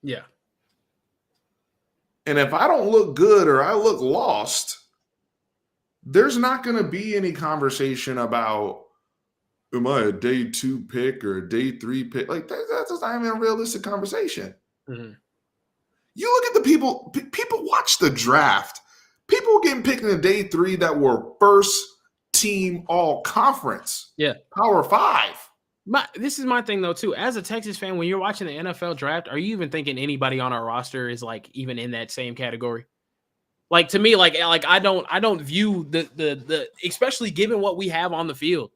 Yeah. And if I don't look good or I look lost, there's not going to be any conversation about, am I a day 2 pick or a day 3 pick? Like that's not even a realistic conversation. Mm-hmm. You look at the people watch the draft. People were getting picked in the day 3 that were first team all conference. Yeah. Power 5. This is my thing though too. As a Texas fan, when you're watching the NFL draft, are you even thinking anybody on our roster is like even in that same category? Like to me, like I don't view the especially given what we have on the field.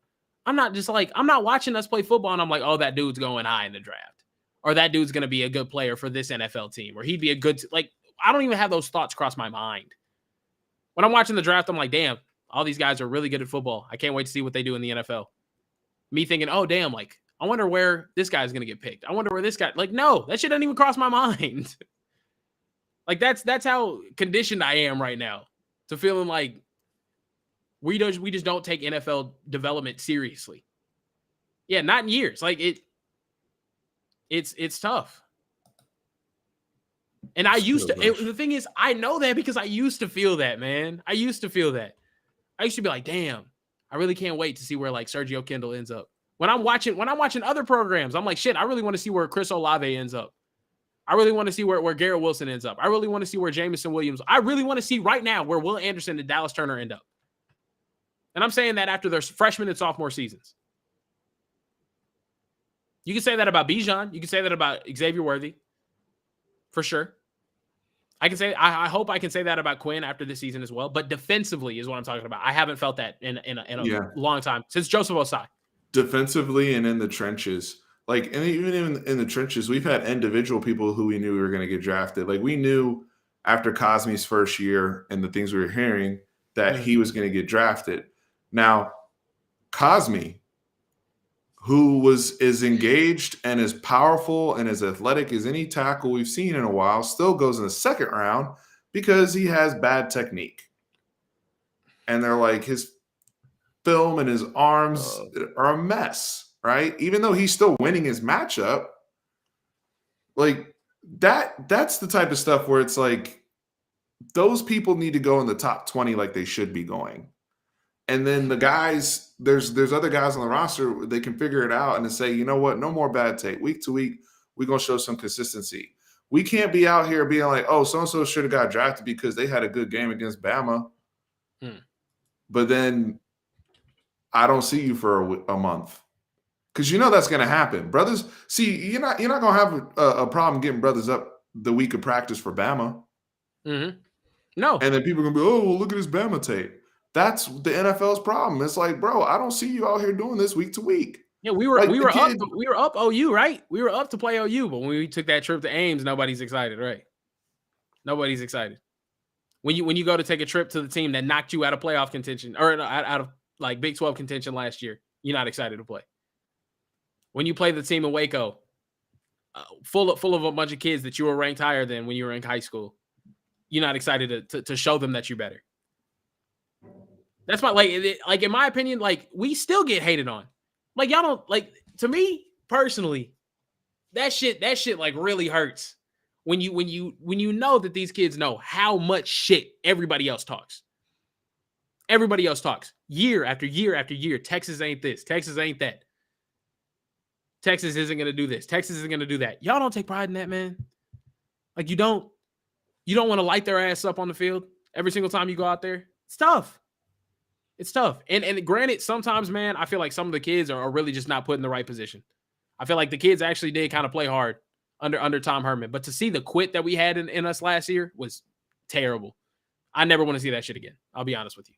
I'm not watching us play football and I'm like, oh, that dude's going high in the draft, or that dude's gonna be a good player for this NFL team, or he'd be a good like. I don't even have those thoughts cross my mind. When I'm watching the draft, I'm like, damn, all these guys are really good at football. I can't wait to see what they do in the NFL. Me thinking, oh, damn, like, I wonder where this guy's going to get picked. I wonder where this guy, like, no, that shit doesn't even cross my mind. Like, that's how conditioned I am right now to feeling like we just don't take NFL development seriously. Yeah, not in years. Like, it's tough. And I used to, the thing is, I know that because I used to feel that, man. I used to feel that. I used to be like, damn, I really can't wait to see where like Sergio Kendall ends up. When I'm watching other programs, I'm like, shit, I really want to see where Chris Olave ends up. I really want to see where Garrett Wilson ends up. I really want to see where Jameson Williams. I really want to see right now where Will Anderson and Dallas Turner end up. And I'm saying that after their freshman and sophomore seasons. You can say that about Bijan. You can say that about Xavier Worthy. For sure. I can say I hope I can say that about Quinn after this season as well. But defensively is what I'm talking about. I haven't felt that in a long time since Joseph Osai. Defensively and in the trenches, like, and even in the trenches, we've had individual people who we knew we were going to get drafted. Like we knew after Cosme's first year and the things we were hearing that he was going to get drafted. Now, Cosme, who is engaged and as powerful and as athletic as any tackle we've seen in a while, still goes in the second round because he has bad technique. And they're like, his film and his arms are a mess, right? Even though he's still winning his matchup, like that's the type of stuff where it's like those people need to go in the top 20 like they should be going. And then the guys, there's other guys on the roster, they can figure it out and then say, you know what, no more bad tape. Week to week, we're going to show some consistency. We can't be out here being like, oh, so-and-so should have got drafted because they had a good game against Bama. But then I don't see you for a month. Because you know that's going to happen. Brothers, see, you're not going to have a problem getting brothers up the week of practice for Bama. Mm-hmm. No. And then people are going to be, oh, well, look at his Bama tape. That's the NFL's problem. It's like, bro, I don't see you out here doing this week to week. Yeah, we were up OU, right? We were up to play OU, but when we took that trip to Ames, nobody's excited, right? Nobody's excited. When you go to take a trip to the team that knocked you out of playoff contention or out of like Big 12 contention last year, you're not excited to play. When you play the team in Waco, full of a bunch of kids that you were ranked higher than when you were in high school, you're not excited to show them that you're better. That's why, like in my opinion, like we still get hated on. Like y'all don't like. To me personally, that shit like really hurts when you know that these kids know how much shit everybody else talks. Everybody else talks year after year after year. Texas ain't this. Texas ain't that. Texas isn't gonna do this. Texas isn't gonna do that. Y'all don't take pride in that, man. Like you don't want to light their ass up on the field every single time you go out there. It's tough. It's tough. And granted, sometimes, man, I feel like some of the kids are really just not put in the right position. I feel like the kids actually did kind of play hard under Tom Herman. But to see the quit that we had in us last year was terrible. I never want to see that shit again. I'll be honest with you.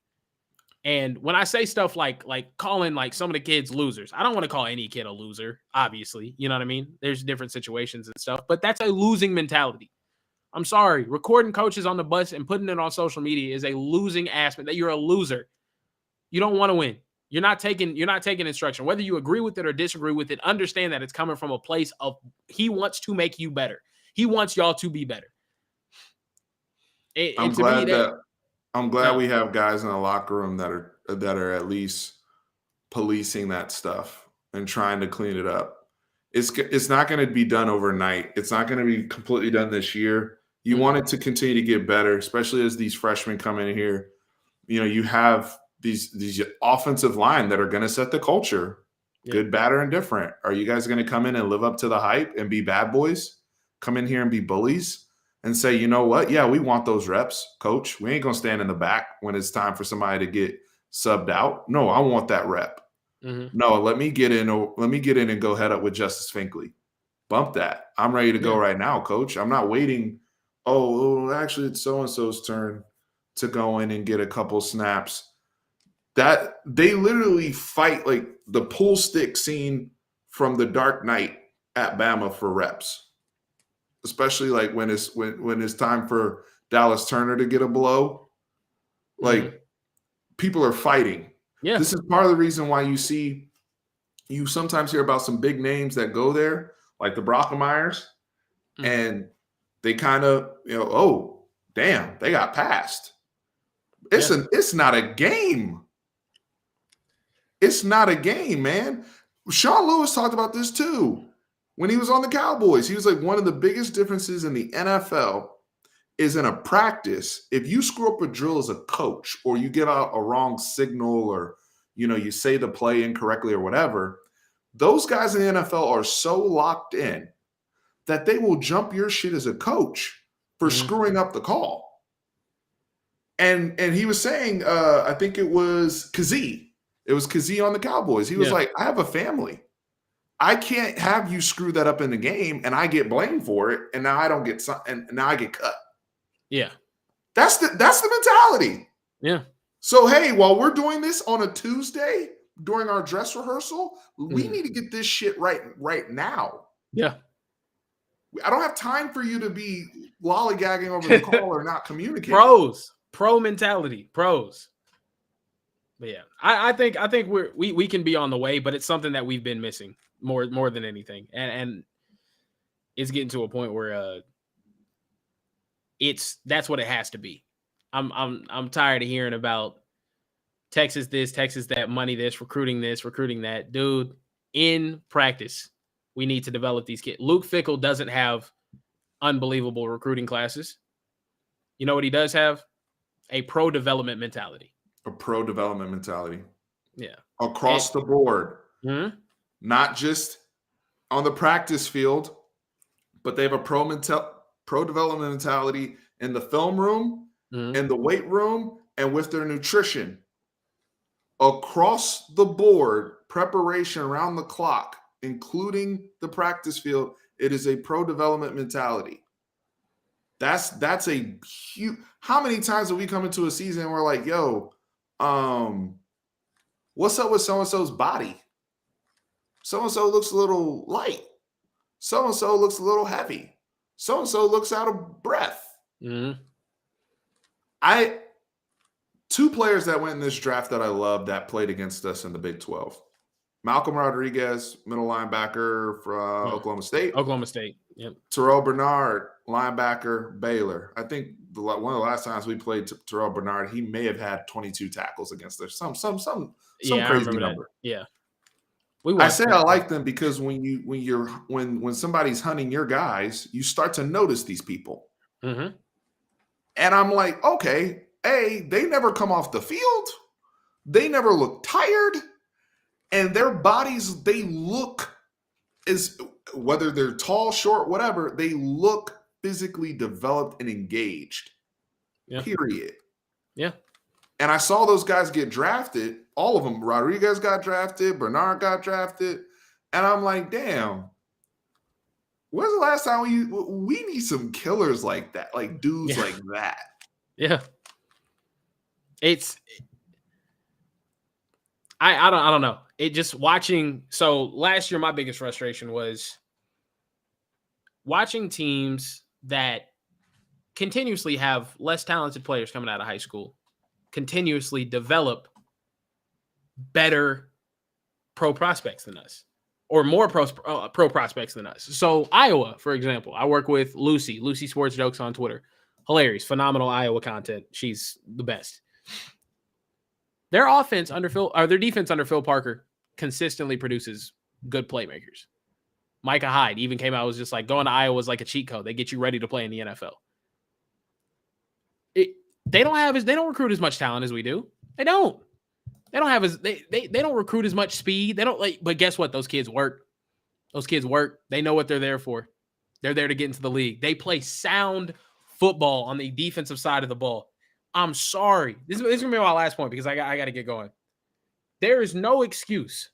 And when I say stuff like calling like some of the kids losers, I don't want to call any kid a loser, obviously. You know what I mean? There's different situations and stuff. But that's a losing mentality. I'm sorry. Recording coaches on the bus and putting it on social media is a losing aspect. That you're a loser. You don't want to win. You're not taking instruction. Whether you agree with it or disagree with it, understand that it's coming from a place of he wants to make you better. He wants y'all to be better. I'm glad we have guys in the locker room that are at least policing that stuff. and trying to clean it up. It's not going to be done overnight. It's not going to be completely done this year. You want it to continue to get better, especially as these freshmen come in here. You have these offensive line that are going to set the culture, good, bad, or indifferent. Are you guys going to come in and live up to the hype and be bad boys? Come in here and be bullies and say, you know what? Yeah, we want those reps, coach. We ain't going to stand in the back when it's time for somebody to get subbed out. No, I want that rep. No, let me get in and go head up with Justice Finkley. Bump that. I'm ready to go right now, coach. I'm not waiting. Oh, actually, it's so-and-so's turn to go in and get a couple snaps. That they literally fight like the pool stick scene from The Dark Knight at Bama for reps. Especially like when it's time for Dallas Turner to get a blow. Like people are fighting. Yeah. This is part of the reason why you sometimes hear about some big names that go there, like the Brockermeyers, and they kind of, oh, damn, they got passed. It's not a game. It's not a game, man. Sean Lewis talked about this too. When he was on the Cowboys, he was like, one of the biggest differences in the NFL is in a practice, if you screw up a drill as a coach or you give out a wrong signal or, you say the play incorrectly or whatever, those guys in the NFL are so locked in that they will jump your shit as a coach for screwing up the call. And he was saying, I think it was Kazee. It was Kazee on the Cowboys. He was like, I have a family. I can't have you screw that up in the game and I get blamed for it. And now I don't get and now I get cut. Yeah. That's the mentality. Yeah. So, hey, while we're doing this on a Tuesday during our dress rehearsal, we need to get this shit right now. Yeah. I don't have time for you to be lollygagging over the call or not communicating. Pro mentality, pros. But yeah, I think we can be on the way, but it's something that we've been missing more than anything, and it's getting to a point where that's what it has to be. I'm tired of hearing about Texas this, Texas that, money this, recruiting that. Dude, in practice, we need to develop these kids. Luke Fickell doesn't have unbelievable recruiting classes. You know what he does have? A pro development mentality. A pro development mentality. Yeah. Across the board. Not just on the practice field, but they have a pro development mentality in the film room, in the weight room, and with their nutrition. Across the board, preparation around the clock, including the practice field, it is a pro development mentality. That's a huge. How many times have we come into a season and we're like, yo, what's up with so-and-so's body? So-and-so looks a little light. So-and-so looks a little heavy. So-and-so looks out of breath. Two players that went in this draft that I love that played against us in the Big 12. Malcolm Rodriguez, middle linebacker from Oklahoma State. Yep. Terrell Bernard, linebacker, Baylor. I think one of the last times we played Terrell Bernard, he may have had 22 tackles against us. Some crazy number. That. Yeah. I say I like them because when somebody's hunting your guys, you start to notice these people. And I'm like, okay, they never come off the field. They never look tired. And their bodies, they look whether they're tall, short, whatever, they look physically developed and engaged. Yeah. Period. Yeah. And I saw those guys get drafted. All of them. Rodriguez got drafted. Bernard got drafted. And I'm like, damn. When's the last time we need some killers like that? Like dudes like that. Yeah. I don't know. It just watching. So last year, my biggest frustration was watching teams that continuously have less talented players coming out of high school, continuously develop better pro prospects than us, or more pro prospects than us. So Iowa, for example, I work with Lucy Sports Jokes on Twitter. Hilarious, phenomenal Iowa content. She's the best. Their offense under their defense under Phil Parker consistently produces good playmakers. Micah Hyde even came out, was just like, going to Iowa is like a cheat code. They get you ready to play in the NFL. They don't recruit as much talent as we do. They don't. They don't have they don't recruit as much speed. They don't but guess what? Those kids work. They know what they're there for. They're there to get into the league. They play sound football on the defensive side of the ball. I'm sorry. This is gonna be my last point because I got to get going. There is no excuse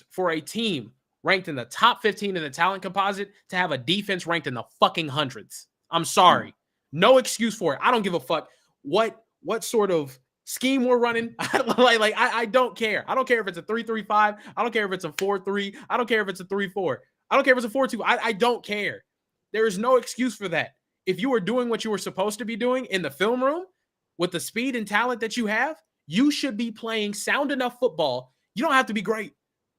for a team ranked in the top 15 in the talent composite to have a defense ranked in the fucking hundreds. I'm sorry. No excuse for it. I don't give a fuck what sort of scheme we're running. I don't care. I don't care if it's a 3-3-5. I don't care if it's a 4-3. I don't care if it's a 3-4. I don't care if it's a 4-2. I don't care. There is no excuse for that. If you are doing what you were supposed to be doing in the film room with the speed and talent that you have, you should be playing sound enough football. You don't have to be great.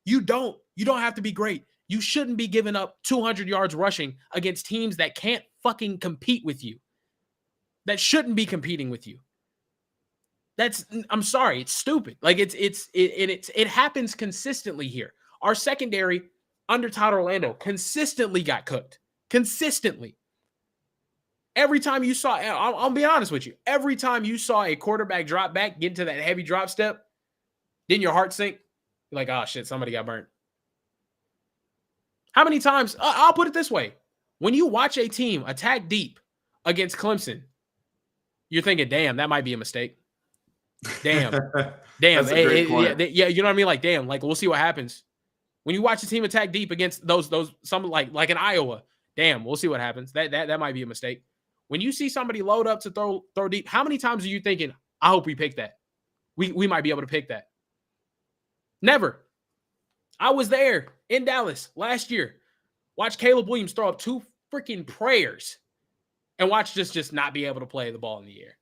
You don't have to be great. You shouldn't be giving up 200 yards rushing against teams that can't fucking compete with you. That shouldn't be competing with you. I'm sorry, it's stupid. Like it happens consistently here. Our secondary under Todd Orlando consistently got cooked. Consistently. Every time you saw, I'll be honest with you, every time you saw a quarterback drop back, get into that heavy drop step, didn't your heart sink? You're like, oh shit, somebody got burnt. How many times, I'll put it this way. When you watch a team attack deep against Clemson, you're thinking, damn, that might be a mistake. Damn. That's a great point. Yeah, you know what I mean? Like, damn, like we'll see what happens. When you watch a team attack deep against those some like in Iowa, damn, we'll see what happens. That might be a mistake. When you see somebody load up to throw deep, how many times are you thinking, I hope we pick that? We might be able to pick that. Never. I was there in Dallas last year. Watch Caleb Williams throw up 2 freaking prayers and watch just not be able to play the ball in the air.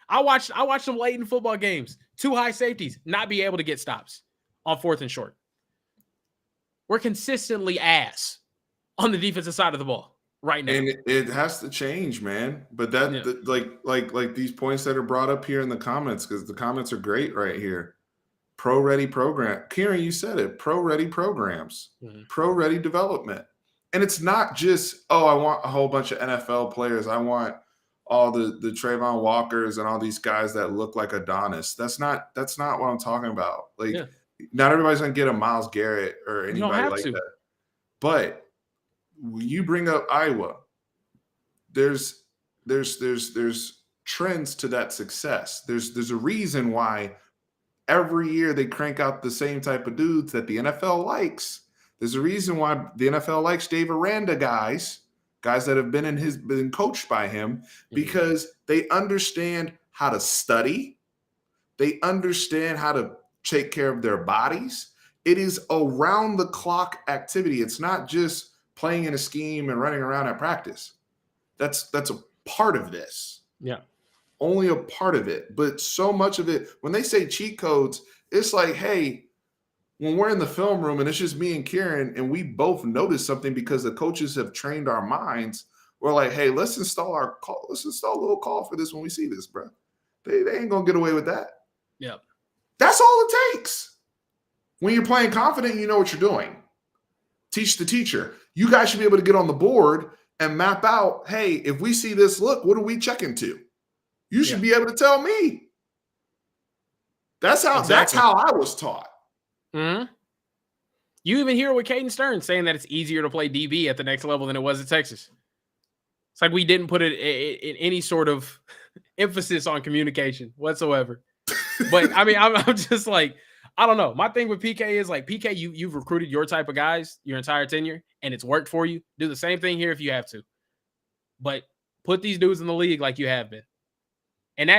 I watched them late in football games. 2 high safeties, not be able to get stops on 4th and short. We're consistently ass on the defensive side of the ball right now. And it has to change, man. But like these points that are brought up here in the comments, because the comments are great right here. Pro-ready program. Kieran, you said it. Pro-ready programs. Mm-hmm. Pro-ready development. And it's not just, I want a whole bunch of NFL players. I want all the Trayvon Walkers and all these guys that look like Adonis. That's not what I'm talking about. Like, not everybody's going to get a Myles Garrett or anybody like that. But when you bring up Iowa, there's trends to that success. There's a reason why every year they crank out the same type of dudes that the NFL likes. There's a reason why the NFL likes Dave Aranda guys that have been coached by him, because they understand how to study. They understand how to take care of their bodies. It is around the clock activity. It's not just playing in a scheme and running around at practice. That's a part of this. Yeah. Only a part of it. But so much of it, when they say cheat codes, it's like, hey, when we're in the film room and it's just me and Kieran and we both notice something because the coaches have trained our minds, we're like, hey, let's install a little call for this when we see this, bro. They ain't going to get away with that. Yeah. That's all it takes. When you're playing confident, you know what you're doing. Teach the teacher. You guys should be able to get on the board and map out, hey, if we see this look, what are we checking to? You should be able to tell me. That's how I was taught. Mm-hmm. You even hear with Caden Stern saying that it's easier to play DB at the next level than it was at Texas. It's like we didn't put it in any sort of emphasis on communication whatsoever. But I mean, I'm just like, I don't know. My thing with PK is like, PK, you've recruited your type of guys your entire tenure, and it's worked for you. Do the same thing here if you have to. But put these dudes in the league like you have been. And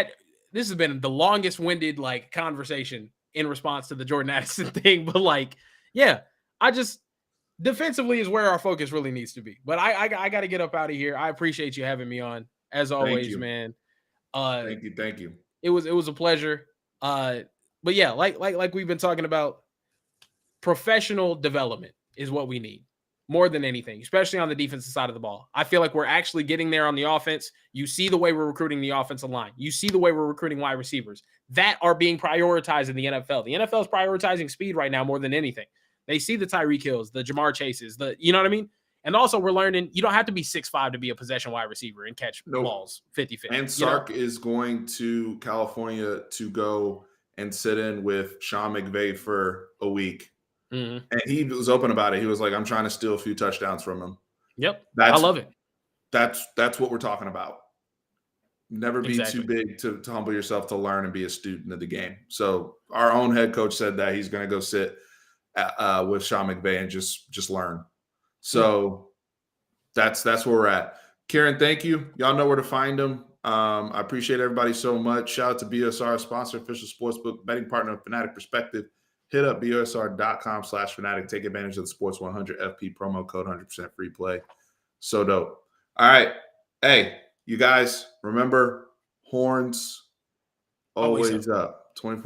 this has been the longest winded like conversation in response to the Jordan Addison thing. But like, yeah, I just defensively is where our focus really needs to be. But I got to get up out of here. I appreciate you having me on as always, man. Thank you. It was a pleasure. But yeah, like we've been talking about, professional development is what we need more than anything, especially on the defensive side of the ball. I feel like we're actually getting there on the offense. You see the way we're recruiting the offensive line. You see the way we're recruiting wide receivers that are being prioritized in the NFL. The NFL is prioritizing speed right now more than anything. They see the Tyreek Hills, the Jamar Chases, you know what I mean? And also we're learning you don't have to be 6'5" to be a possession wide receiver and catch balls 50-50. And Sark is going to California to go and sit in with Sean McVay for a week. Mm-hmm. And he was open about it. He was like, I'm trying to steal a few touchdowns from him. Yep. I love it. That's what we're talking about. Never be too big to humble yourself to learn and be a student of the game. So our own head coach said that he's going to go sit with Sean McVay and just learn. So that's where we're at. Kieran, thank you. Y'all know where to find him. I appreciate everybody so much. Shout out to BSR, sponsor, official sportsbook betting partner of Fanatic Perspective. Hit up BSR.com/Fanatic. Take advantage of the Sports 100 FP promo code, 100% free play. So dope. All right. Hey, you guys, remember, horns always up. 24